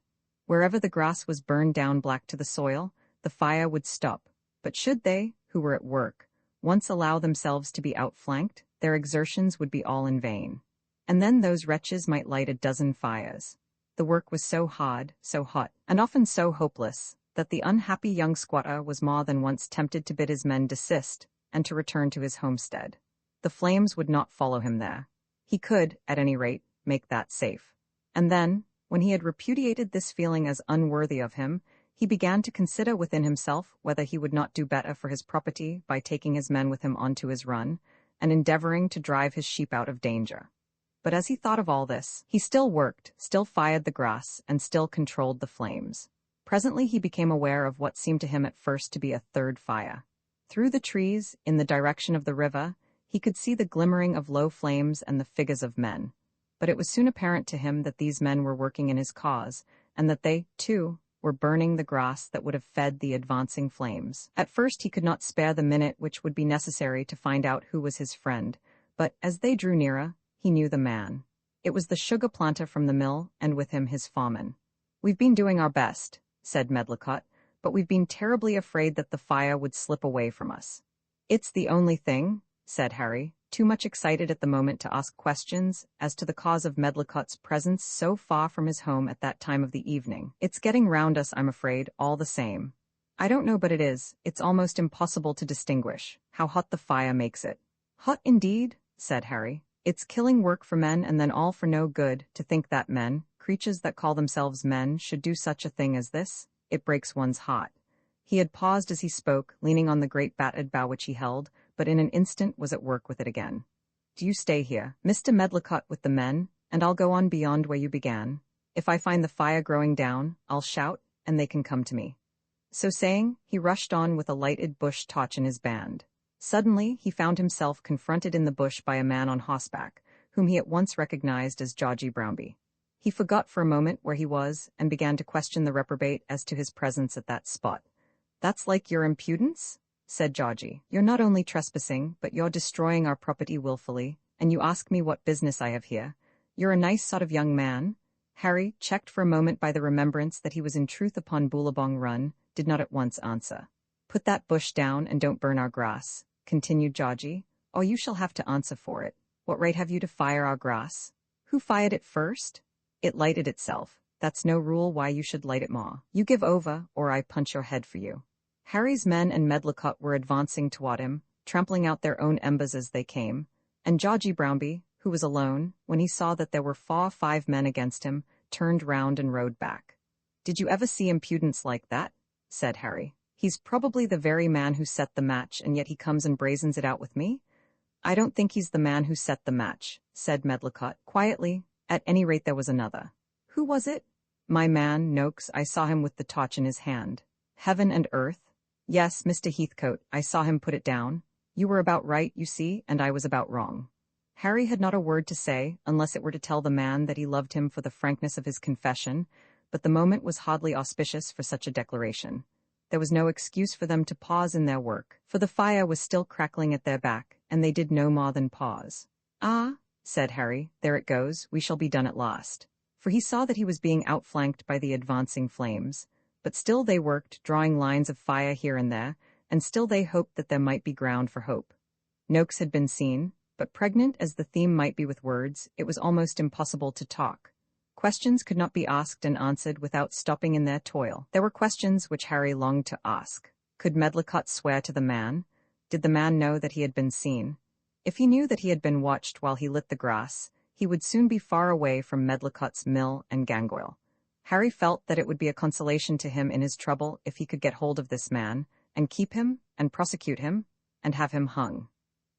Wherever the grass was burned down black to the soil, the fire would stop, but should they, who were at work, once allow themselves to be outflanked, their exertions would be all in vain. And then those wretches might light a dozen fires. The work was so hard, so hot, and often so hopeless, that the unhappy young squatter was more than once tempted to bid his men desist, and to return to his homestead. The flames would not follow him there. He could, at any rate, make that safe. And then, when he had repudiated this feeling as unworthy of him, he began to consider within himself whether he would not do better for his property by taking his men with him onto his run, and endeavoring to drive his sheep out of danger. But as he thought of all this, he still worked, still fired the grass, and still controlled the flames. Presently he became aware of what seemed to him at first to be a third fire. Through the trees, in the direction of the river, he could see the glimmering of low flames and the figures of men. But it was soon apparent to him that these men were working in his cause, and that they, too, were burning the grass that would have fed the advancing flames. At first he could not spare the minute which would be necessary to find out who was his friend, but as they drew nearer, he knew the man. It was the sugar planter from the mill, and with him his foreman. "We've been doing our best," said Medlicott, "but we've been terribly afraid that the fire would slip away from us." "It's the only thing," said Harry, too much excited at the moment to ask questions as to the cause of Medlicott's presence so far from his home at that time of the evening. "It's getting round us, I'm afraid, all the same. I don't know but it is. It's almost impossible to distinguish how hot the fire makes it." "Hot indeed," said Harry. "It's killing work for men and then all for no good, to think that men, creatures that call themselves men, should do such a thing as this. It breaks one's heart." He had paused as he spoke, leaning on the great battered bough which he held, but in an instant was at work with it again. "Do you stay here, Mr. Medlicott, with the men, and I'll go on beyond where you began. If I find the fire growing down, I'll shout, and they can come to me." So saying, he rushed on with a lighted bush torch in his band. Suddenly, he found himself confronted in the bush by a man on horseback, whom he at once recognized as Georgie Brownby. He forgot for a moment where he was, and began to question the reprobate as to his presence at that spot. "That's like your impudence?" said Georgie. "You're not only trespassing, but you're destroying our property wilfully, and you ask me what business I have here. You're a nice sort of young man." Harry, checked for a moment by the remembrance that he was in truth upon Boolabong Run, did not at once answer. "Put that bush down and don't burn our grass," continued Georgie, "or you shall have to answer for it. What right have you to fire our grass? Who fired it first? It lighted itself. That's no rule why you should light it more. You give over, or I punch your head for you." Harry's men and Medlicott were advancing toward him, trampling out their own embers as they came, and Georgie Brownby, who was alone, when he saw that there were 4 or 5 men against him, turned round and rode back. "Did you ever see impudence like that?" said Harry. "He's probably the very man who set the match, and yet he comes and brazens it out with me." "I don't think he's the man who set the match," said Medlicott, quietly. "At any rate there was another." "Who was it?" "My man, Noakes. I saw him with the torch in his hand." "Heaven and earth!" "Yes, Mr. Heathcote, I saw him put it down. You were about right, you see, and I was about wrong." Harry had not a word to say, unless it were to tell the man that he loved him for the frankness of his confession, but the moment was hardly auspicious for such a declaration. There was no excuse for them to pause in their work, for the fire was still crackling at their back, and they did no more than pause. "Ah," said Harry, "there it goes, we shall be done at last." For he saw that he was being outflanked by the advancing flames. But still they worked, drawing lines of fire here and there, and still they hoped that there might be ground for hope. Noakes had been seen, but pregnant as the theme might be with words, it was almost impossible to talk. Questions could not be asked and answered without stopping in their toil. There were questions which Harry longed to ask. Could Medlicott swear to the man? Did the man know that he had been seen? If he knew that he had been watched while he lit the grass, he would soon be far away from Medlicott's mill and Gangoil. Harry felt that it would be a consolation to him in his trouble if he could get hold of this man, and keep him, and prosecute him, and have him hung.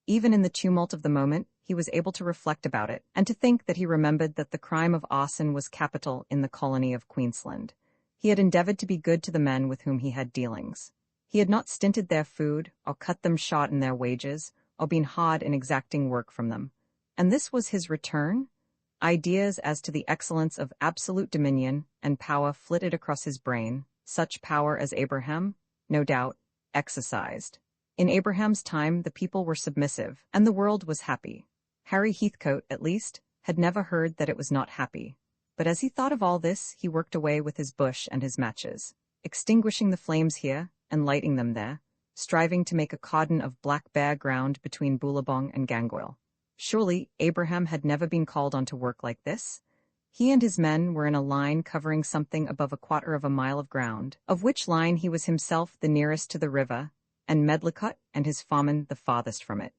Even in the tumult of the moment, he was able to reflect about it, and to think that he remembered that the crime of arson was capital in the colony of Queensland. He had endeavored to be good to the men with whom he had dealings. He had not stinted their food, or cut them short in their wages, or been hard in exacting work from them. And this was his return? Ideas as to the excellence of absolute dominion and power flitted across his brain, such power as Abraham, no doubt, exercised. In Abraham's time the people were submissive, and the world was happy. Harry Heathcote, at least, had never heard that it was not happy. But as he thought of all this, he worked away with his bush and his matches, extinguishing the flames here and lighting them there, striving to make a cordon of black bare ground between Boolabong and Gangoil. Surely Abraham had never been called on to work like this? He and his men were in a line covering something above 1/4 of a mile of ground, of which line he was himself the nearest to the river, and Medlicott and his foreman the farthest from it.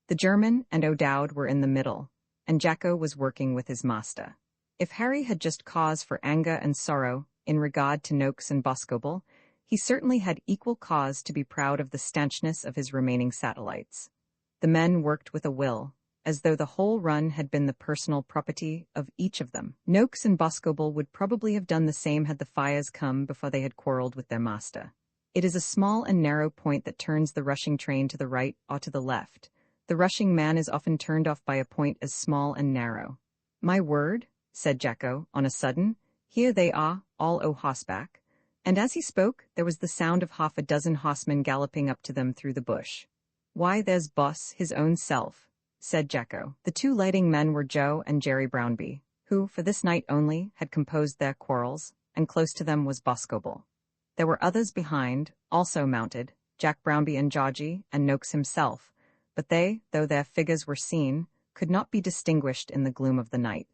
The German and O'Dowd were in the middle, and Jacko was working with his master. If Harry had just cause for anger and sorrow in regard to Noakes and Boscobel, he certainly had equal cause to be proud of the stanchness of his remaining satellites. The men worked with a will, as though the whole run had been the personal property of each of them. Noakes and Boscobel would probably have done the same had the fires come before they had quarreled with their master. It is a small and narrow point that turns the rushing train to the right or to the left. The rushing man is often turned off by a point as small and narrow. "My word," said Jacko, on a sudden, "here they are, all o' horseback." And as he spoke, there was the sound of half a dozen horsemen galloping up to them through the bush. "Why, there's Boss, his own self," said Jacko. The two lighting men were Joe and Jerry Brownby, who, for this night only, had composed their quarrels, and close to them was Boscobel. There were others behind, also mounted, Jack Brownby and Georgie, and Noakes himself, but they, though their figures were seen, could not be distinguished in the gloom of the night.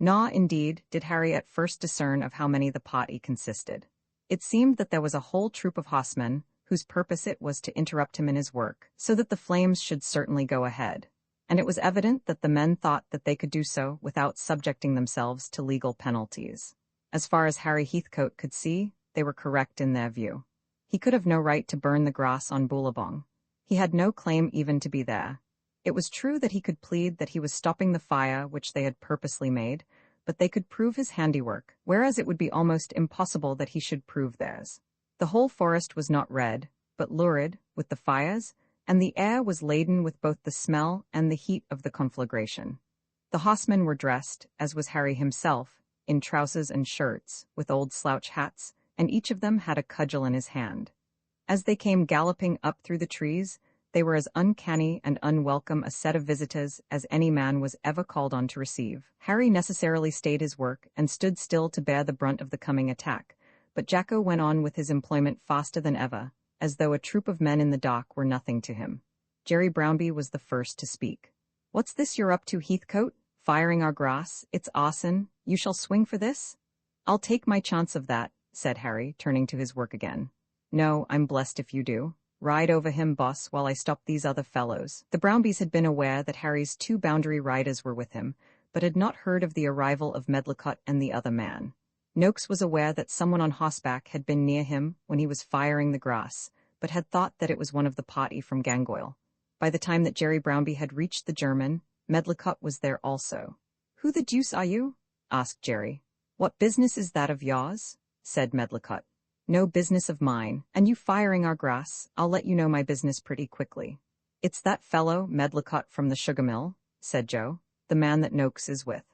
Nor, indeed, did Harry at first discern of how many the party consisted. It seemed that there was a whole troop of horsemen, whose purpose it was to interrupt him in his work, so that the flames should certainly go ahead. And it was evident that the men thought that they could do so without subjecting themselves to legal penalties. As far as Harry Heathcote could see, they were correct in their view. He could have no right to burn the grass on Boulabong. He had no claim even to be there. It was true that he could plead that he was stopping the fire which they had purposely made, but they could prove his handiwork, whereas it would be almost impossible that he should prove theirs. The whole forest was not red, but lurid, with the fires, and the air was laden with both the smell and the heat of the conflagration. The horsemen were dressed, as was Harry himself, in trousers and shirts, with old slouch hats, and each of them had a cudgel in his hand. As they came galloping up through the trees, they were as uncanny and unwelcome a set of visitors as any man was ever called on to receive. Harry necessarily stayed his work and stood still to bear the brunt of the coming attack, but Jacko went on with his employment faster than ever, as though a troop of men in the dock were nothing to him. Jerry Brownby was the first to speak. "What's this you're up to, Heathcote? Firing our grass? It's arson. You shall swing for this?" "I'll take my chance of that," said Harry, turning to his work again. "No, I'm blessed if you do. Ride over him, boss, while I stop these other fellows." The Brownbys had been aware that Harry's two boundary riders were with him, but had not heard of the arrival of Medlicott and the other man. Noakes was aware that someone on horseback had been near him when he was firing the grass, but had thought that it was one of the party from Gangoil. By the time that Jerry Brownby had reached the German, Medlicott was there also. "Who the deuce are you?" asked Jerry. "What business is that of yours?" said Medlicott. "No business of mine, and you firing our grass, I'll let you know my business pretty quickly." "It's that fellow, Medlicott from the sugar mill," said Joe, "the man that Noakes is with."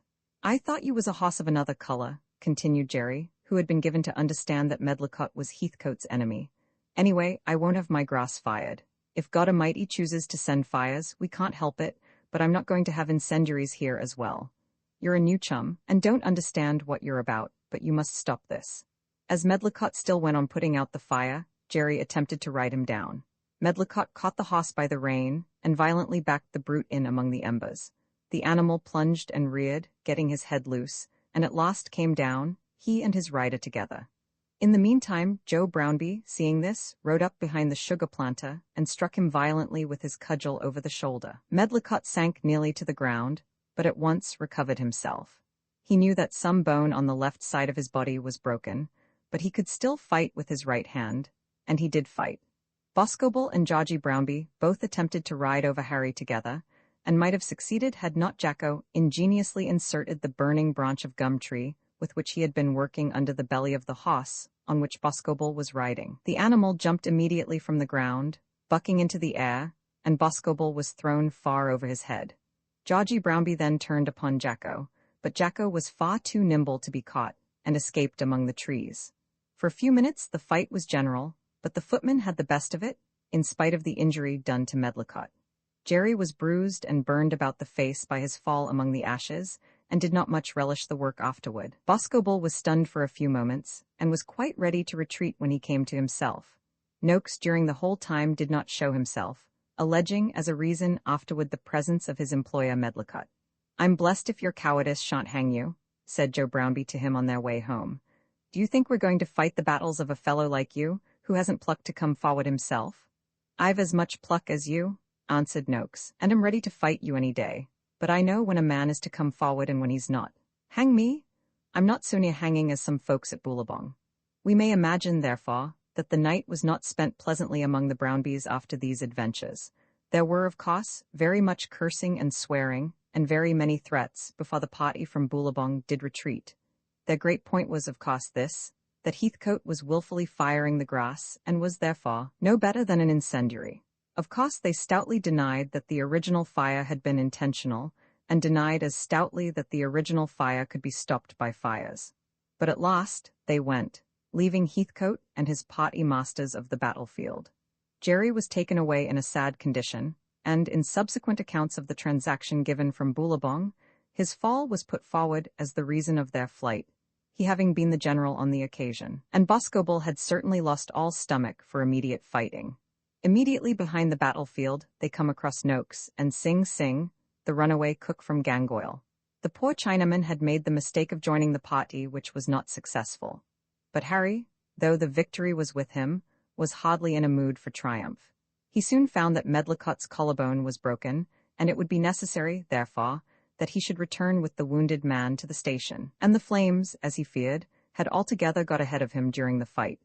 "I thought you was a hoss of another color," continued Jerry, who had been given to understand that Medlicott was Heathcote's enemy. "Anyway, I won't have my grass fired. If God Almighty chooses to send fires, we can't help it, but I'm not going to have incendiaries here as well. You're a new chum, and don't understand what you're about, but you must stop this." As Medlicott still went on putting out the fire, Jerry attempted to ride him down. Medlicott caught the hoss by the rein and violently backed the brute in among the embers. The animal plunged and reared, getting his head loose, and at last came down, he and his rider together. In the meantime, Joe Brownby, seeing this, rode up behind the sugar planter and struck him violently with his cudgel over the shoulder. Medlicott sank nearly to the ground, but at once recovered himself. He knew that some bone on the left side of his body was broken, but he could still fight with his right hand, and he did fight. Boscobel and Georgie Brownby both attempted to ride over Harry together, and might have succeeded had not Jacko ingeniously inserted the burning branch of gum tree with which he had been working under the belly of the hoss on which Boscobel was riding. The animal jumped immediately from the ground, bucking into the air, and Boscobel was thrown far over his head. Georgie Brownby then turned upon Jacko, but Jacko was far too nimble to be caught, and escaped among the trees. For a few minutes the fight was general, but the footman had the best of it, in spite of the injury done to Medlicott. Jerry was bruised and burned about the face by his fall among the ashes, and did not much relish the work afterward. Boscobel was stunned for a few moments, and was quite ready to retreat when he came to himself. Noakes during the whole time did not show himself, alleging as a reason afterward the presence of his employer Medlicott. "I'm blessed if your cowardice shan't hang you," said Joe Brownby to him on their way home. "Do you think we're going to fight the battles of a fellow like you, who hasn't pluck to come forward himself?" "I've as much pluck as you," answered Noakes, "and am ready to fight you any day. But I know when a man is to come forward and when he's not. Hang me? I'm not so near hanging as some folks at Boulabong." We may imagine, therefore, that the night was not spent pleasantly among the Brownbys after these adventures. There were, of course, very much cursing and swearing, and very many threats before the party from Boulabong did retreat. Their great point was, of course, this, that Heathcote was wilfully firing the grass and was, therefore, no better than an incendiary. Of course, they stoutly denied that the original fire had been intentional, and denied as stoutly that the original fire could be stopped by fires. But at last, they went, leaving Heathcote and his party masters of the battlefield. Jerry was taken away in a sad condition, and in subsequent accounts of the transaction given from Boulabong, his fall was put forward as the reason of their flight, he having been the general on the occasion, and Boscobel had certainly lost all stomach for immediate fighting. Immediately behind the battlefield, they come across Noakes and Sing Sing, the runaway cook from Gangoil. The poor Chinaman had made the mistake of joining the party, which was not successful. But Harry, though the victory was with him, was hardly in a mood for triumph. He soon found that Medlicott's collarbone was broken, and it would be necessary, therefore, that he should return with the wounded man to the station, and the flames, as he feared, had altogether got ahead of him during the fight.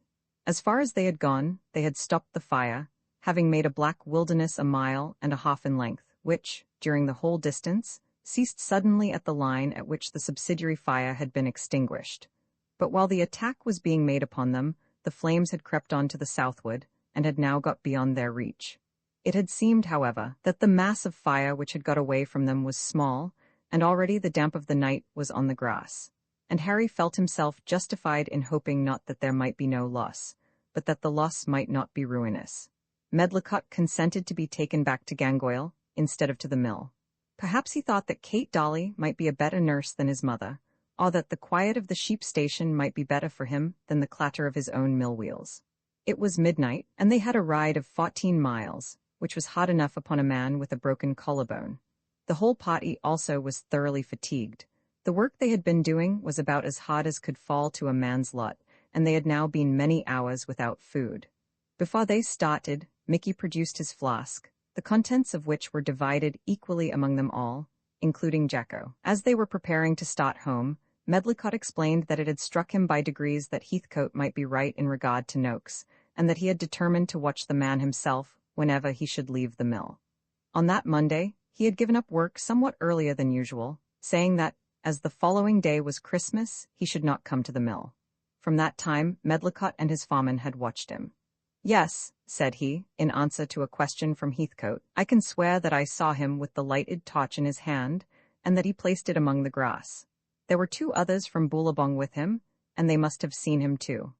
As far as they had gone, they had stopped the fire, having made a black wilderness 1.5 miles in length, which, during the whole distance, ceased suddenly at the line at which the subsidiary fire had been extinguished. But while the attack was being made upon them, the flames had crept on to the southward, and had now got beyond their reach. It had seemed, however, that the mass of fire which had got away from them was small, and already the damp of the night was on the grass, and Harry felt himself justified in hoping not that there might be no loss, but that the loss might not be ruinous. Medlicott consented to be taken back to Gangoil, instead of to the mill. Perhaps he thought that Kate Dolly might be a better nurse than his mother, or that the quiet of the sheep station might be better for him than the clatter of his own mill wheels. It was midnight, and they had a ride of 14 miles, which was hard enough upon a man with a broken collarbone. The whole party also was thoroughly fatigued. The work they had been doing was about as hard as could fall to a man's lot, and they had now been many hours without food. Before they started, Mickey produced his flask, the contents of which were divided equally among them all, including Jacko. As they were preparing to start home, Medlicott explained that it had struck him by degrees that Heathcote might be right in regard to Noakes, and that he had determined to watch the man himself whenever he should leave the mill. On that Monday, he had given up work somewhat earlier than usual, saying that, as the following day was Christmas, he should not come to the mill. From that time, Medlicott and his foreman had watched him. "Yes," said he, in answer to a question from Heathcote, "I can swear that I saw him with the lighted torch in his hand, and that he placed it among the grass. There were 2 others from Boulabong with him, and they must have seen him too."